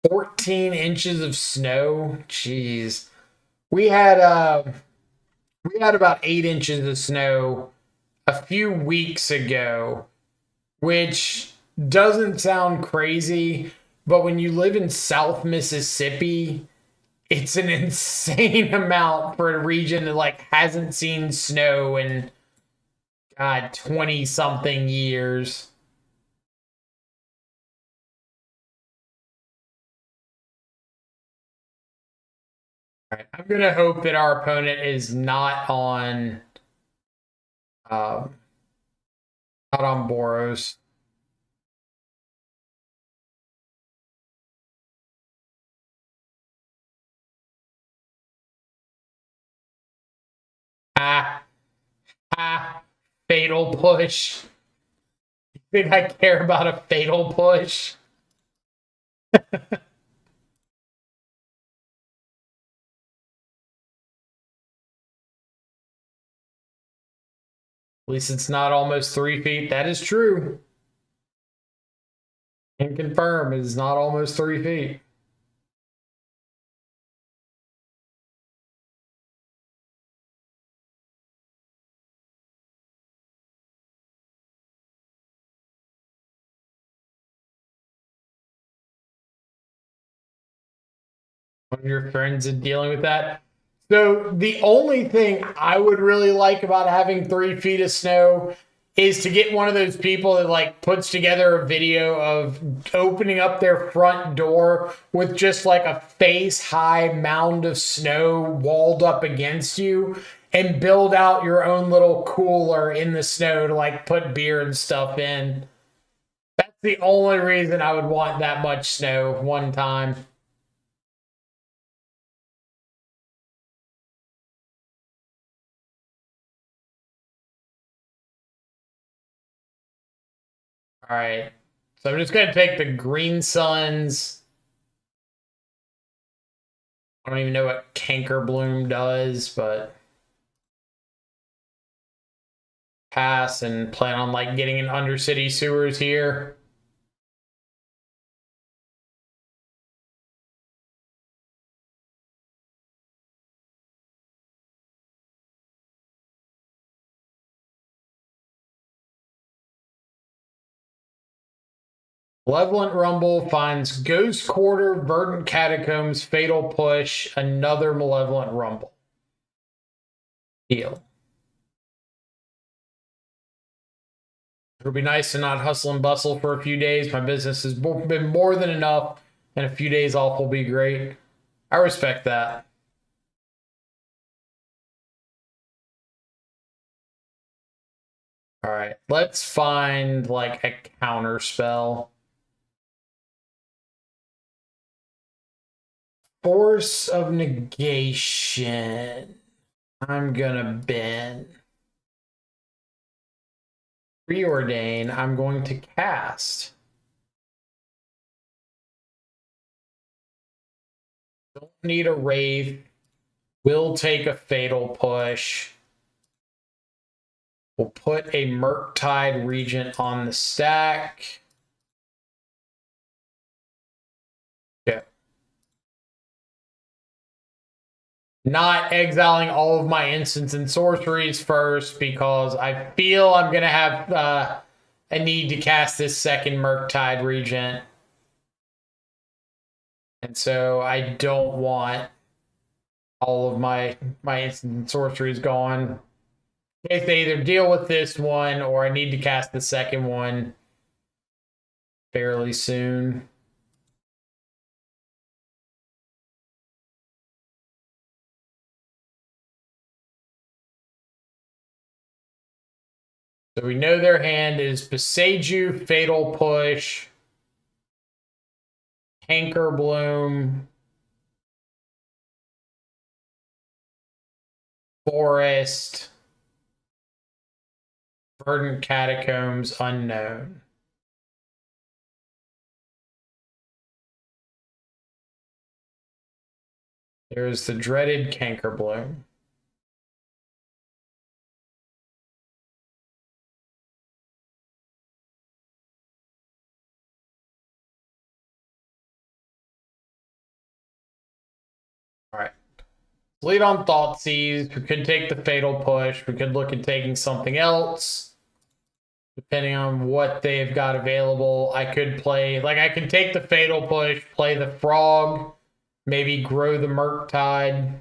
14 inches of snow. Jeez. We had about 8 inches of snow a few weeks ago, which doesn't sound crazy, but when you live in South Mississippi, it's an insane amount for a region that like hasn't seen snow in God 20 something years. All right, I'm gonna hope that our opponent is not on Boros. Fatal push. You think I care about a fatal push? At least it's not almost 3 feet. That is true. Can confirm it is not almost 3 feet. One of your friends is dealing with that. So the only thing I would really like about having 3 feet of snow is to get one of those people that like puts together a video of opening up their front door with just like a face high mound of snow walled up against you and build out your own little cooler in the snow to like put beer and stuff in. That's the only reason I would want that much snow one time. All right. So I'm just going to take the Green Suns. I don't even know what Canker Bloom does, but pass and plan on like getting in Undercity Sewers here. Malevolent Rumble finds Ghost Quarter, Verdant Catacombs, Fatal Push, another Malevolent Rumble. Deal. It'll be nice to not hustle and bustle for a few days. My business has been more than enough, and a few days off will be great. I respect that. All right, let's find like a counter spell. Force of negation. I'm gonna bend. Preordain. I'm going to cast. Don't need a Wraith. Will take a Fatal Push. We'll put a Murktide Regent on the stack. Yeah. Not exiling all of my instants and sorceries first because I feel I'm going to have a need to cast this second Murktide Regent. And so I don't want all of my instants and sorceries gone. In case they either deal with this one or I need to cast the second one fairly soon. So we know their hand is Beseiju, Fatal Push, Hanker Bloom, Forest, Verdant Catacombs, Unknown. There's the dreaded Canker Bloom. All right. Lead on Thoughtseize. We could take the Fatal Push. We could look at taking something else. Depending on what they've got available. I could play, like I could take the Fatal Push, play the Frog, maybe grow the Murktide.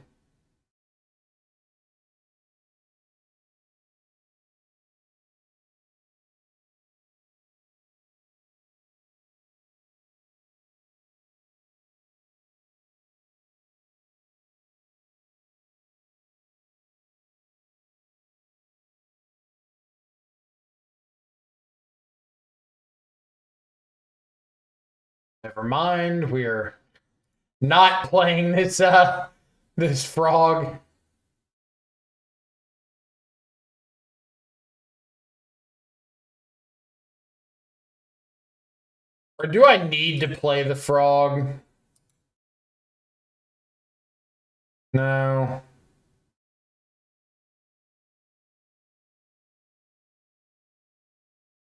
Never mind. We're not playing this this Frog. Or do I need to play the Frog? No.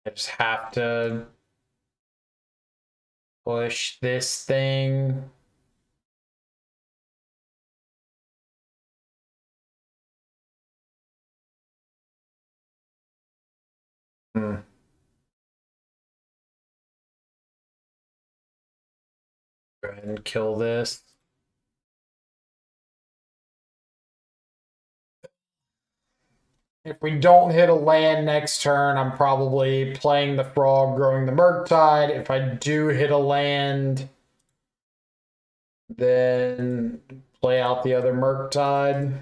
I just have to push this thing. Hmm. Go ahead and kill this. If we don't hit a land next turn, I'm probably playing the Frog, growing the Murktide. If I do hit a land, then play out the other Murktide.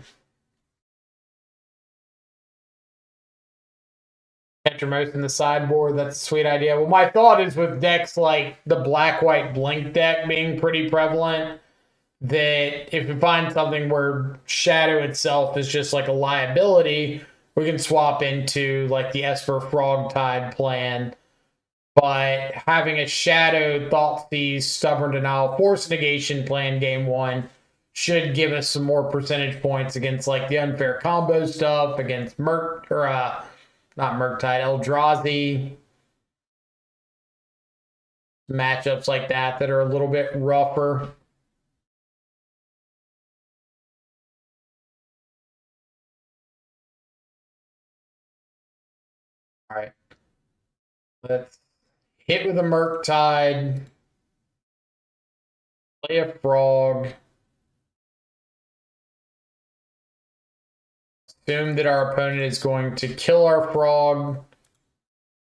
Ketramose in the sideboard, that's a sweet idea. Well, my thought is with decks like the black-white blink deck being pretty prevalent, that if we find something where Shadow itself is just like a liability, we can swap into like the Esper Frogtide plan. But having a Shadow, Thoughtseize, Stubborn Denial, Force Negation plan game one should give us some more percentage points against like the unfair combo stuff, against not Murktide, Eldrazi. Matchups like that are a little bit rougher. All right. Let's hit with a Murktide. Play a Frog. Assume that our opponent is going to kill our Frog.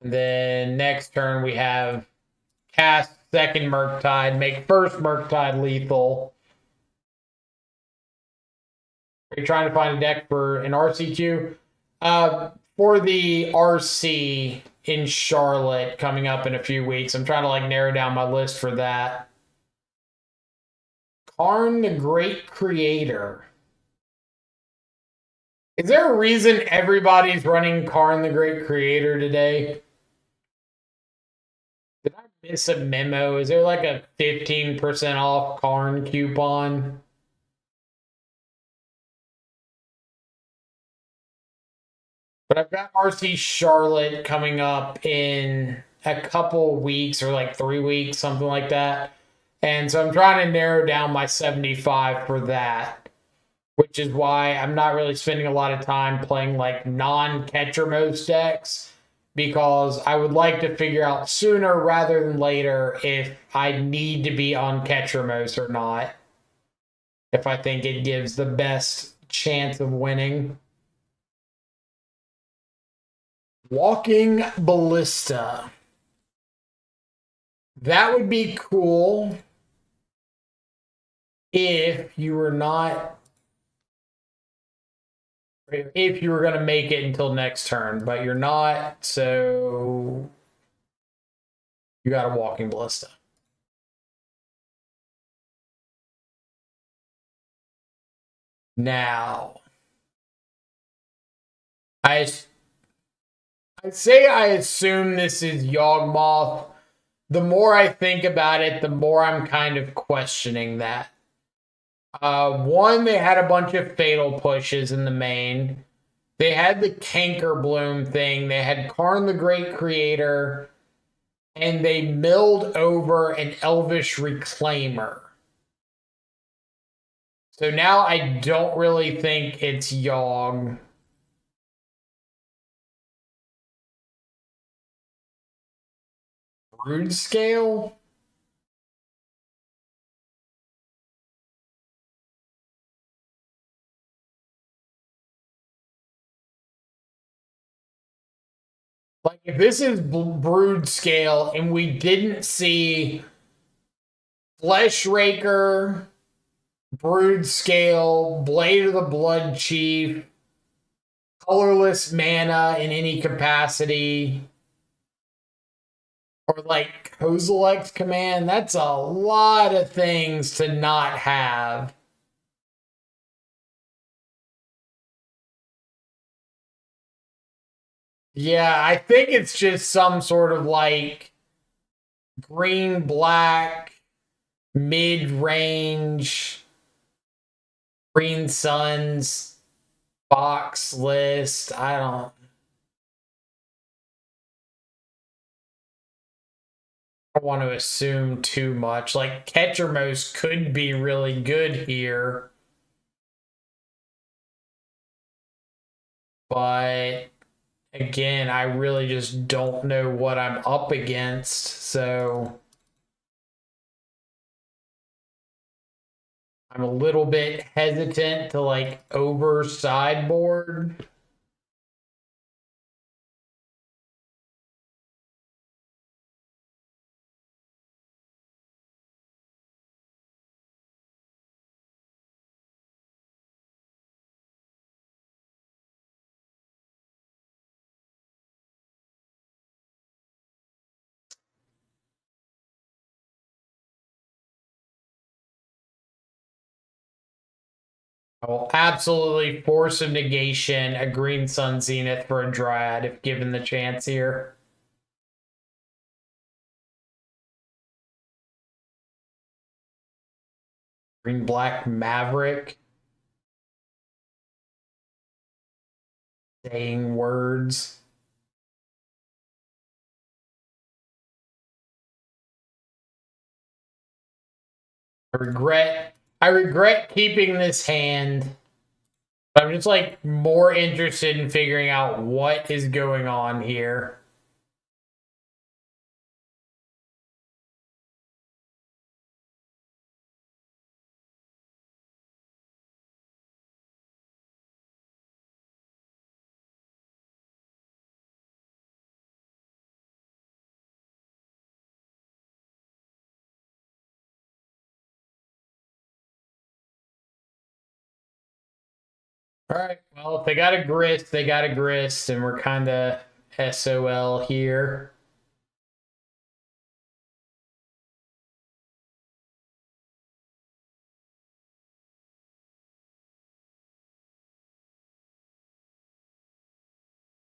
And then next turn we have cast second Murktide, make first Murktide lethal. Are you trying to find a deck for an RCQ? for the RC in Charlotte coming up in a few weeks. I'm trying to like narrow down my list for that. Karn the Great Creator. Is there a reason everybody's running Karn the Great Creator today? Did I miss a memo? Is there like a 15% off Karn coupon? But I've got RC Charlotte coming up in a couple weeks or like 3 weeks, something like that. And so I'm trying to narrow down my 75 for that, which is why I'm not really spending a lot of time playing like non-Ketramose decks, because I would like to figure out sooner rather than later if I need to be on Ketramose or not, if I think it gives the best chance of winning. Walking Ballista. That would be cool if you were not, if you were going to make it until next turn, but you're not, so you got a Walking Ballista. Now, I say I assume this is Yawgmoth. The more I think about it, the more I'm kind of questioning that. One, they had a bunch of fatal pushes in the main. They had the Canker Bloom thing. They had Karn the Great Creator. And they milled over an Elvish Reclaimer. So now I don't really think it's Yawg. Brood Scale? Like, if this is Brood Scale and we didn't see Flesh Raker, Brood Scale, Blade of the Blood Chief, colorless mana in any capacity, or like Kozilek's Command, that's a lot of things to not have. Yeah, I think it's just some sort of like green black mid range Green Suns box list. I don't want to assume too much. Like Ketramose could be really good here, but again, I really just don't know what I'm up against, so I'm a little bit hesitant to like over sideboard. I will absolutely force a negation, a Green Sun Zenith for a Dryad if given the chance here. Green Black Maverick. Saying words. I regret keeping this hand. But I'm just like more interested in figuring out what is going on here. All right. Well, if they got a grist, they got a grist, and we're kind of SOL here.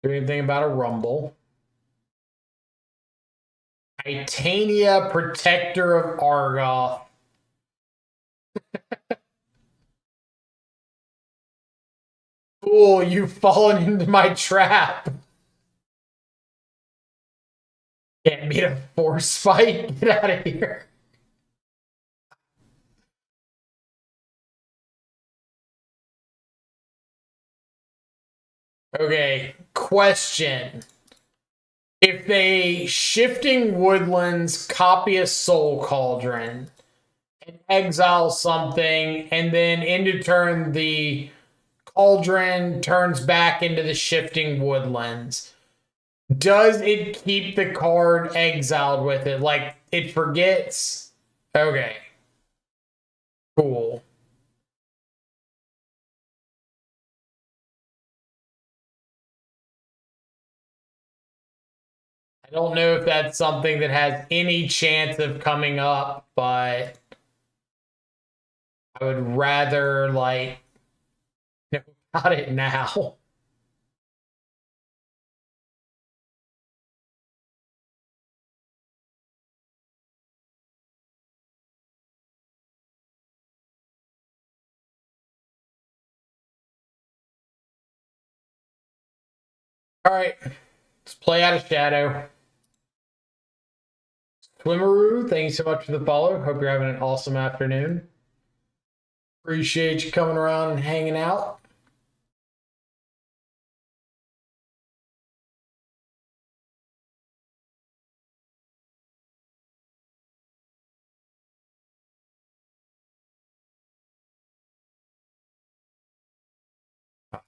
Do anything about a rumble? Titania, Protector of Argoth. Fool, you've fallen into my trap. Can't beat a force fight. Get out of here. Okay, question. If they shifting woodlands copy a soul cauldron and exile something, and then into turn the cauldron turns back into the shifting woodlands, does it keep the card exiled with it? Like it forgets? Okay. Cool. I don't know if that's something that has any chance of coming up, but I would rather like know about it now. All right, let's play out of shadow. Swimmeroo, thank you so much for the follow. Hope you're having an awesome afternoon. Appreciate you coming around and hanging out.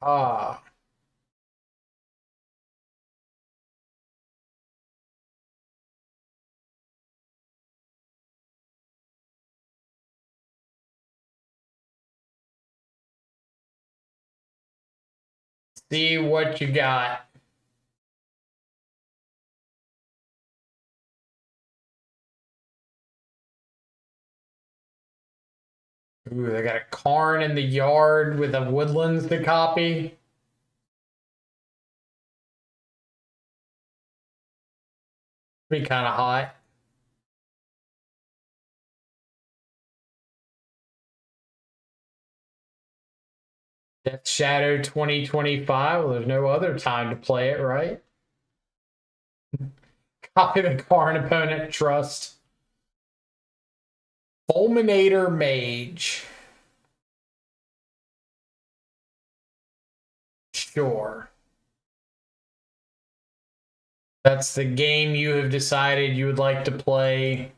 Ah. See what you got. Ooh, they got a Karn in the yard with a woodlands to copy. Be kind of hot. Death Shadow 2025. Well, there's no other time to play it, right? Copy the Karn opponent trust. Fulminator Mage. Sure. That's the game you have decided you would like to play.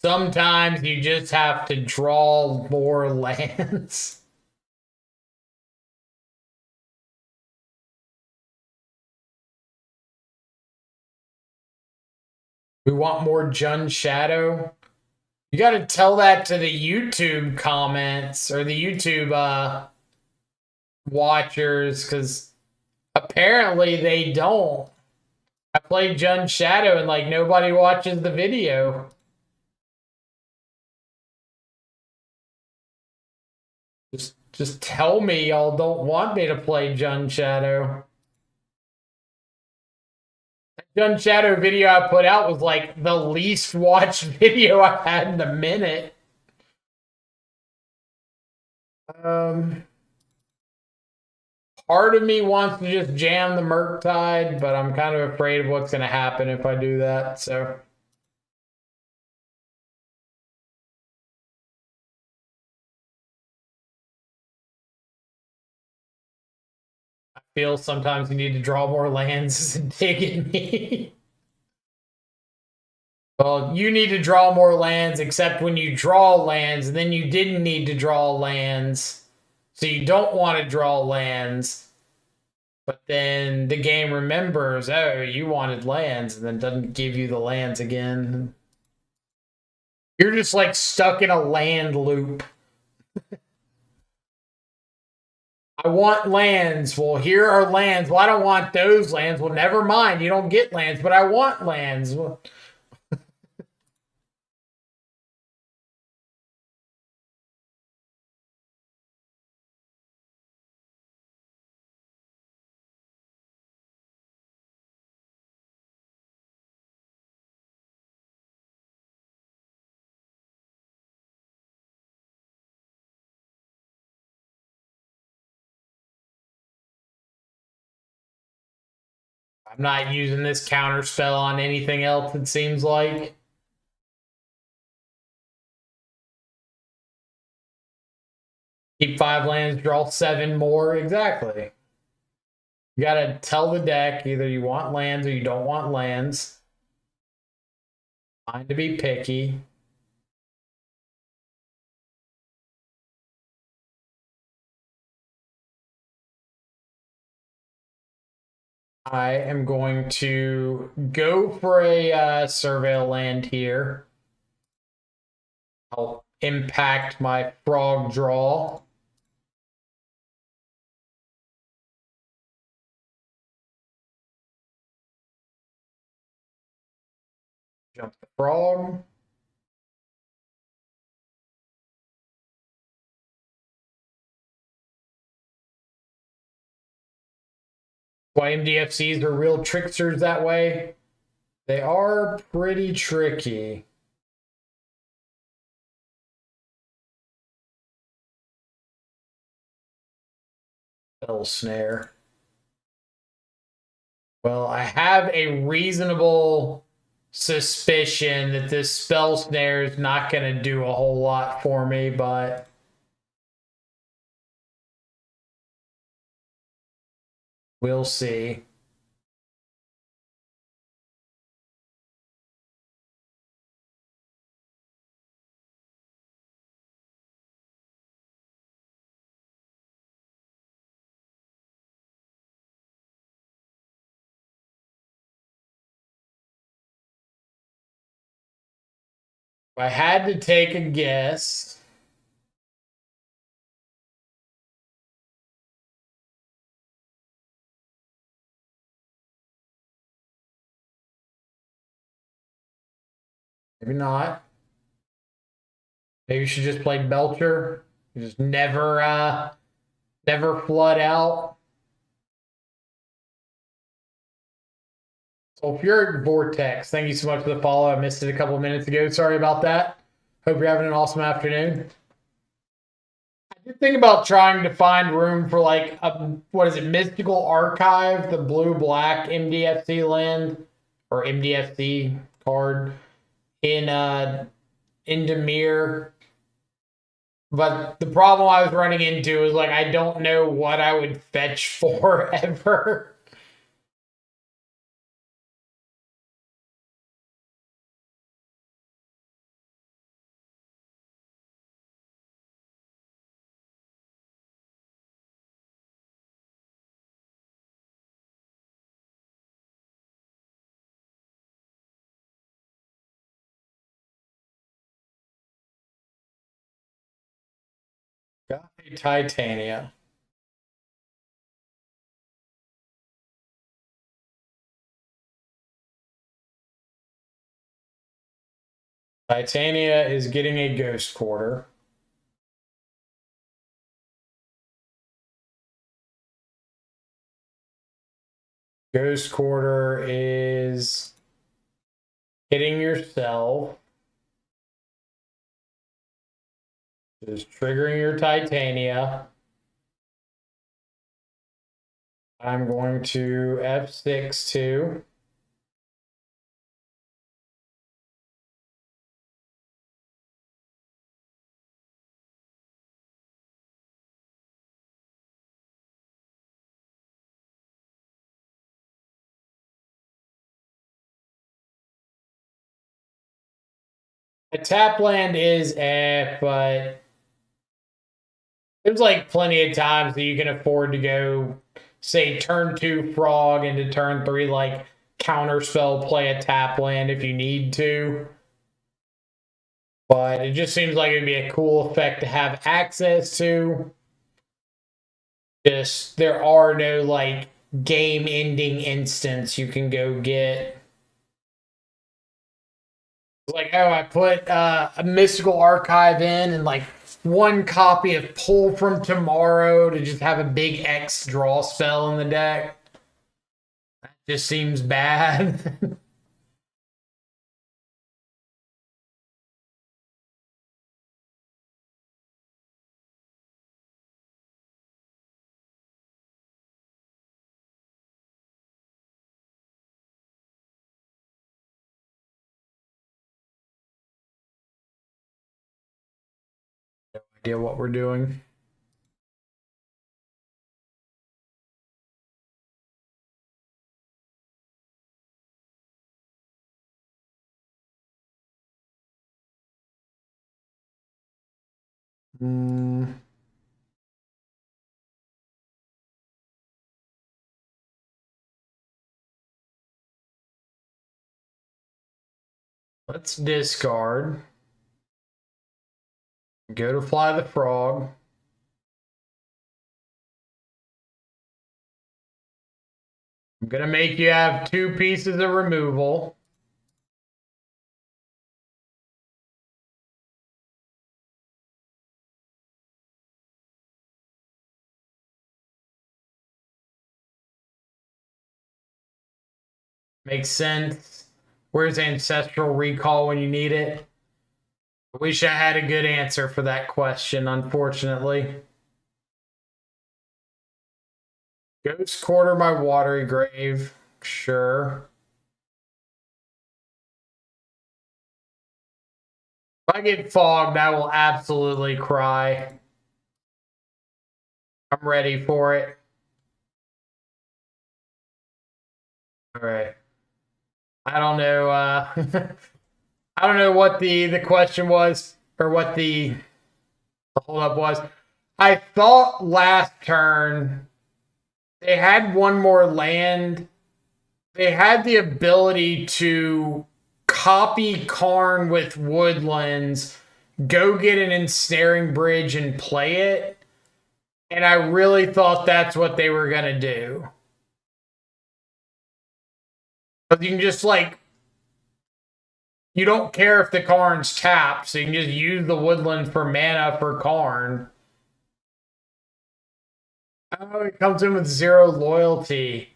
Sometimes you just have to draw more lands. We want more Jun Shadow. You got to tell that to the YouTube comments or the YouTube watchers, because apparently they don't. I played Jun Shadow and like nobody watches the video. Just tell me y'all don't want me to play Jun Shadow. That Jun Shadow video I put out was like the least watched video I've had in a minute. Part of me wants to just jam the Murktide, but I'm kind of afraid of what's going to happen if I do that. So feel sometimes you need to draw more lands and dig in me. Well, you need to draw more lands, except when you draw lands, and then you didn't need to draw lands. So you don't want to draw lands. But then the game remembers, oh, you wanted lands, and then doesn't give you the lands again. You're just like stuck in a land loop. I want lands. Well, here are lands. Well, I don't want those lands. Well, never mind. You don't get lands, but I want lands. Well, I'm not using this counter spell on anything else, it seems like. Keep 5 lands, draw 7 more. Exactly. You gotta tell the deck either you want lands or you don't want lands. Fine to be picky. I am going to go for a surveil land here. I'll impact my frog draw. Jump the frog. Why MDFCs are real tricksters that way? They are pretty tricky. Spell snare. Well, I have a reasonable suspicion that this spell snare is not going to do a whole lot for me, but we'll see. If I had to take a guess, maybe not. Maybe you should just play Belcher. You just never flood out. So if you're Vortex, thank you so much for the follow. I missed it a couple of minutes ago. Sorry about that. Hope you're having an awesome afternoon. I did think about trying to find room for like a, what is it, Mystical Archive, the blue-black MDFC land or MDFC card in Demir. But the problem I was running into is like I don't know what I would fetch for ever. Got a Titania. Titania is getting a Ghost Quarter. Ghost Quarter is hitting yourself. Is triggering your Titania. I'm going to F6 too. A tap land is but there's like plenty of times that you can afford to go, say, turn 2 frog into turn 3, like counterspell, play a tap land if you need to. But it just seems like it'd be a cool effect to have access to. Just there are no like game ending instants you can go get. Like, oh, I put a mystical archive in and like 1 copy of Pull from Tomorrow to just have a big X draw spell in the deck. That just seems bad. No idea what we're doing. Let's discard. Go to Fly the Frog. I'm going to make you have 2 pieces of removal. Makes sense. Where's Ancestral Recall when you need it? I wish I had a good answer for that question, unfortunately. Ghost Quarter my Watery Grave. Sure. If I get fogged, I will absolutely cry. I'm ready for it. All right. I don't know. I don't know what the question was or what the holdup was. I thought last turn they had 1 more land. They had the ability to copy Karn with Woodlands, go get an Ensnaring Bridge and play it. And I really thought that's what they were going to do. But you can just like, you don't care if the Karn's tapped, so you can just use the Woodland for mana for Karn. Oh, it comes in with 0 loyalty.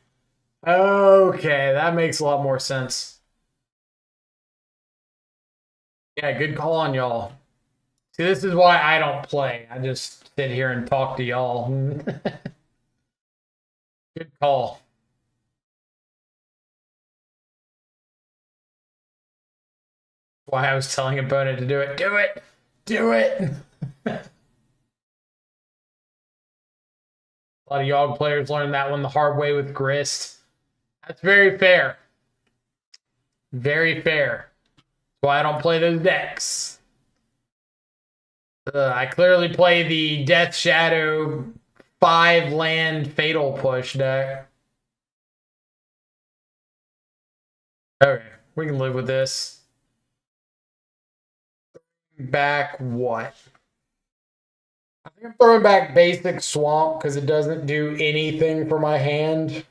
Okay, that makes a lot more sense. Yeah, good call on y'all. See, this is why I don't play. I just sit here and talk to y'all. Good call. Why I was telling opponent to do it. Do it! Do it! A lot of Yogg players learned that one the hard way with Grist. That's very fair. Very fair. That's why I don't play those decks. I clearly play the Death Shadow 5 land Fatal Push deck. Okay, we can live with this. Back what? I think I'm throwing back Basic Swamp because it doesn't do anything for my hand.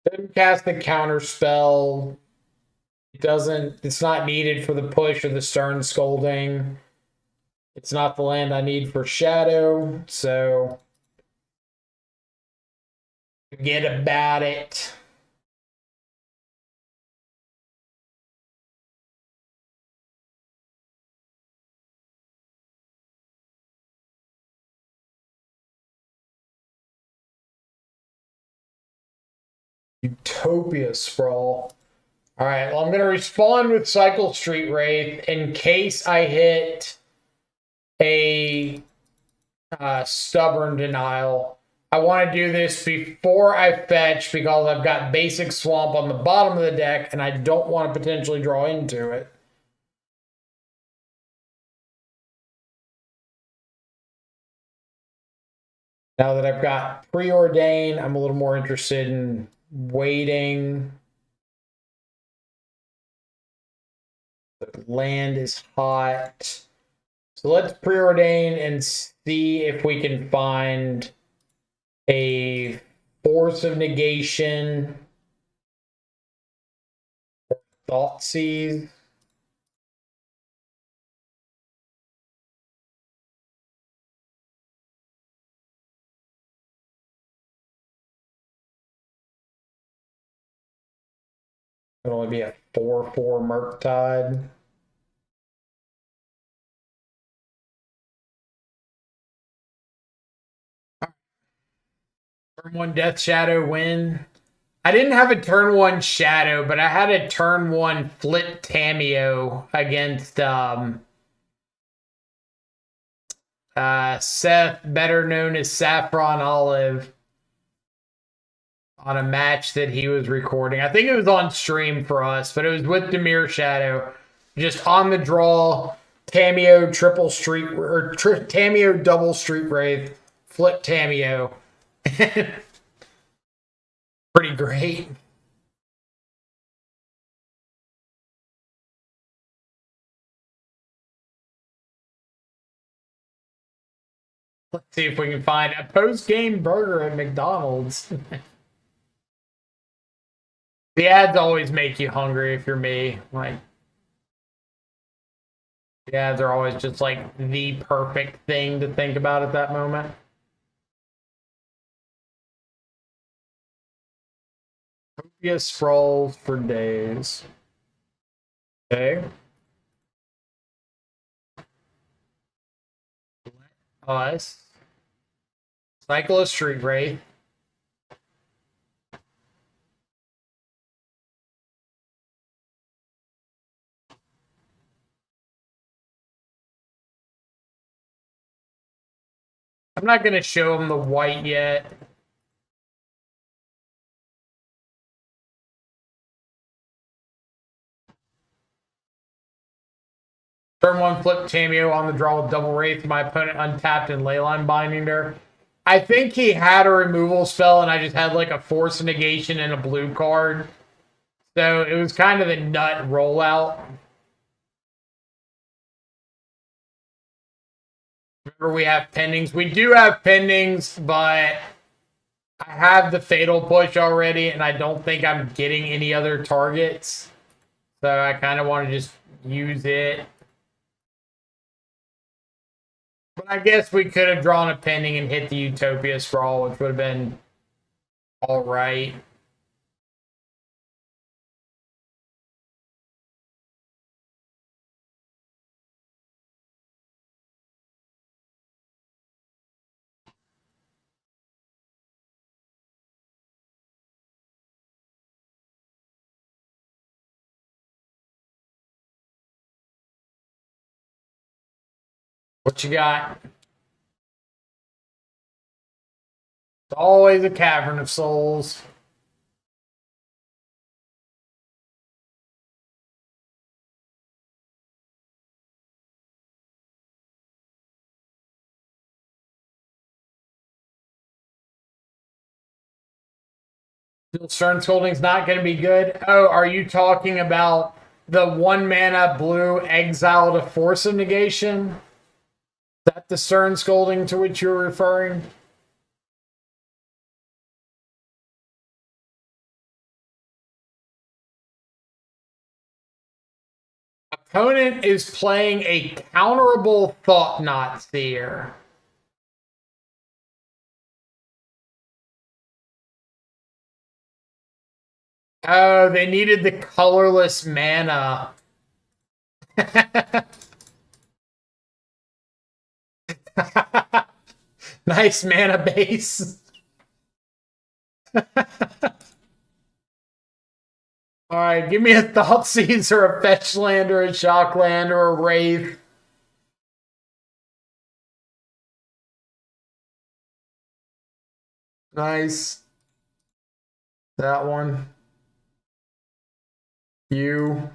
Doesn't cast the counter spell. It doesn't, it's not needed for the push or the Stern Scolding. It's not the land I need for Shadow, so forget about it. Utopia Sprawl. All right, well, I'm going to respond with Cycle Street Wraith in case I hit a Stubborn Denial. I want to do this before I fetch because I've got basic swamp on the bottom of the deck and I don't want to potentially draw into it. Now that I've got preordained, I'm a little more interested in waiting. The land is hot. So let's preordain and see if we can find a force of negation. Thoughtseize. It'll only be a 4/4 Murktide. Turn 1 Death Shadow win. I didn't have a turn 1 Shadow, but I had a turn 1 Flip Tameo against Seth, better known as Saffron Olive, on a match that he was recording. I think it was on stream for us, but it was with Demir Shadow. Just on the draw, Tameo triple street or Tameo double street wraith, flip Tameo. Pretty great. Let's see if we can find a post-game burger at McDonald's. The ads always make you hungry if you're me. Like, the ads are always just like the perfect thing to think about at that moment. Copious scrolls for days. Okay. Us. Cycle of Street Wraith. I'm not going to show him the white yet. Turn 1, flip Tameo on the draw with double wraith. My opponent untapped and Leyline binding her. I think he had a removal spell and I just had like a force negation and a blue card. So it was kind of the nut rollout. Remember, we have pendings. We do have pendings, but I have the fatal push already and I don't think I'm getting any other targets. So I kind of want to just use it. But I guess we could have drawn a pending and hit the Utopia Sprawl, which would have been all right. What you got? It's always a Cavern of Souls. Stern Scolding's not going to be good. Oh, are you talking about the 1 mana blue exile to force of negation? Is that the Stern Scolding to which you're referring? Opponent is playing a counterable Thought Knot Seer. Oh, they needed the colorless mana. Nice mana base. All right, give me a Thoughtseize or a Fetch Land or a Shock Land or a Wraith. Nice. That one. You.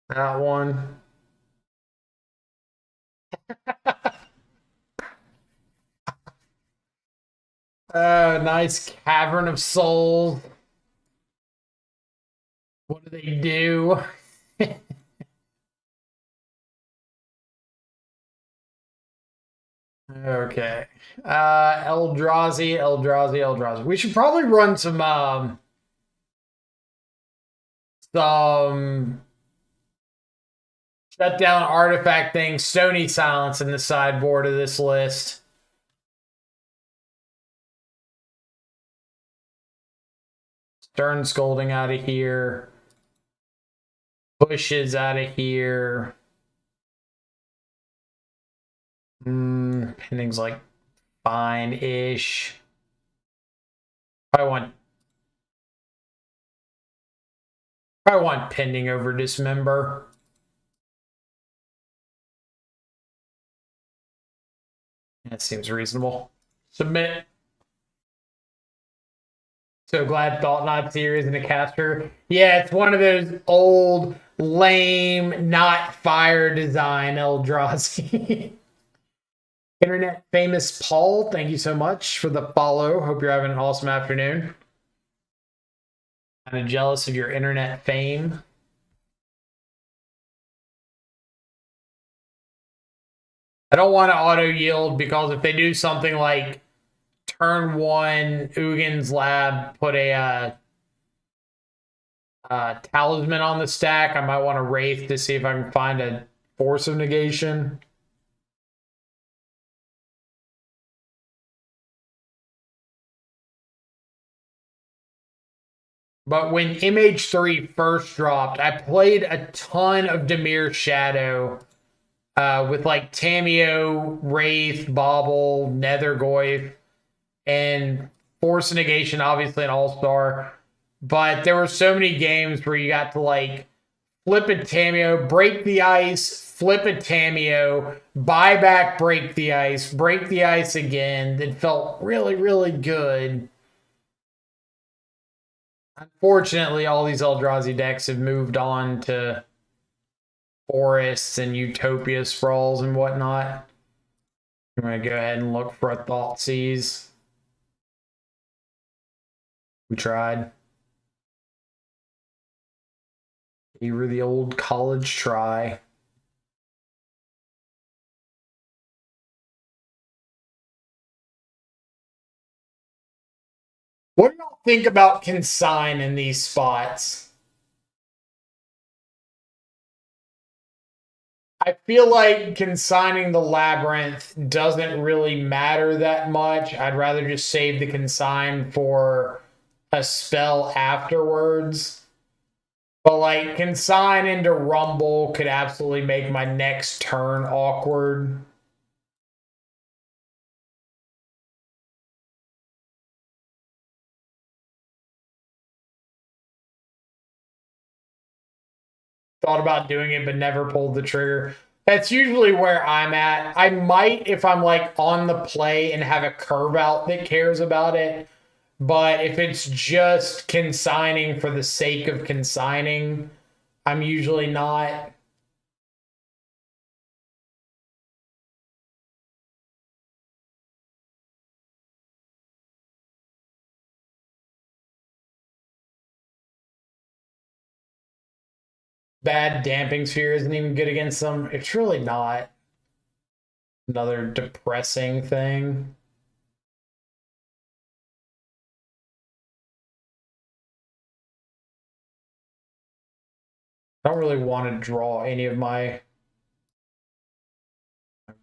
That one. Nice Cavern of Souls. What do they do? Okay. Eldrazi. We should probably run some shut down artifact things, Stony Silence in the sideboard of this list. Stern Scolding out of here. Bushes out of here. Pending's like fine-ish. Probably want Pending over Dismember. That seems reasonable. Submit. So glad Thought Knot Seer isn't a caster. Yeah, it's one of those old, lame, not fire design Eldrazi. Internet famous Paul, thank you so much for the follow. Hope you're having an awesome afternoon. Kind of jealous of your internet fame. I don't want to auto yield because if they do something like turn one, Ugin's Lab, put a talisman on the stack, I might want to Wraith to see if I can find a Force of Negation. But when MH3 first dropped, I played a ton of Dimir Shadow with like Tameo, Wraith, Bauble, Nethergoyf, and Force of Negation, obviously an all-star. But there were so many games where you got to like flip a Tameo, break the ice, flip a Tameo, buy back, break the ice again. That felt really, really good. Unfortunately, all these Eldrazi decks have moved on to forests and Utopia sprawls and whatnot. I'm going to go ahead and look for a Thoughtseize. We tried. You were the old college try. What do y'all think about Consign in these spots? I feel like consigning the Labyrinth doesn't really matter that much. I'd rather just save the consign for a spell afterwards. But like consign into Rumble could absolutely make my next turn awkward. Thought about doing it, but never pulled the trigger. That's usually where I'm at. I might if I'm like on the play and have a curve out that cares about it. But if it's just consigning for the sake of consigning, I'm usually not. Bad Damping Sphere isn't even good against them. It's really not. Another depressing thing. I don't really want to draw any of my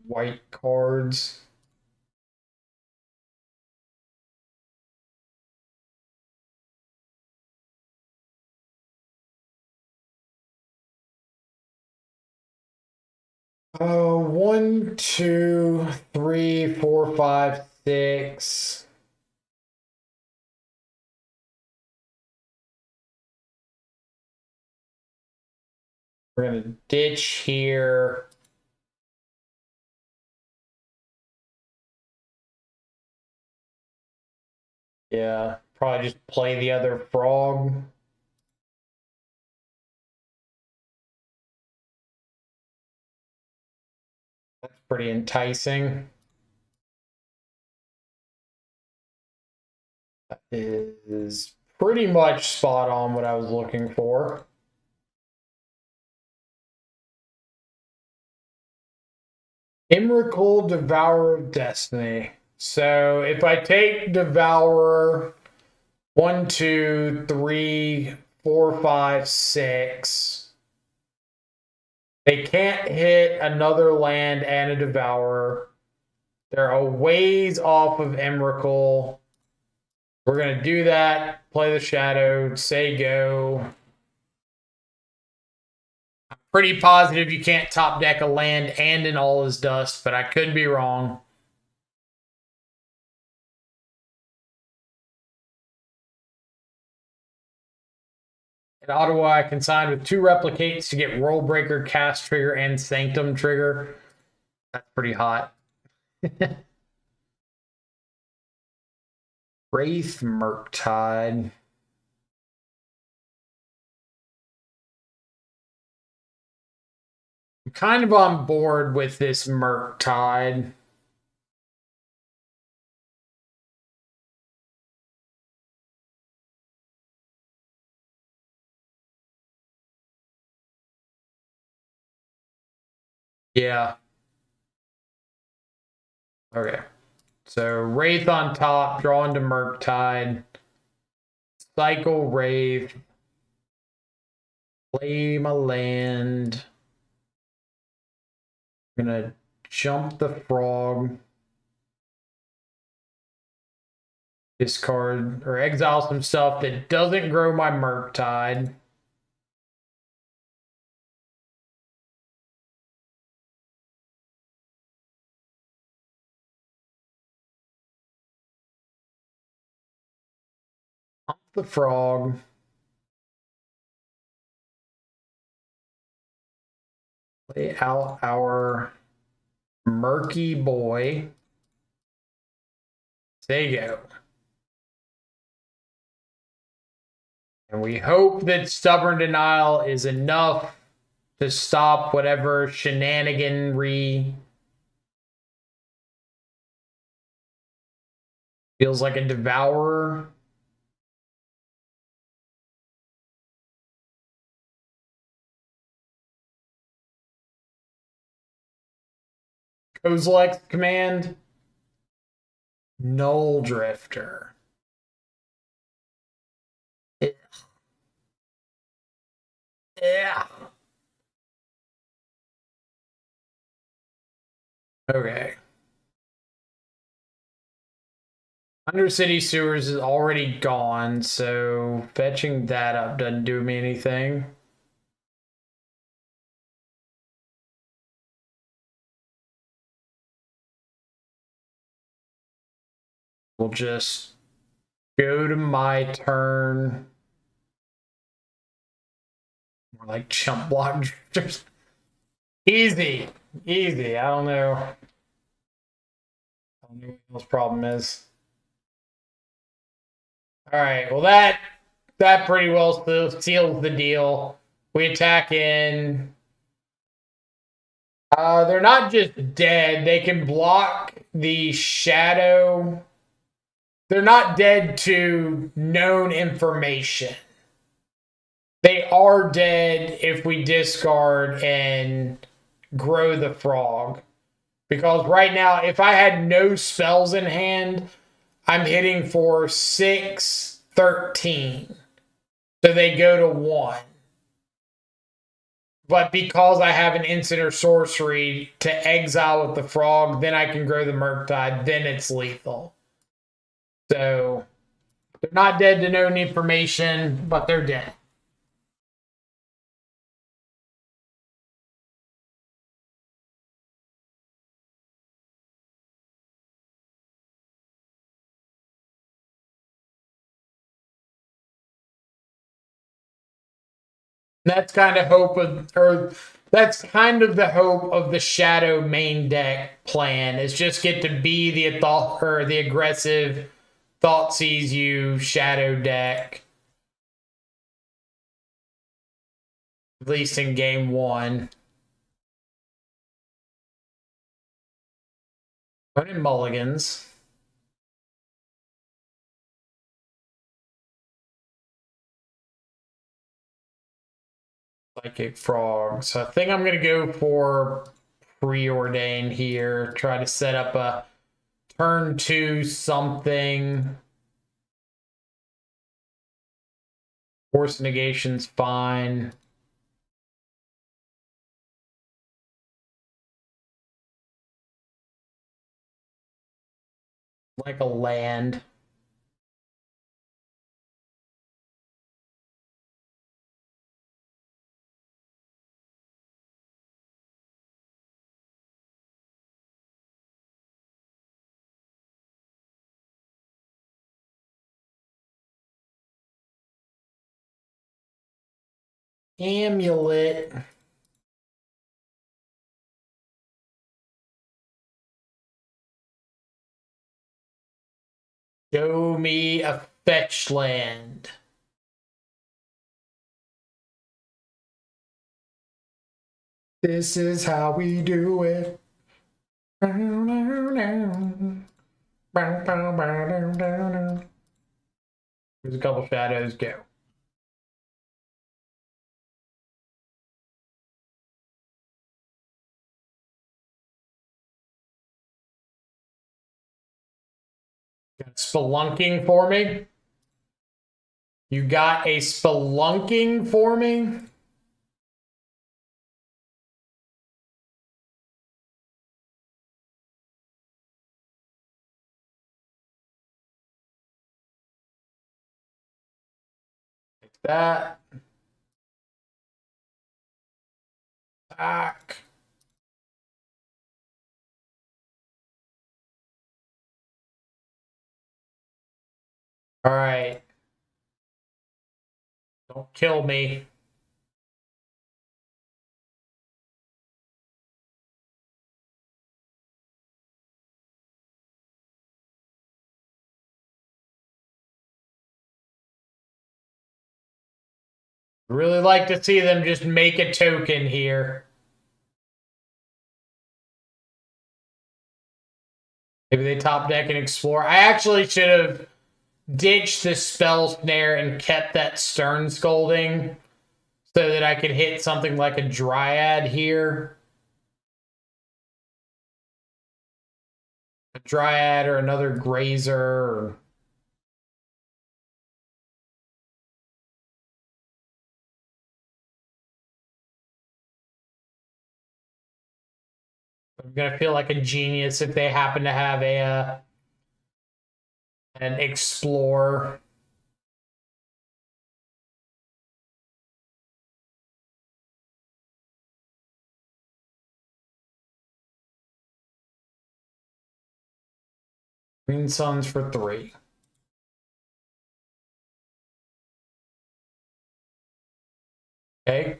white cards. Oh, 1, 2, 3, 4, 5, 6. We're gonna ditch here. Yeah, probably just play the other frog. That's pretty enticing. That is pretty much spot on what I was looking for. Emrakul, Devourer of Destiny. So if I take Devourer 1, 2, 3, 4, 5, 6, they can't hit another land and a Devourer. They're a ways off of Emrakul. We're going to do that. Play the Shadow. Say go. I'm pretty positive you can't top deck a land and an All Is Dust, but I could be wrong. At Ottawa, I can sign with 2 replicates to get Roll Breaker, Cast Trigger, and Sanctum Trigger. That's pretty hot. Wraith Murktide. I'm kind of on board with this Murktide. Yeah. Okay. So Wraith on top, draw into Murktide. Cycle Wraith. Play my land. I'm gonna jump the frog. Discard or exile some stuff that doesn't grow my Murktide. Pump the frog. Play out our Murky Boy. There you go. And we hope that Stubborn Denial is enough to stop whatever shenaniganry. Feels like a Devourer. Kozilek's command. Null Drifter. Yeah. Okay. Undercity Sewers is already gone, so fetching that up doesn't do me anything. We'll just go to my turn. More like chump block drifters. Easy. Easy. I don't know. I don't know what his problem is. All right. Well, that pretty well seals the deal. We attack in. They're not just dead. They can block the shadow. They're not dead to known information. They are dead if we discard and grow the frog. Because right now, if I had no spells in hand, I'm hitting for 6, 13. So they go to 1. But because I have an instant or sorcery to exile with the frog, then I can grow the Murktide, then it's lethal. So they're not dead to known information, but they're dead. That's kind of that's kind of the hope of the Shadow main deck plan is just get to be the aggressive Thoughtseize You, Shadow deck. At least in game 1. Put in mulligans. Psychic Frog. So I think I'm going to go for Preordain here. Try to set up a turn 2 something. Force Negation's fine. Like a land. Amulet. Show me a fetch land. This is how we do it. There's a couple shadows. Go. Got spelunking for me. You got a spelunking for me. Like that. Back. All right. Don't kill me. Really like to see them just make a token here. Maybe they top deck and explore. I actually should have ditched the spell snare and kept that stern scolding so that I could hit something like a dryad here. A dryad or another grazer. Or... I'm gonna feel like a genius if they happen to have a an explore. Green Suns for 3. Okay.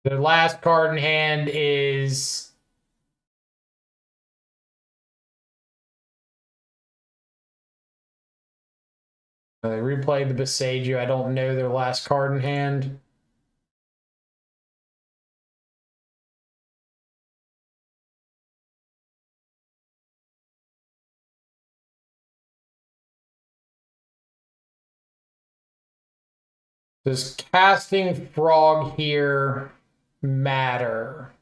The last card in hand is they replayed the Besage. I don't know their last card in hand. Does casting Frog here matter?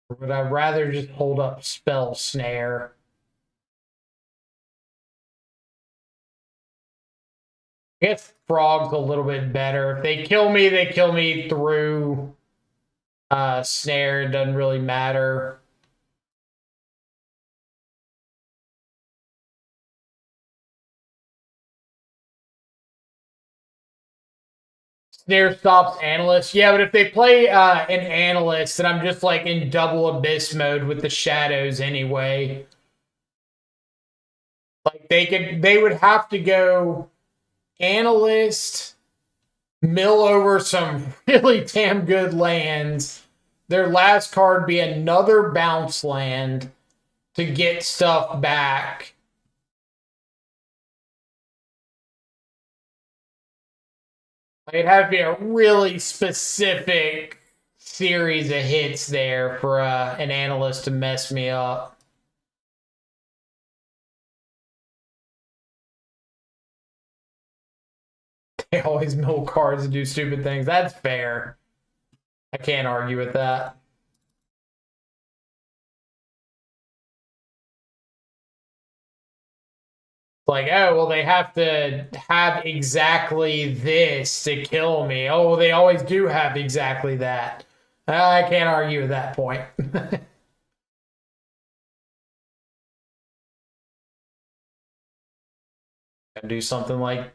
Or would I rather just hold up Spell Snare? I guess Frog's a little bit better. If they kill me through Snare. It doesn't really matter. Snare stops Analyst. Yeah, but if they play an Analyst, then I'm just like in double Abyss mode with the shadows anyway. Like they would have to go analyst mill over some really damn good lands. Their last card be another bounce land to get stuff back. It'd have to be a really specific series of hits there for an analyst to mess me up. They always mill cards to do stupid things. That's fair. I can't argue with that. Like, oh, well, they have to have exactly this to kill me. Oh, well, they always do have exactly that. I can't argue with that point. Do something like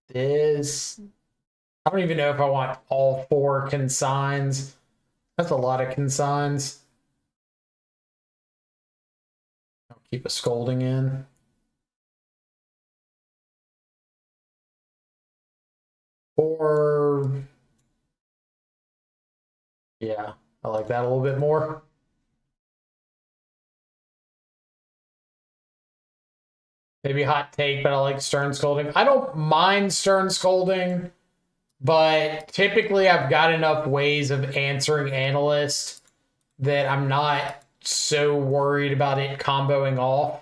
this. I don't even know if I want all 4 consigns. That's a lot of consigns. I'll keep a scolding in. Or, yeah, I like that a little bit more. Maybe hot take, but I like stern scolding. I don't mind stern scolding, but typically I've got enough ways of answering analyst that I'm not so worried about it comboing off.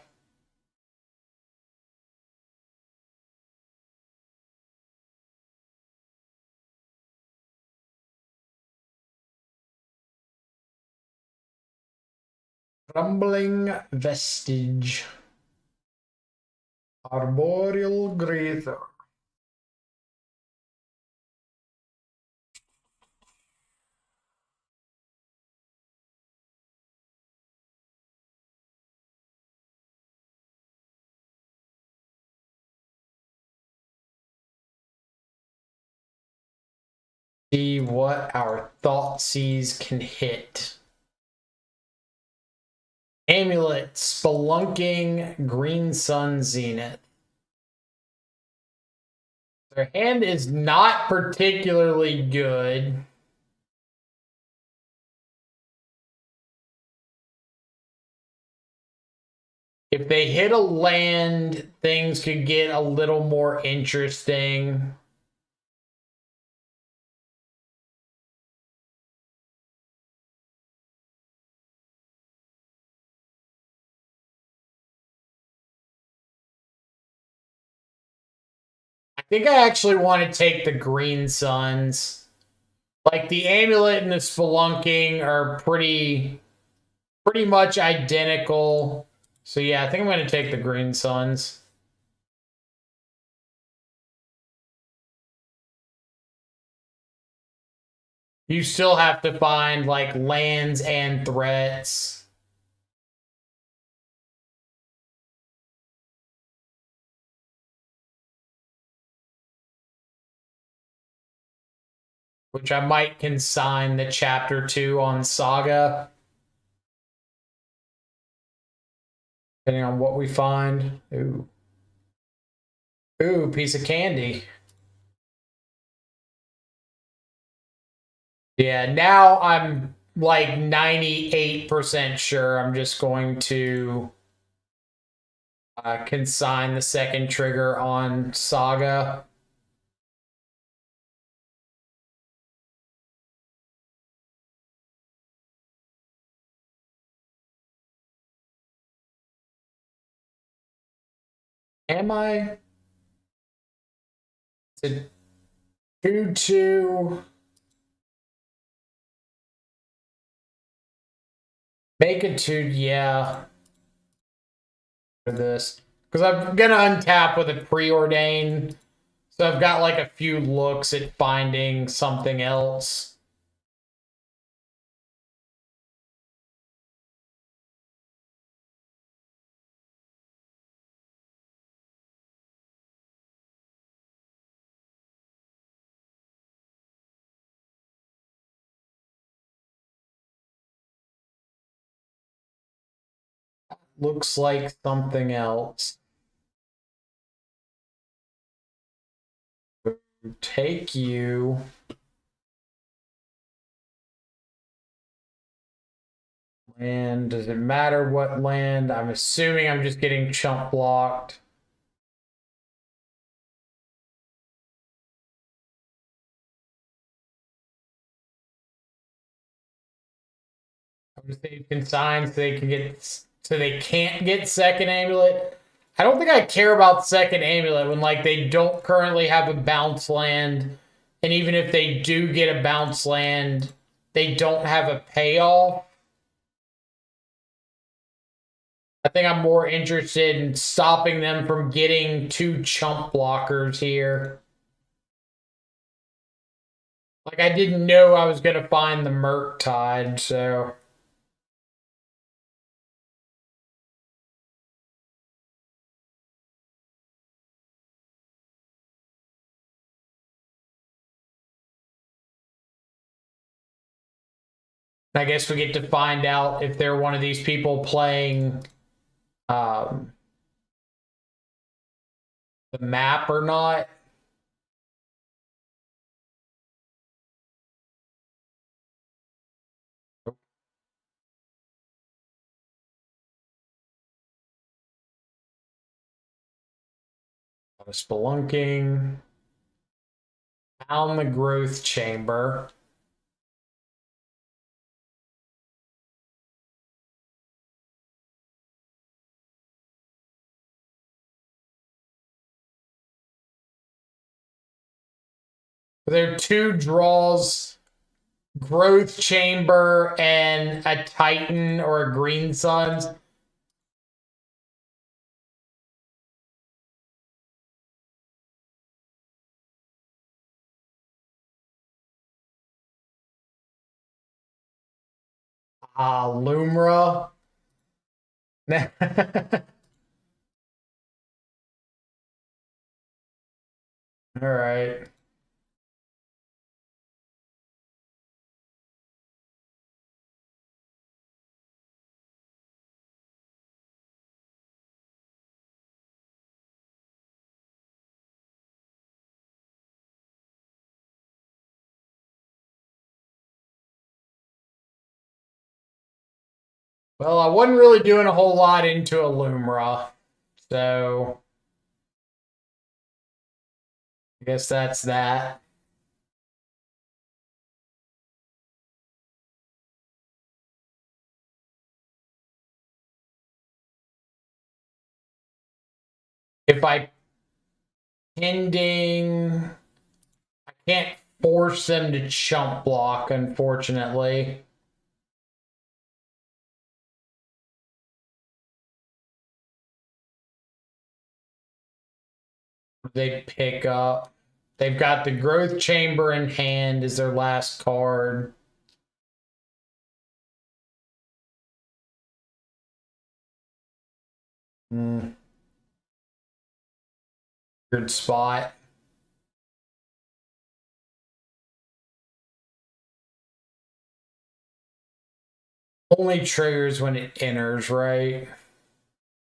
Crumbling vestige. Arboreal Grazer. See what our Thoughtseize can hit. Amulet, Spelunking, Green Sun Zenith. Their hand is not particularly good. If they hit a land, things could get a little more interesting. I think I actually want to take the Green Suns. Like the Amulet and the Spelunking are pretty much identical. So yeah, I think I'm going to take the Green Suns. You still have to find like lands and threats. Which I might consign the chapter 2 on Saga. Depending on what we find. Ooh. Ooh, piece of candy. Yeah, now I'm like 98% sure I'm just going to consign the second trigger on Saga. Am I? It's a 2-2. Make a 2, yeah. For this. Because I'm going to untap with a preordain. So I've got like a few looks at finding something else. Looks like something else. take you. Land, does it matter what land? I'm assuming I'm just getting chump blocked. I'm just saying consign so they can get so they can't get second amulet. I don't think I care about second amulet when like they don't currently have a bounce land, and even if they do get a bounce land, they don't have a payoff. I think I'm more interested in stopping them from getting 2 chump blockers here. Like, I didn't know I was going to find the Murktide, so. I guess we get to find out if they're one of these people playing the map or not. Spelunking. Found the growth chamber. There are 2 draws, growth chamber and a Titan or a Green Suns. Lumra. All right. Well, I wasn't really doing a whole lot into a Lumra, so I guess that's that. If I pending, I can't force them to chump block, unfortunately. They pick up. They've got the growth chamber in hand as their last card. Good spot. Only triggers when it enters, right?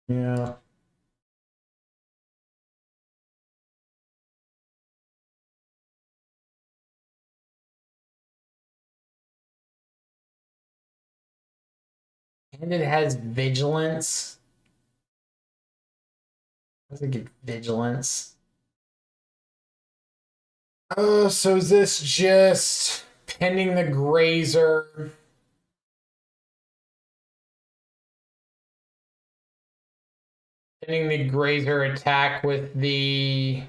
Yeah. And it has vigilance. Does it get vigilance? So is this just pending the grazer? Pending the grazer attack with the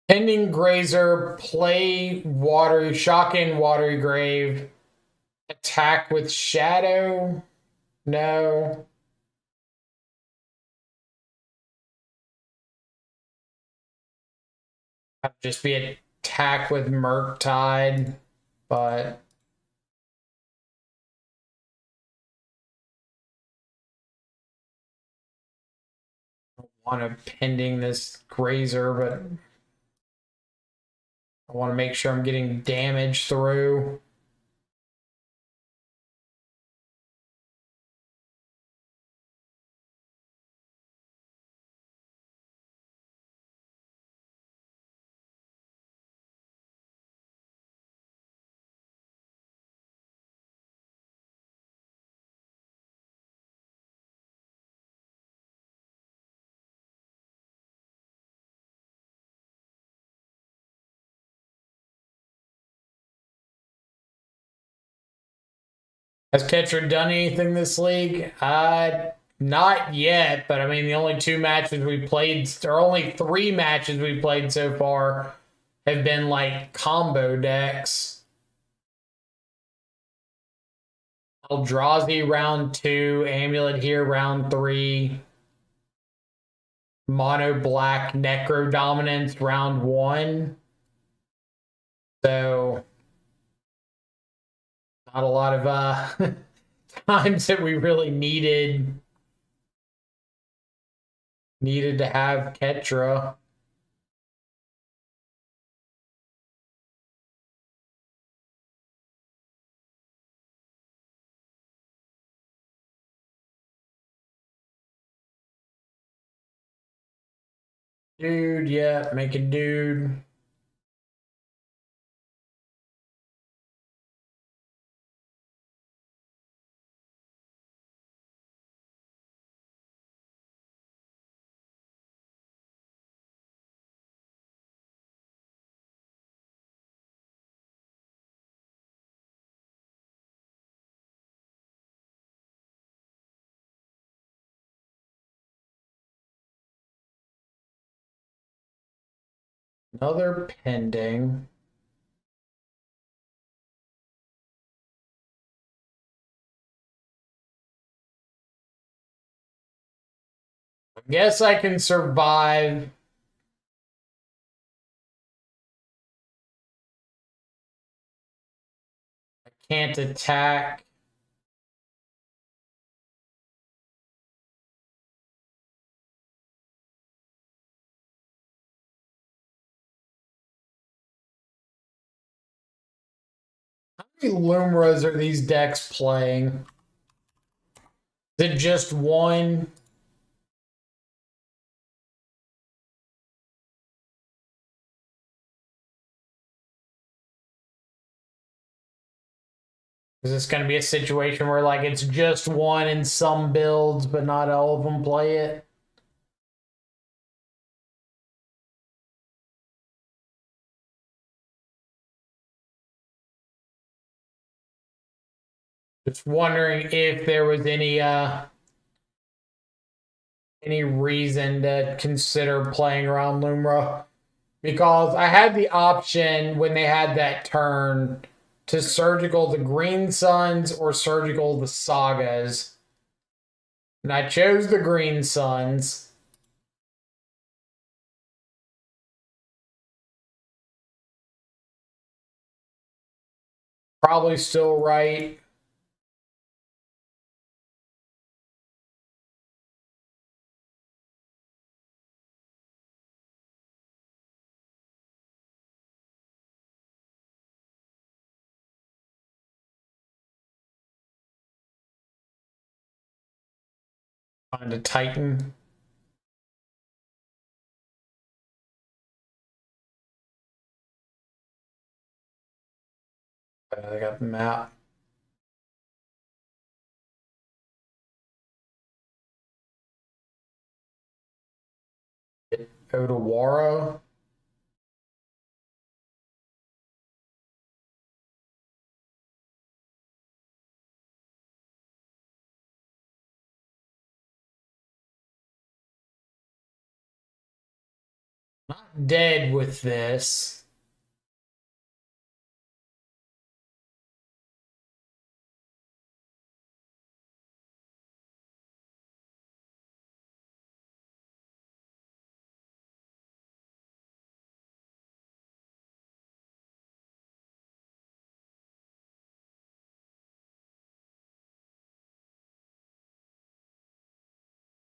pending grazer, play water, shock in watery grave, attack with shadow? No. Just be attack with Murktide, but I want to pending this grazer, but I want to make sure I'm getting damage through. Has Ketra done anything this league? Not yet, but I mean, the only 2 matches we played, or only 3 matches we played so far, have been like combo decks. Eldrazi round 2, Amulet here round 3, Mono Black Necro Dominance round 1. So not a lot of times that we really needed to have Ketra. Dude, yeah, make a dude. Another pending. I guess I can survive. I can't attack. How many Lumras are these decks playing? Is it just one? Is this going to be a situation where like it's just one in some builds, but not all of them play it? Just wondering if there was any reason to consider playing around Lumra, because I had the option when they had that turn to surgical the Green Suns or surgical the Sagas, and I chose the Green Suns. Probably still right. Find a Titan. I got the map. Odawara. Not dead with this.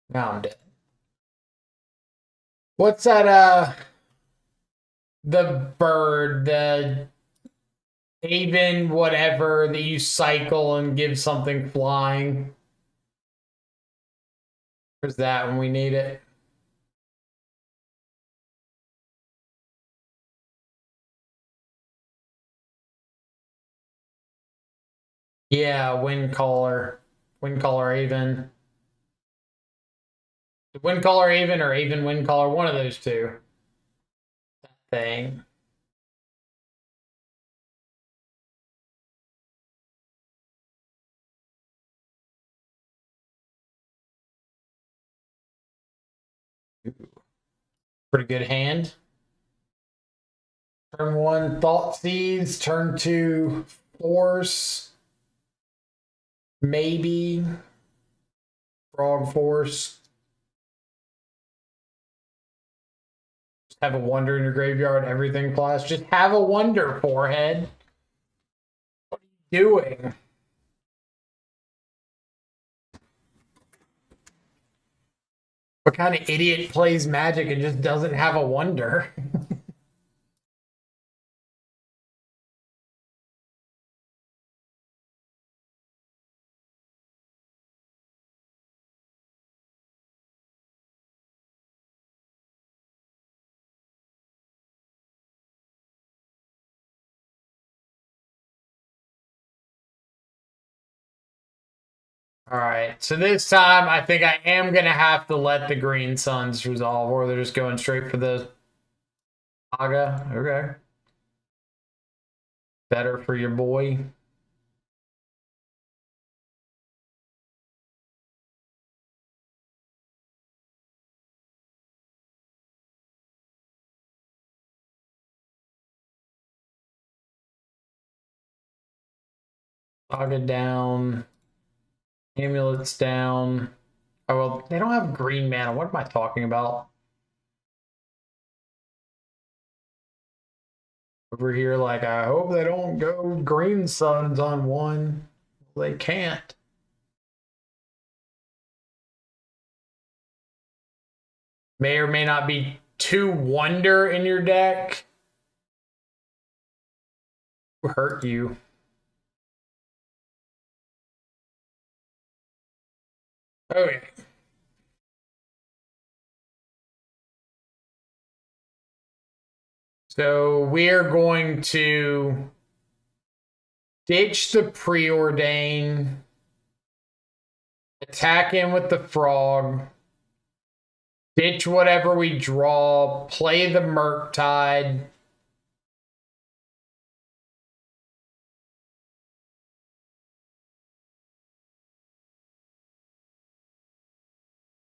Now I'm dead. What's that the bird, the Haven whatever that you cycle and give something flying? Where's that when we need it? Yeah, Windcaller. Windcaller Haven. Windcaller Haven or Haven Windcaller, one of those two. That thing. Pretty good hand. Turn 1, Thought Seeds. Turn 2, Force. Maybe Frog Force. Just have a wonder in your graveyard. Everything class. Just have a wonder, forehead. What are you doing? What kind of idiot plays Magic and just doesn't have a wonder? All right, so this time I think I am going to have to let the Green Suns resolve, or they're just going straight for the Saga. Okay. Better for your boy. Saga down. Amulets down. Oh, well, they don't have green mana. What am I talking about? Over here, like, I hope they don't go Green Suns on one. They can't. May or may not be 2 Wonder in your deck. Hurt you. Oh, yeah. So we're going to ditch the Preordain, attack in with the Frog, ditch whatever we draw, play the Murktide.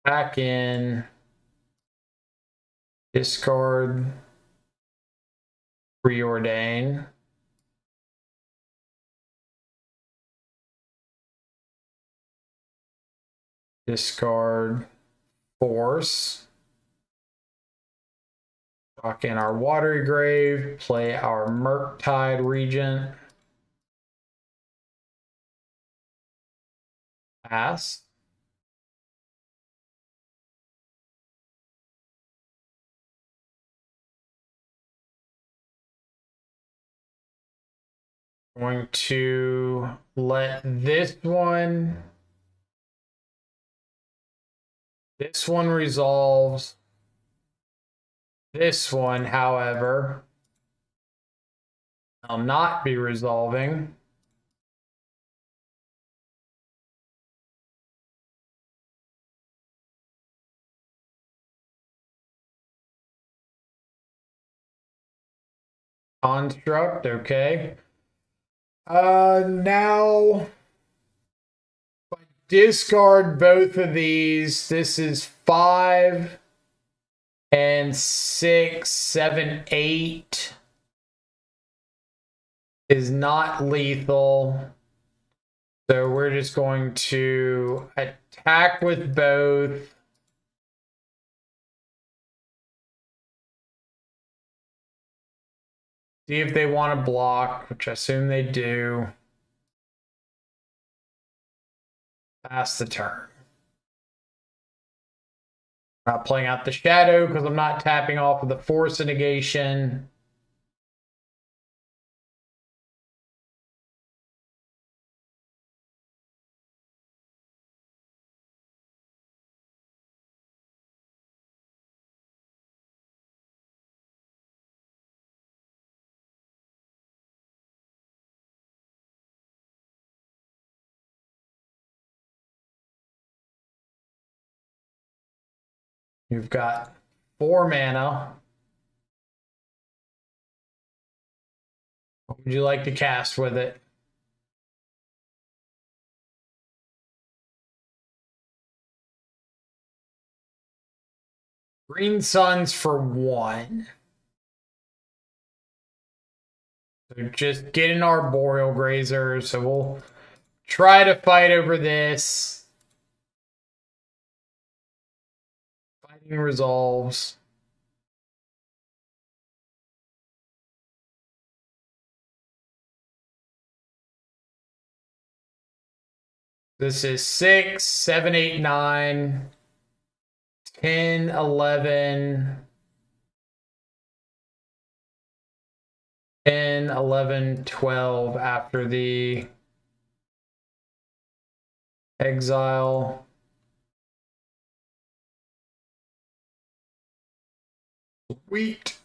Back in, discard, Preordain. Discard, Force. Rock in our Watery Grave, play our Murktide Regent. Pass. Going to let this one resolves. This one, however, will not be resolving. Construct, okay. Now if I discard both of these, this is 5 and 6, 7, 8 is not lethal. So we're just going to attack with both. See if they want to block, which I assume they do. Pass the turn. Not playing out the shadow because I'm not tapping off of the force of negation. You've got 4 mana. What would you like to cast with it? Green Suns for 1. So just get an Arboreal Grazer. So we'll try to fight over this. Fighting resolves. This is 6, 7, 8, 9, 10, 11, 10, 11, 12 after the exile. Sweet.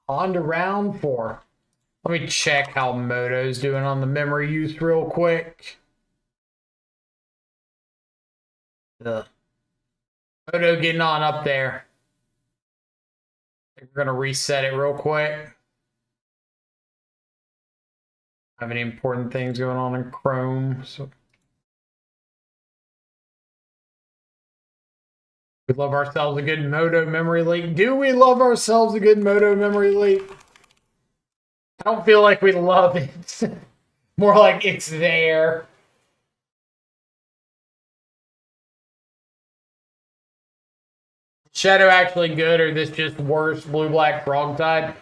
On to round 4. Let me check how Moto's doing on the memory use real quick. Moto getting on up there. We're going to reset it real quick. Have any important things going on in Chrome? So we love ourselves a good Moto memory leak. Do we love ourselves a good Moto memory leak? I don't feel like we love it. More like it's there. Shadow actually good, or this just worse? Blue-black Frog Tide?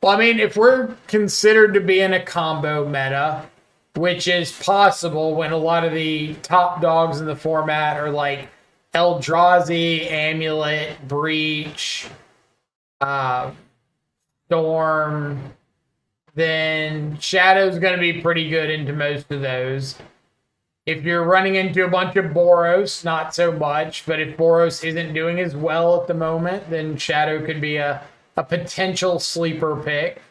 Well, I mean, if we're considered to be in a combo meta, which is possible when a lot of the top dogs in the format are like Eldrazi, Amulet, Breach, Storm, then Shadow's going to be pretty good into most of those. If you're running into a bunch of Boros, not so much, but if Boros isn't doing as well at the moment, then Shadow could be a potential sleeper pick.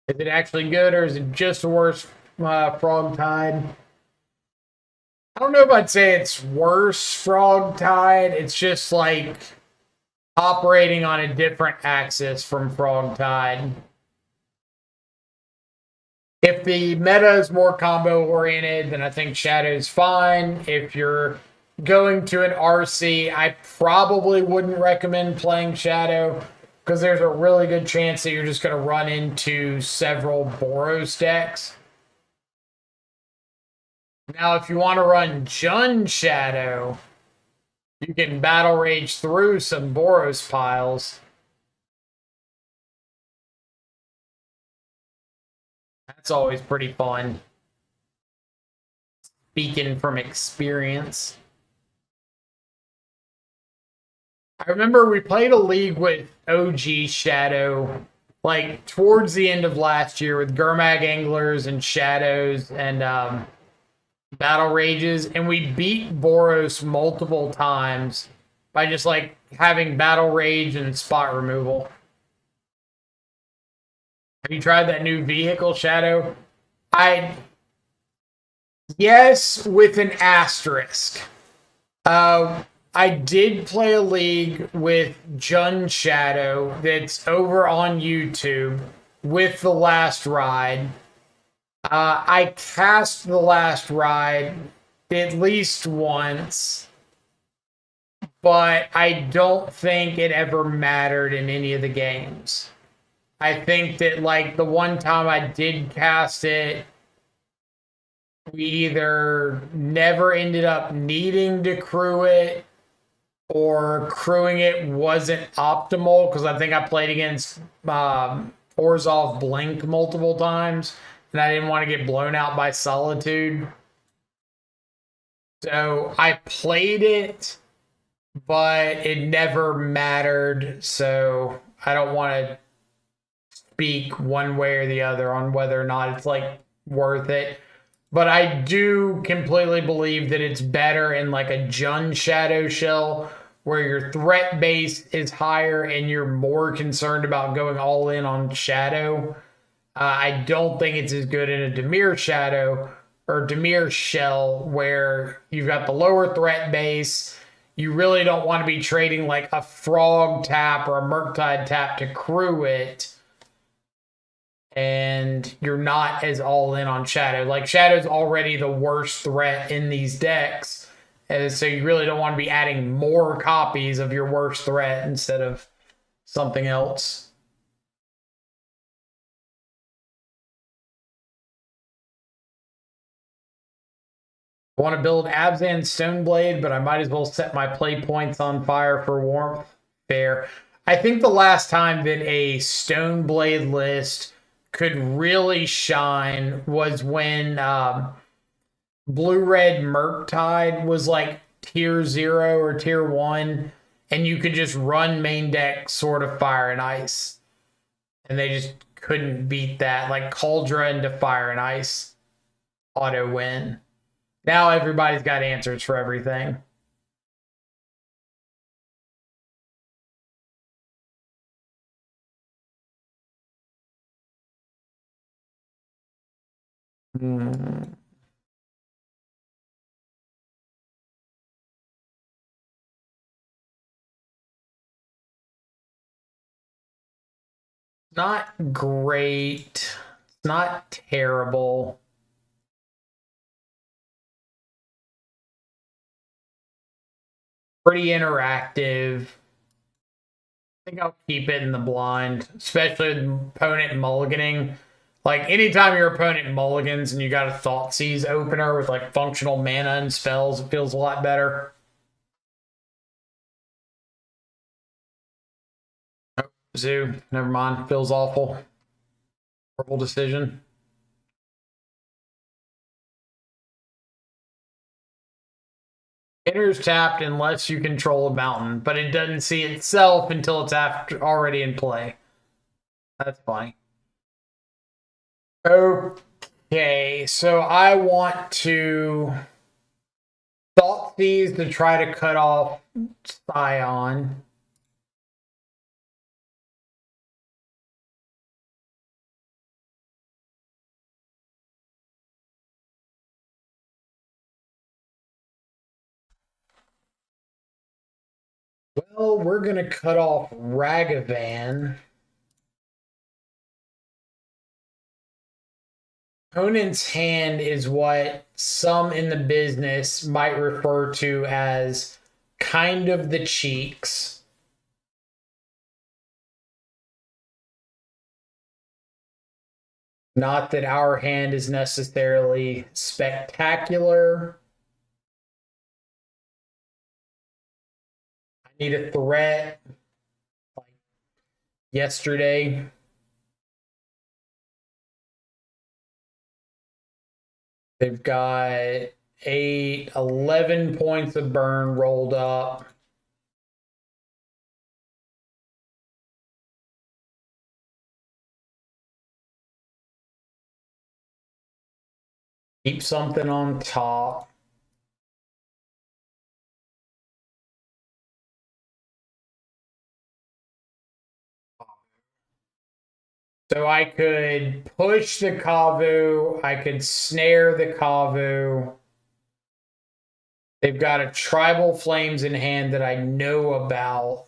Is it actually good, or is it just worse Frog Tide? I don't know if I'd say it's worse Frog Tide. It's just like operating on a different axis from Frog Tide. If the meta is more combo oriented, then I think Shadow's fine. If you're going to an RC, I probably wouldn't recommend playing Shadow because there's a really good chance that you're just going to run into several Boros decks. Now, if you want to run Jund Shadow, you can battle rage through some Boros piles. That's always pretty fun. Speaking from experience. I remember we played a league with OG Shadow, like towards the end of last year with Gurmag Anglers and Shadows and Battle Rages, and we beat Boros multiple times by just like having Battle Rage and spot removal. Have you tried that new vehicle, Shadow? Yes, with an asterisk. I did play a league with Jund Shadow that's over on YouTube with The Last Ride. I cast The Last Ride at least once, but I don't think it ever mattered in any of the games. I think that like the one time I did cast it, we either never ended up needing to crew it or crewing it wasn't optimal because I think I played against Orzhov Blink multiple times and I didn't want to get blown out by Solitude. So I played it, but it never mattered. So I don't want to speak one way or the other on whether or not it's like worth it. But I do completely believe that it's better in like a Jund Shadow shell where your threat base is higher and you're more concerned about going all in on Shadow. I don't think it's as good in a Dimir Shadow or Dimir shell where you've got the lower threat base, you really don't want to be trading like a frog tap or a Murktide tap to crew it. And you're not as all in on Shadow. Like, Shadow's already the worst threat in these decks. And so you really don't want to be adding more copies of your worst threat instead of something else. I want to build Abzan Stoneblade, but I might as well set my play points on fire for warmth. Fair. I think the last time that a Stoneblade list could really shine was when Blue-Red Murktide was like tier 0 or tier 1, and you could just run main deck Sword of Fire and Ice. And they just couldn't beat that. Like Cauldron into Fire and Ice. Auto win. Now everybody's got answers for everything. Not great. It's not terrible. Pretty interactive. I think I'll keep it in the blind, especially with opponent mulliganing. Like, anytime your opponent mulligans and you got a Thoughtseize opener with like functional mana and spells, it feels a lot better. Oh, Zoo, never mind. Feels awful. Horrible decision. Enters tapped unless you control a mountain, but it doesn't see itself until it's already in play. That's funny. Okay, so I want to Thoughtseize to try to cut off Scion. Well, we're going to cut off Ragavan. Opponent's hand is what some in the business might refer to as kind of the cheeks. Not that our hand is necessarily spectacular. I need a threat like yesterday. They've got 11 points of burn rolled up. Keep something on top. So I could push the Kavu. I could snare the Kavu. They've got a Tribal Flames in hand that I know about.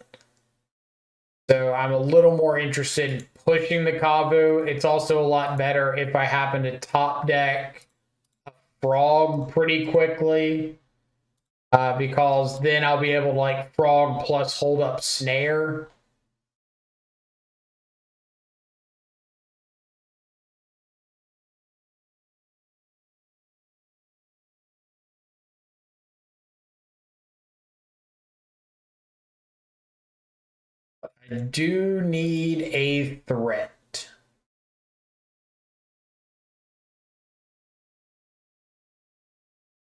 So I'm a little more interested in pushing the Kavu. It's also a lot better if I happen to top deck a Frog pretty quickly. Because then I'll be able to like Frog plus hold up Snare. I do need a threat.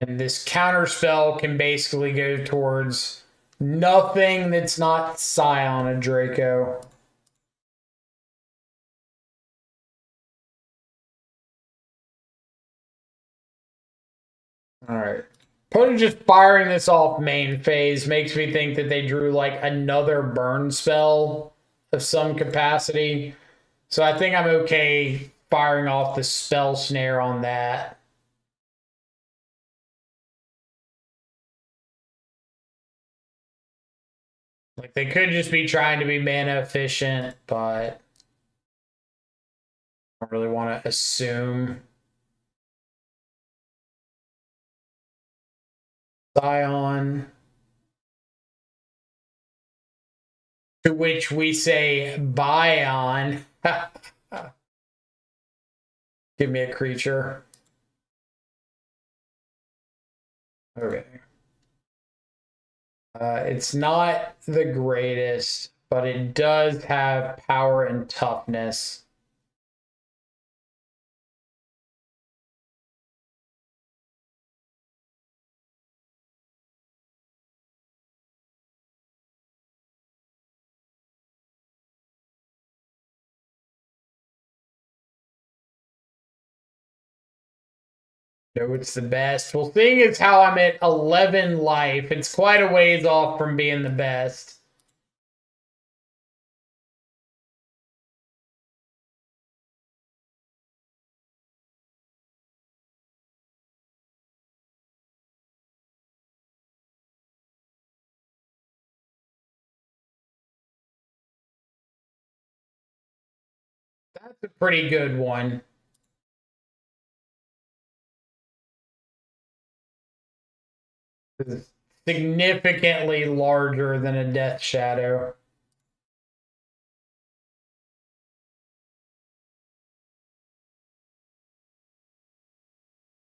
And this counter spell can basically go towards nothing that's not Scion of Draco. Alright. Opponent just firing this off main phase makes me think that they drew like another burn spell of some capacity. So I think I'm okay firing off the spell snare on that. Like, they could just be trying to be mana efficient, but I don't really want to assume. Scion. To which we say Bion. Give me a creature. Okay. It's not the greatest, but it does have power and toughness. No, it's the best. Well, seeing as how I'm at 11 life, it's quite a ways off from being the best. That's a pretty good one. It's significantly larger than a Death Shadow.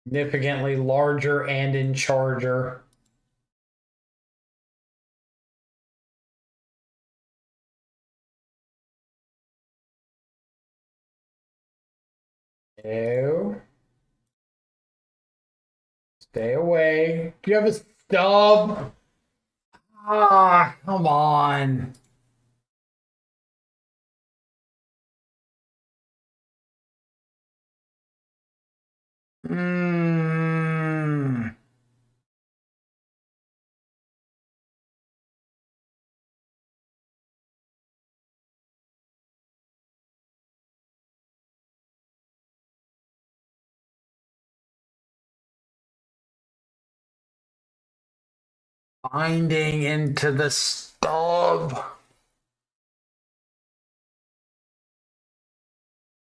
Significantly larger and in charger. No. Stay away. Do you have a stub? Ah, come on. Hmm. Binding into the stub.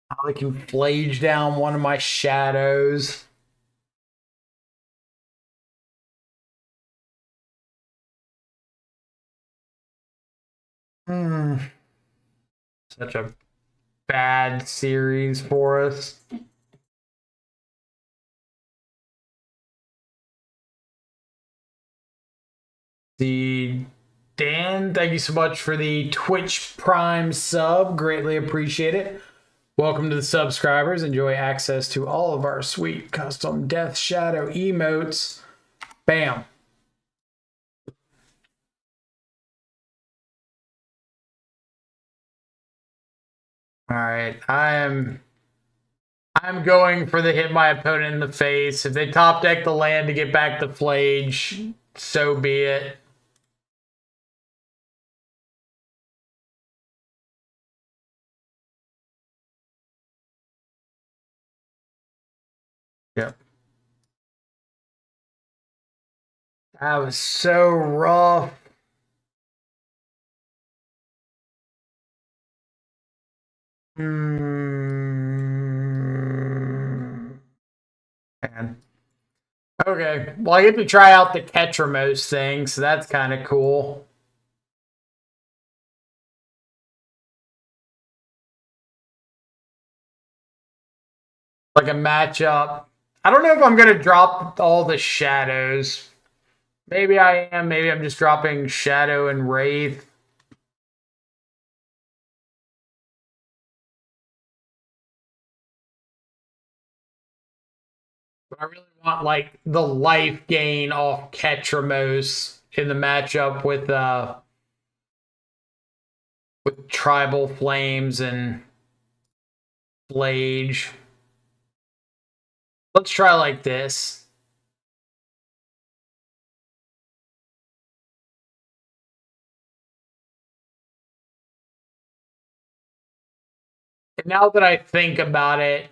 How I can flage down one of my shadows. Hmm. Such a bad series for us. The Dan, thank you so much for the Twitch Prime sub. Greatly appreciate it. Welcome to the subscribers. Enjoy access to all of our sweet custom Death Shadow emotes. Bam. All right, I'm going for the hit my opponent in the face. If they top deck the land to get back the Flage, so be it. Yep. That was so rough. Man. Okay, well, I get to try out the Ketramose thing, so that's kind of cool. Like a matchup. I don't know if I'm going to drop all the shadows. Maybe I am. Maybe I'm just dropping Shadow and Wraith. But I really want, like, the life gain off Ketramose in the matchup with Tribal Flames and Flage. Let's try like this. And now that I think about it,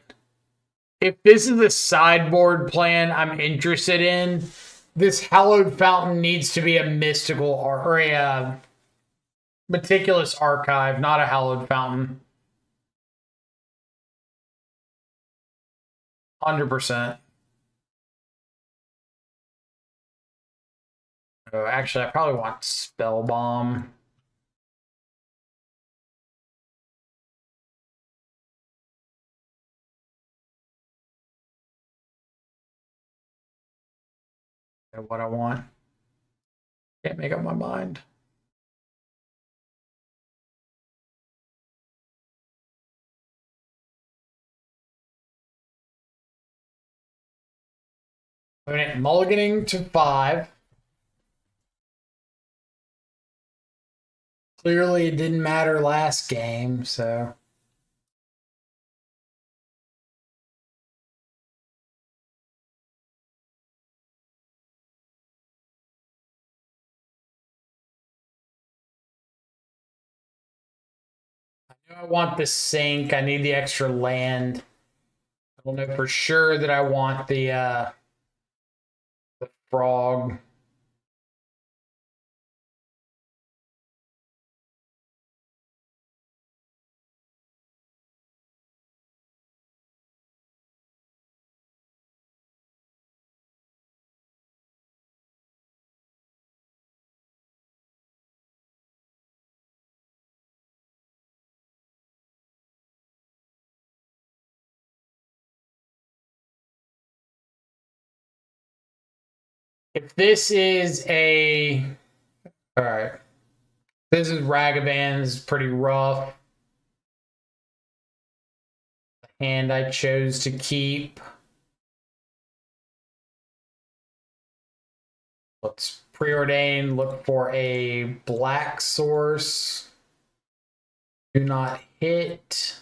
if this is a sideboard plan I'm interested in, this Hallowed Fountain needs to be a mystical or a meticulous archive, not a hallowed fountain. 100%. Oh, actually, I probably want spell bomb. What I want. Can't make up my mind. Mulliganing to 5. Clearly, it didn't matter last game, so. I know I want the sink. I need the extra land. I don't know for sure that I want the frog. If this is a... All right. This is Ragavan. This is pretty rough. The hand I chose to keep. Let's preordain. Look for a black source. Do not hit.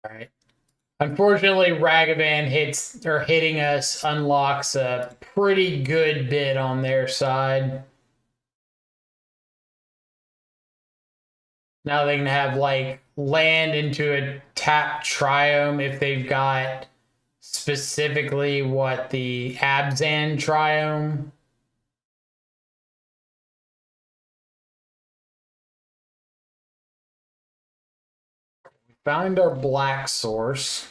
All right. Unfortunately, Ragavan hitting us unlocks a pretty good bit on their side. Now they can have like land into a tap triome if they've got specifically what the Abzan triome. We found our black source.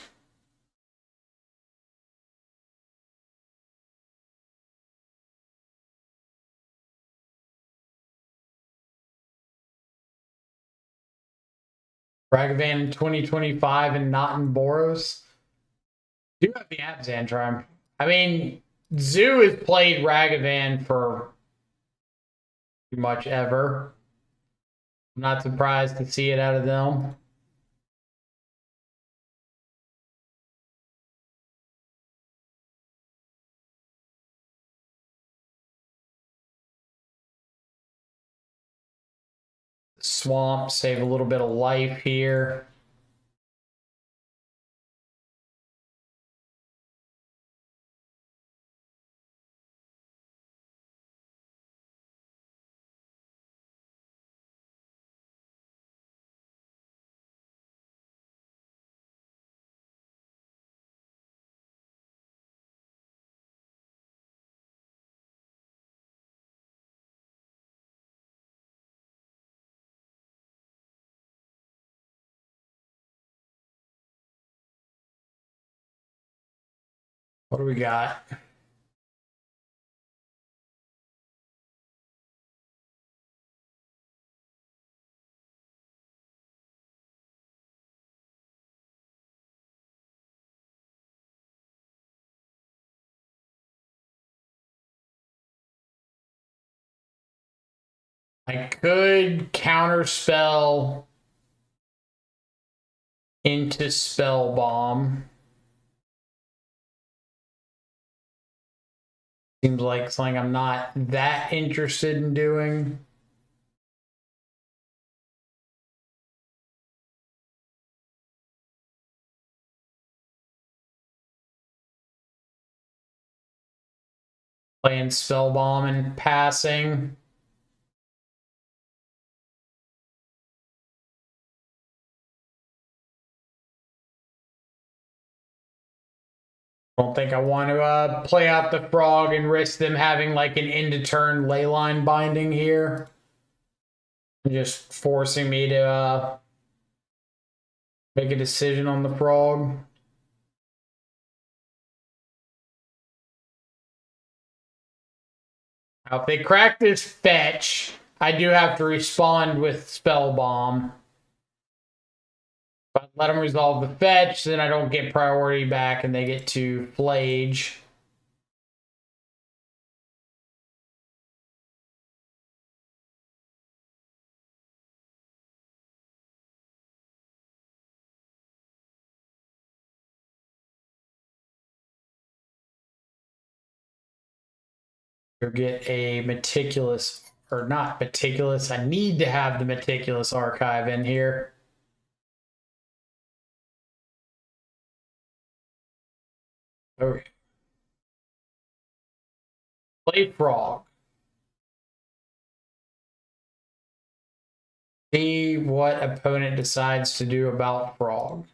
Ragavan in 2025 and not in Boros. Do have the Abzan triumph. I mean, Zoo has played Ragavan for pretty much ever. I'm not surprised to see it out of them. Swamp, save a little bit of life here. What do we got? I could counterspell into spell bomb. Seems like something I'm not that interested in doing. Playing Spellbomb and passing. Don't think I want to play out the frog and risk them having like an end to turn leyline binding here. Just forcing me to make a decision on the frog. Now, if they crack this fetch, I do have to respond with Spellbomb. But let them resolve the fetch, then I don't get priority back and they get to Flage. Or get a meticulous, or not meticulous. I need to have the meticulous archive in here. Okay. Play frog. See what opponent decides to do about frog.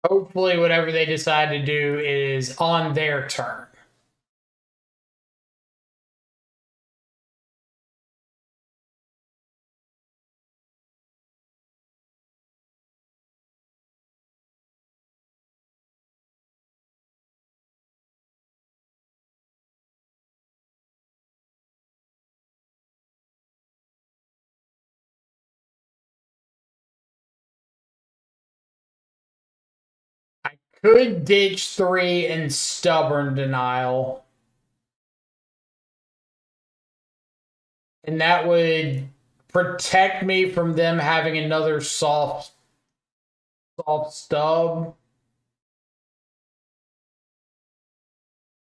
Hopefully, whatever they decide to do is on their turn. I could ditch 3 and stubborn denial. And that would protect me from them having another soft stub.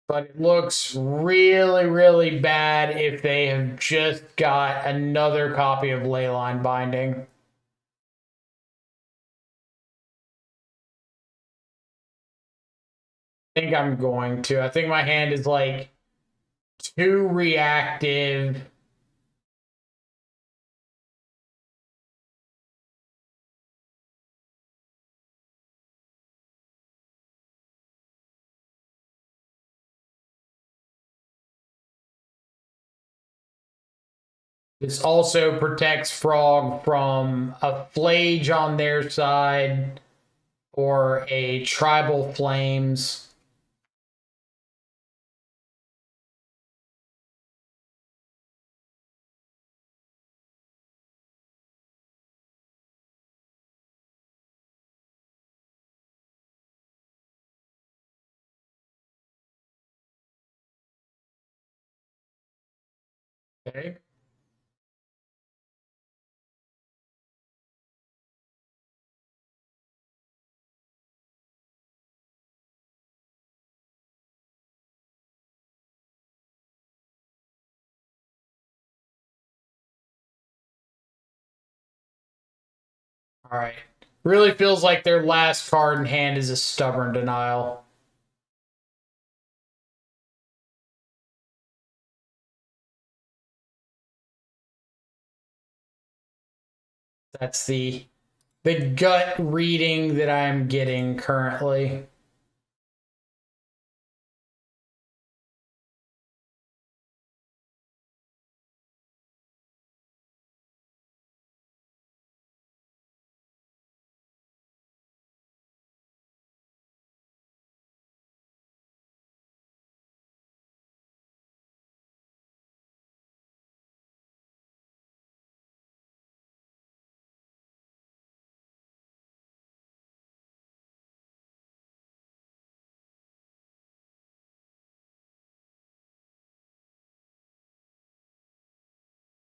But it looks really, really bad if they have just got another copy of Leyline Binding. I think I'm going to. I think my hand is like too reactive. This also protects Frog from a Flage on their side or a Tribal Flames. Okay. All right. Really feels like their last card in hand is a Stubborn Denial. That's the gut reading that I'm getting currently.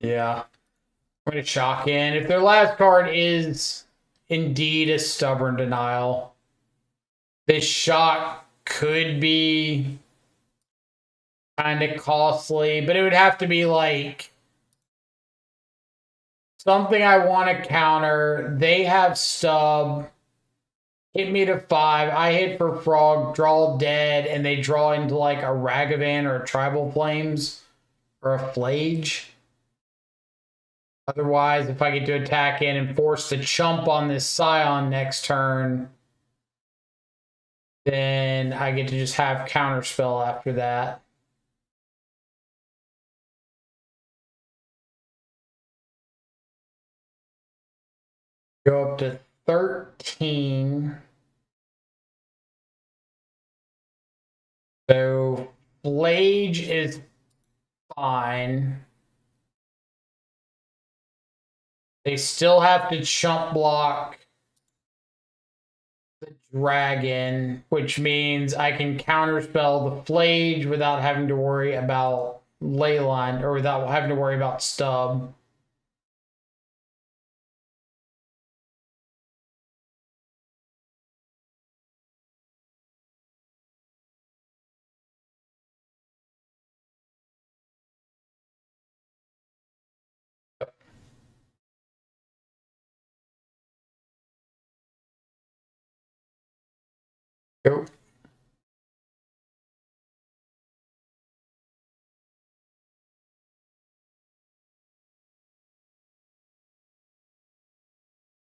Yeah. I'm going to shock in. If their last card is indeed a Stubborn Denial, this shock could be kind of costly, but it would have to be like something I want to counter. They have stub. Hit me to 5. I hit for frog, draw dead, and they draw into like a Ragavan or a Tribal Flames or a Flage. Otherwise, if I get to attack in and force to chump on this Scion next turn, then I get to just have counterspell after that. Go up to 13. So Flage is fine. They still have to chump block the dragon, which means I can counterspell the Flage without having to worry about Leyline, or without having to worry about stub. Go.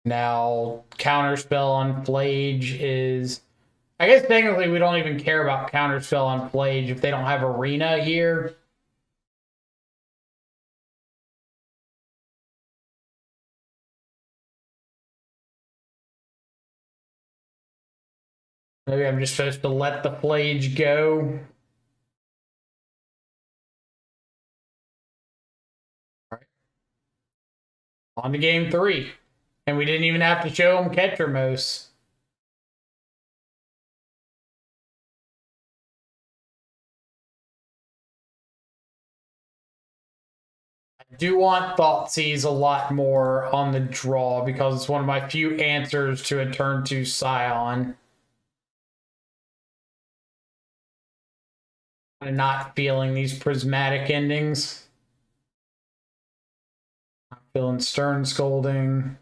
Now, counterspell on Flage is... I guess technically we don't even care about counterspell on Flage if they don't have Arena here. Maybe I'm just supposed to let the Flage go. All right. On to game 3. And we didn't even have to show him Ketramose. I do want Thoughtseize a lot more on the draw because it's one of my few answers to a turn 2 Scion. I'm not feeling these prismatic endings. I'm feeling Stern Scolding.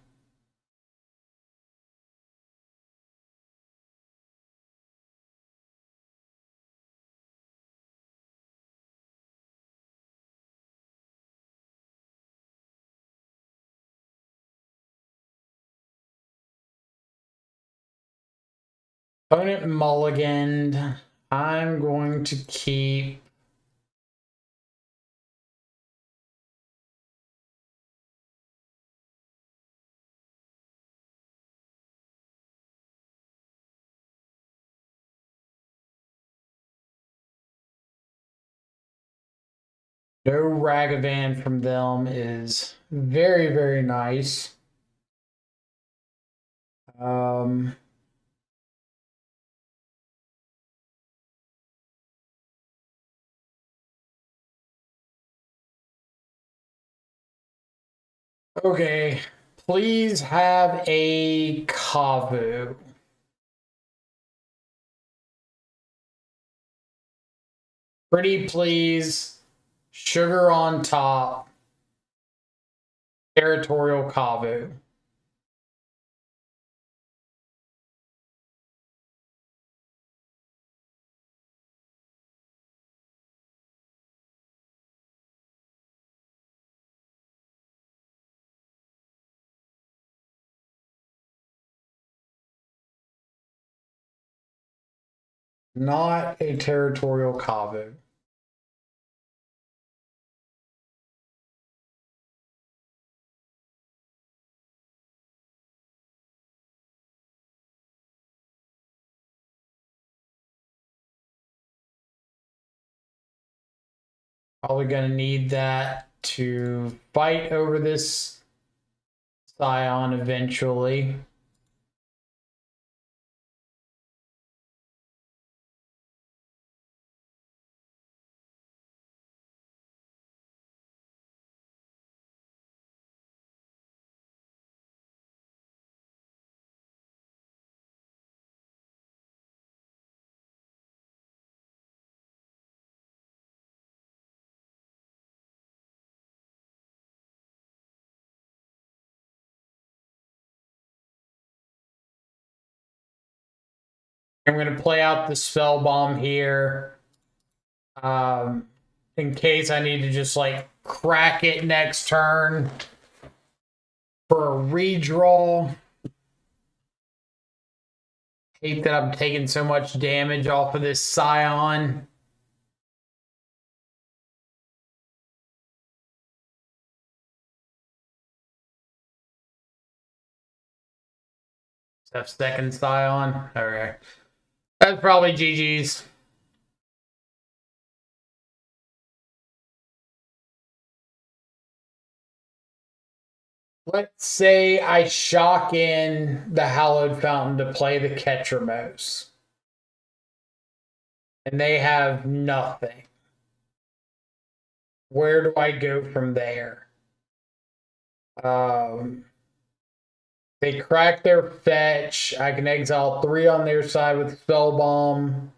Opponent mulliganed. I'm going to keep... No Ragavan from them is very, very nice. Okay, please have a Kavu. Pretty please. Sugar on top. Territorial Kavu. Not a territorial Kavu. Probably going to need that to fight over this Scion eventually. I'm going to play out the spell bomb here. In case I need to just like crack it next turn for a redraw. Hate that I'm taking so much damage off of this Scion. That's second Scion. Okay. That's probably GG's. Let's say I shock in the Hallowed Fountain to play the Ketramose. And they have nothing. Where do I go from there? They crack their fetch. I can exile 3 on their side with Spell Bomb.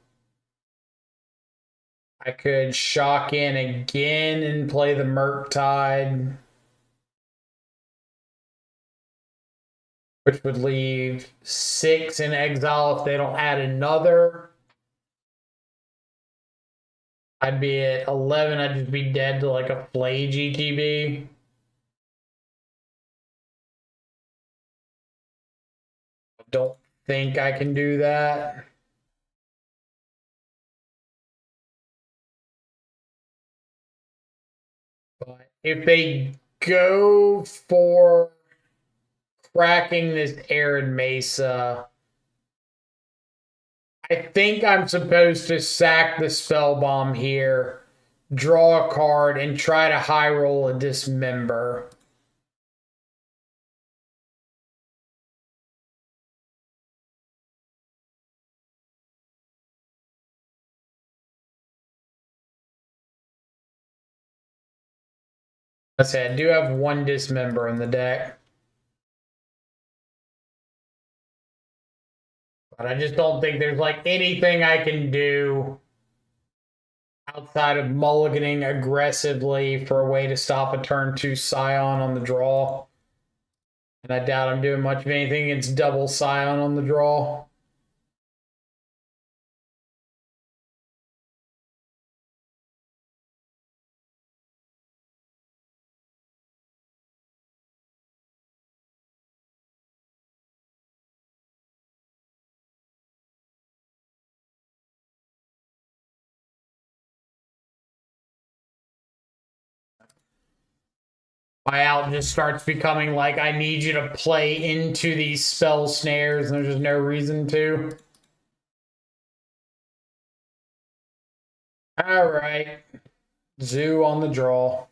I could shock in again and play the Murktide, which would leave 6 in exile if they don't add another. I'd be at 11. I'd just be dead to like a Flay GTB. I don't think I can do that. But if they go for cracking this Arid Mesa, I think I'm supposed to sack the Spell Bomb here, draw a card, and try to high roll a Dismember. I said I do have 1 Dismember in the deck. But I just don't think there's like anything I can do outside of mulliganing aggressively for a way to stop a turn 2 Scion on the draw. And I doubt I'm doing much of anything against double Scion on the draw. My out just starts becoming like, I need you to play into these spell snares, and there's just no reason to. All right. Zoo on the draw.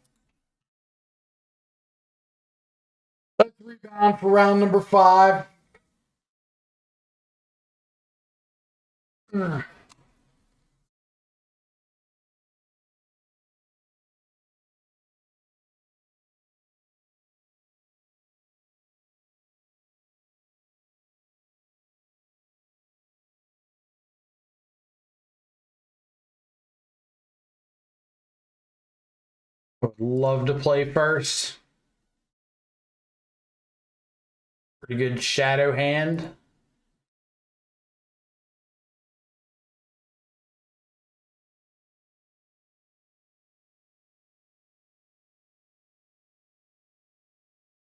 Let's rebound for round number 5. Would love to play first. Pretty good shadow hand.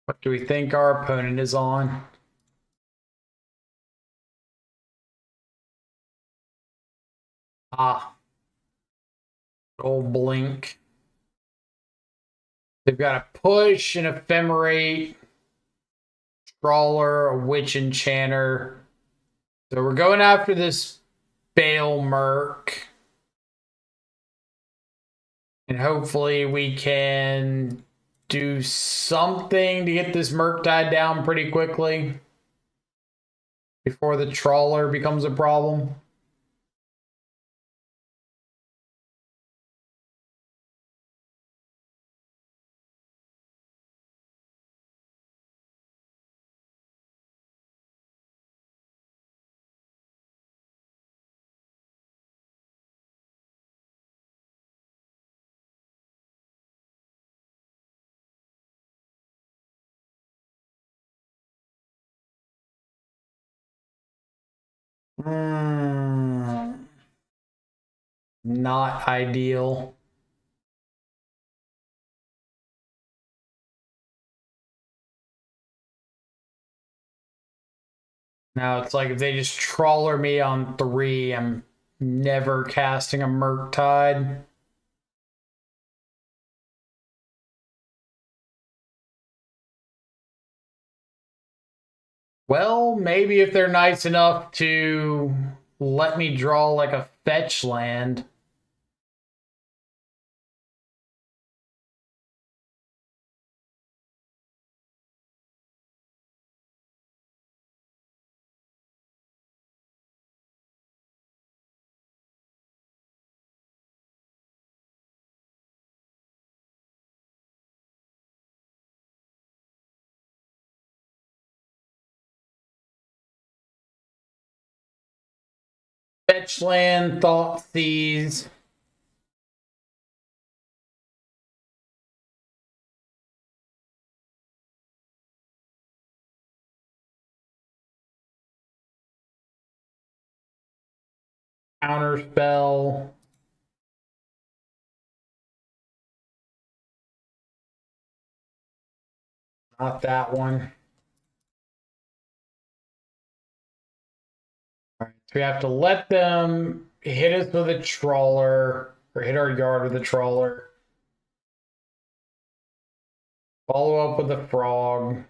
What do we think our opponent is on? Old blink. They've got a push, an ephemerate, trawler, a witch enchanter. So we're going after this Bale Merc. And hopefully we can do something to get this Murktide down pretty quickly before the trawler becomes a problem. Not ideal. Now it's like if they just trawler me on 3, I'm never casting a Murktide. Well, maybe if they're nice enough to let me draw like a fetch land. Fetch land, Thought Thieves. Counterspell. Not that one. All right, so we have to let them hit us with a trawler or hit our yard with a trawler. Follow up with a frog.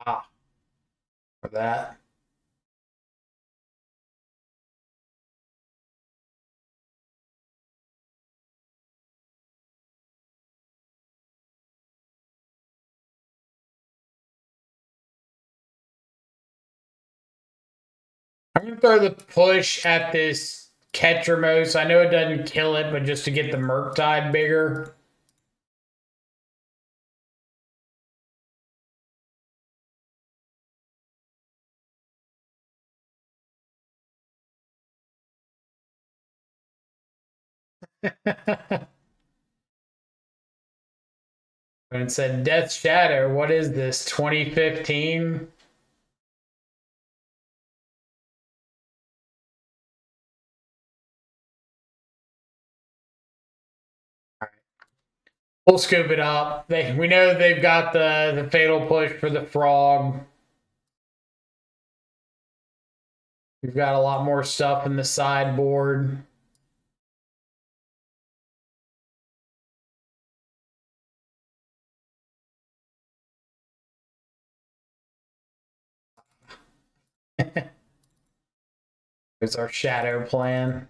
For that. I'm going to throw the push at this Ketramose. I know it doesn't kill it, but just to get the Murktide bigger. And it said Death Shadow. What is this? 2015? We'll scoop it up. We know they've got the fatal push for the frog. We've got a lot more stuff in the sideboard. Here's our shadow plan.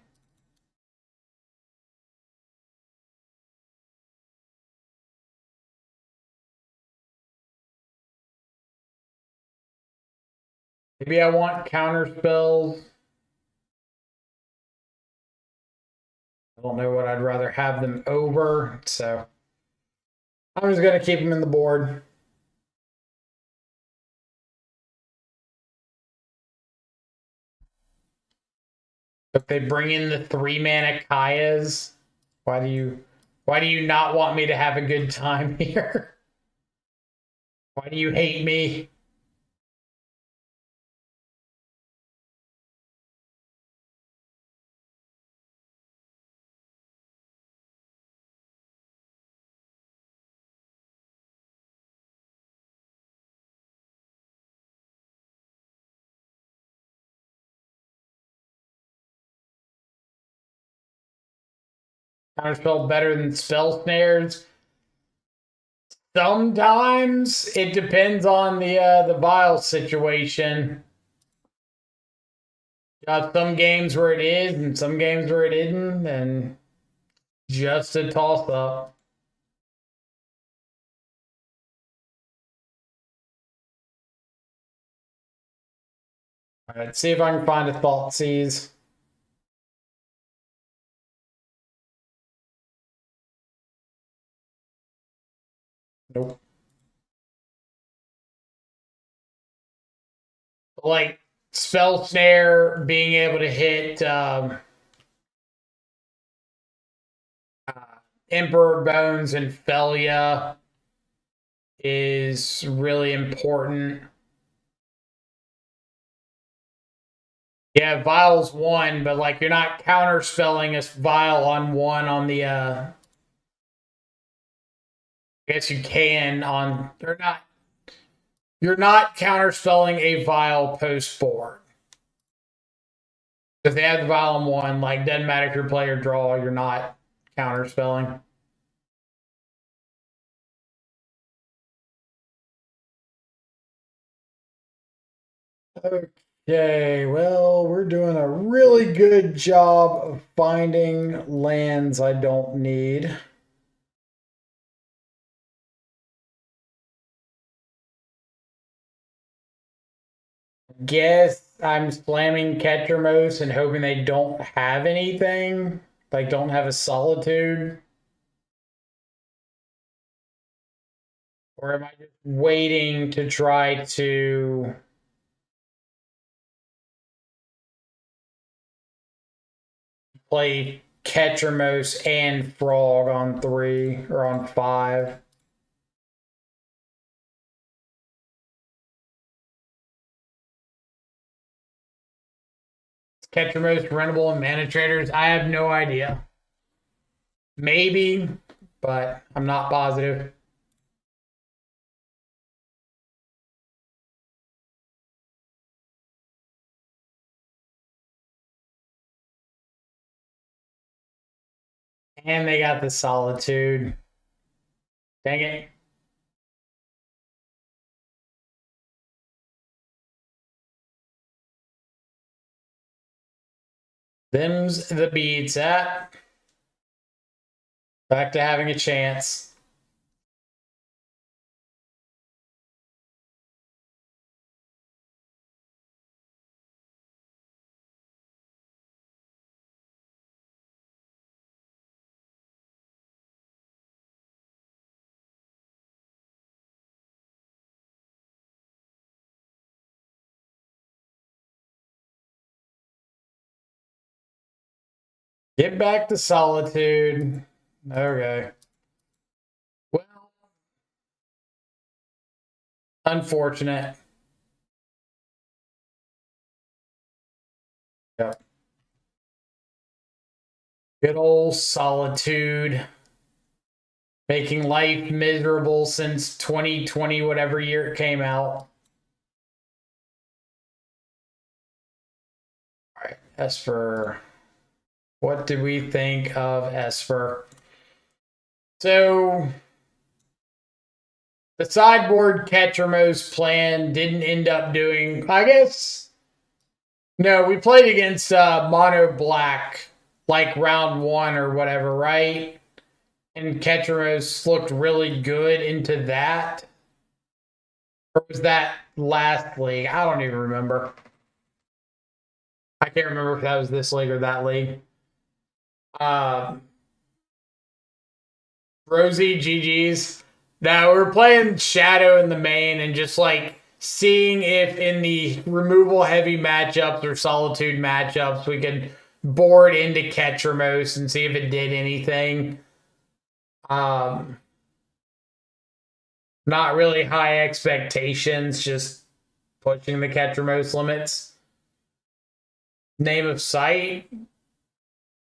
Maybe I want counter spells. I don't know what I'd rather have them over, so I'm just going to keep them in the board. If they bring in the 3-mana Kayas, why do you not want me to have a good time here? Why do you hate me? Counterspell better than spell snares. Sometimes it depends on the vial situation. Got some games where it is, and some games where it isn't, and just a toss up. All right, let's see if I can find a Thought Seize. Nope. Like spell snare, being able to hit Emperor Bones and Felia is really important. Yeah, vial's 1, but like you're not counterspelling a vial on 1 on the I guess you can on you're not counterspelling a vial post board. If they have the vial on 1, like doesn't matter if you're play or draw, you're not counterspelling. Okay, well, we're doing a really good job of finding lands I don't need. Guess I'm slamming Ketramose and hoping they don't have anything, like don't have a Solitude. Or am I just waiting to try to play Ketramose and Frog on 3 or on 5? Ketramose rentable in Mana Traders? I have no idea. Maybe, but I'm not positive. And they got the Solitude. Dang it. Them's the beats at. Back to having a chance. Get back to Solitude. Okay. Well, unfortunate. Yep. Good old Solitude. Making life miserable since 2020, whatever year it came out. All right, Esper. What did we think of Esper? So, the sideboard Ketramose plan didn't end up doing, I guess. No, we played against Mono Black like round 1 or whatever, right? And Ketramose looked really good into that. Or was that last league? I don't even remember. I can't remember if that was this league or that league. Rosie, GG's. Now we're playing Shadow in the main and just like seeing if in the removal heavy matchups or Solitude matchups we could board into Ketramose and see if it did anything. Not really high expectations, just pushing the Ketramose limits. Name of site,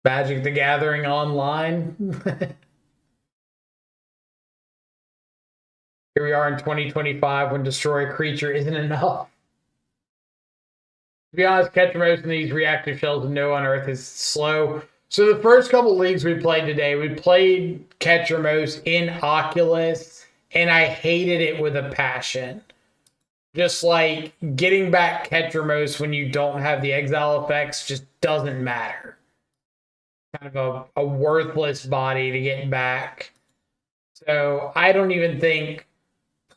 Magic the Gathering Online. Here we are in 2025 when destroy a creature isn't enough. To be honest, Ketramose in these reactive shells and no unearth is slow. So the first couple leagues we played today, we played Ketramose in Oculus, and I hated it with a passion. Just like getting back Ketramose when you don't have the exile effects just doesn't matter. Kind of a worthless body to get back. So I don't even think,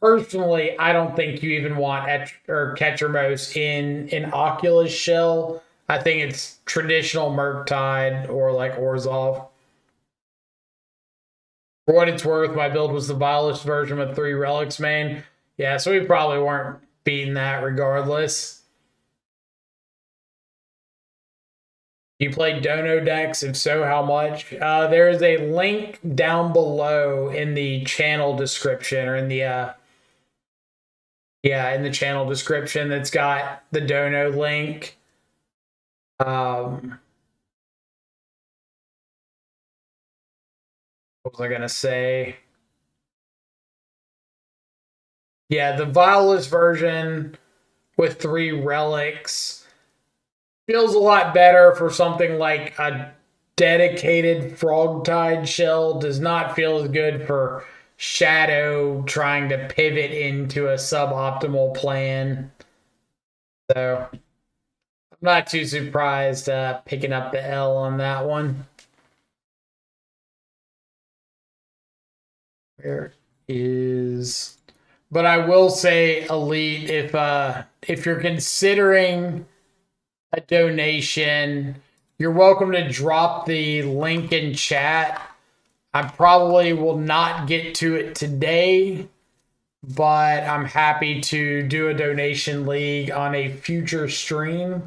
personally, I don't think you even want Ketramose in Oculus shell. I think it's traditional Murktide or like Orzhov. For what it's worth, my build was the vilest version with 3 relics main. Yeah, so we probably weren't beating that regardless. You played Dono decks? If so, how much? There is a link down below in the channel description or in the in the channel description that's got the Dono link. What was I gonna say? Yeah, the vialless version with 3 relics feels a lot better for something like a dedicated frog-tide shell. Does not feel as good for Shadow trying to pivot into a suboptimal plan. So I'm not too surprised picking up the L on that one. Where is... But I will say, Elite, if you're considering a donation, you're welcome to drop the link in chat. I probably will not get to it today, but I'm happy to do a donation league on a future stream.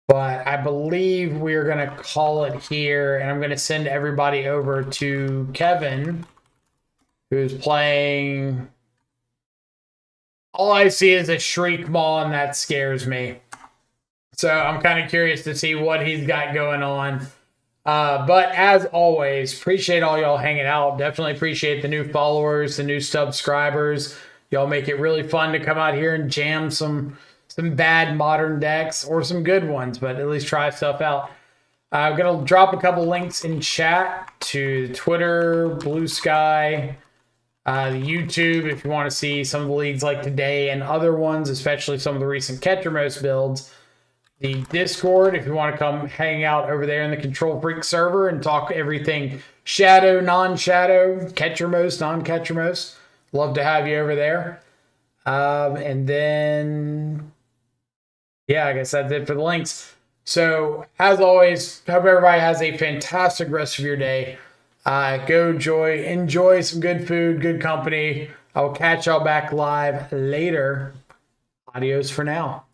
But I believe we're going to call it here, and I'm going to send everybody over to Kevin, who's playing. All I see is a Shriek Maw, and that scares me. So I'm kind of curious to see what he's got going on. But as always, appreciate all y'all hanging out. Definitely appreciate the new followers, the new subscribers. Y'all make it really fun to come out here and jam some bad modern decks or some good ones, but at least try stuff out. I'm going to drop a couple links in chat to Twitter, Blue Sky, YouTube if you want to see some of the leagues like today and other ones, especially some of the recent Ketramose builds. The Discord if you want to come hang out over there in the Control Freak server and talk everything Shadow, non-Shadow, Ketramose, non-Ketramose. Love to have you over there. And then, yeah, I guess that's it for the links. So, as always, hope everybody has a fantastic rest of your day. Go enjoy some good food, good company. I will catch y'all back live later. Adios for now.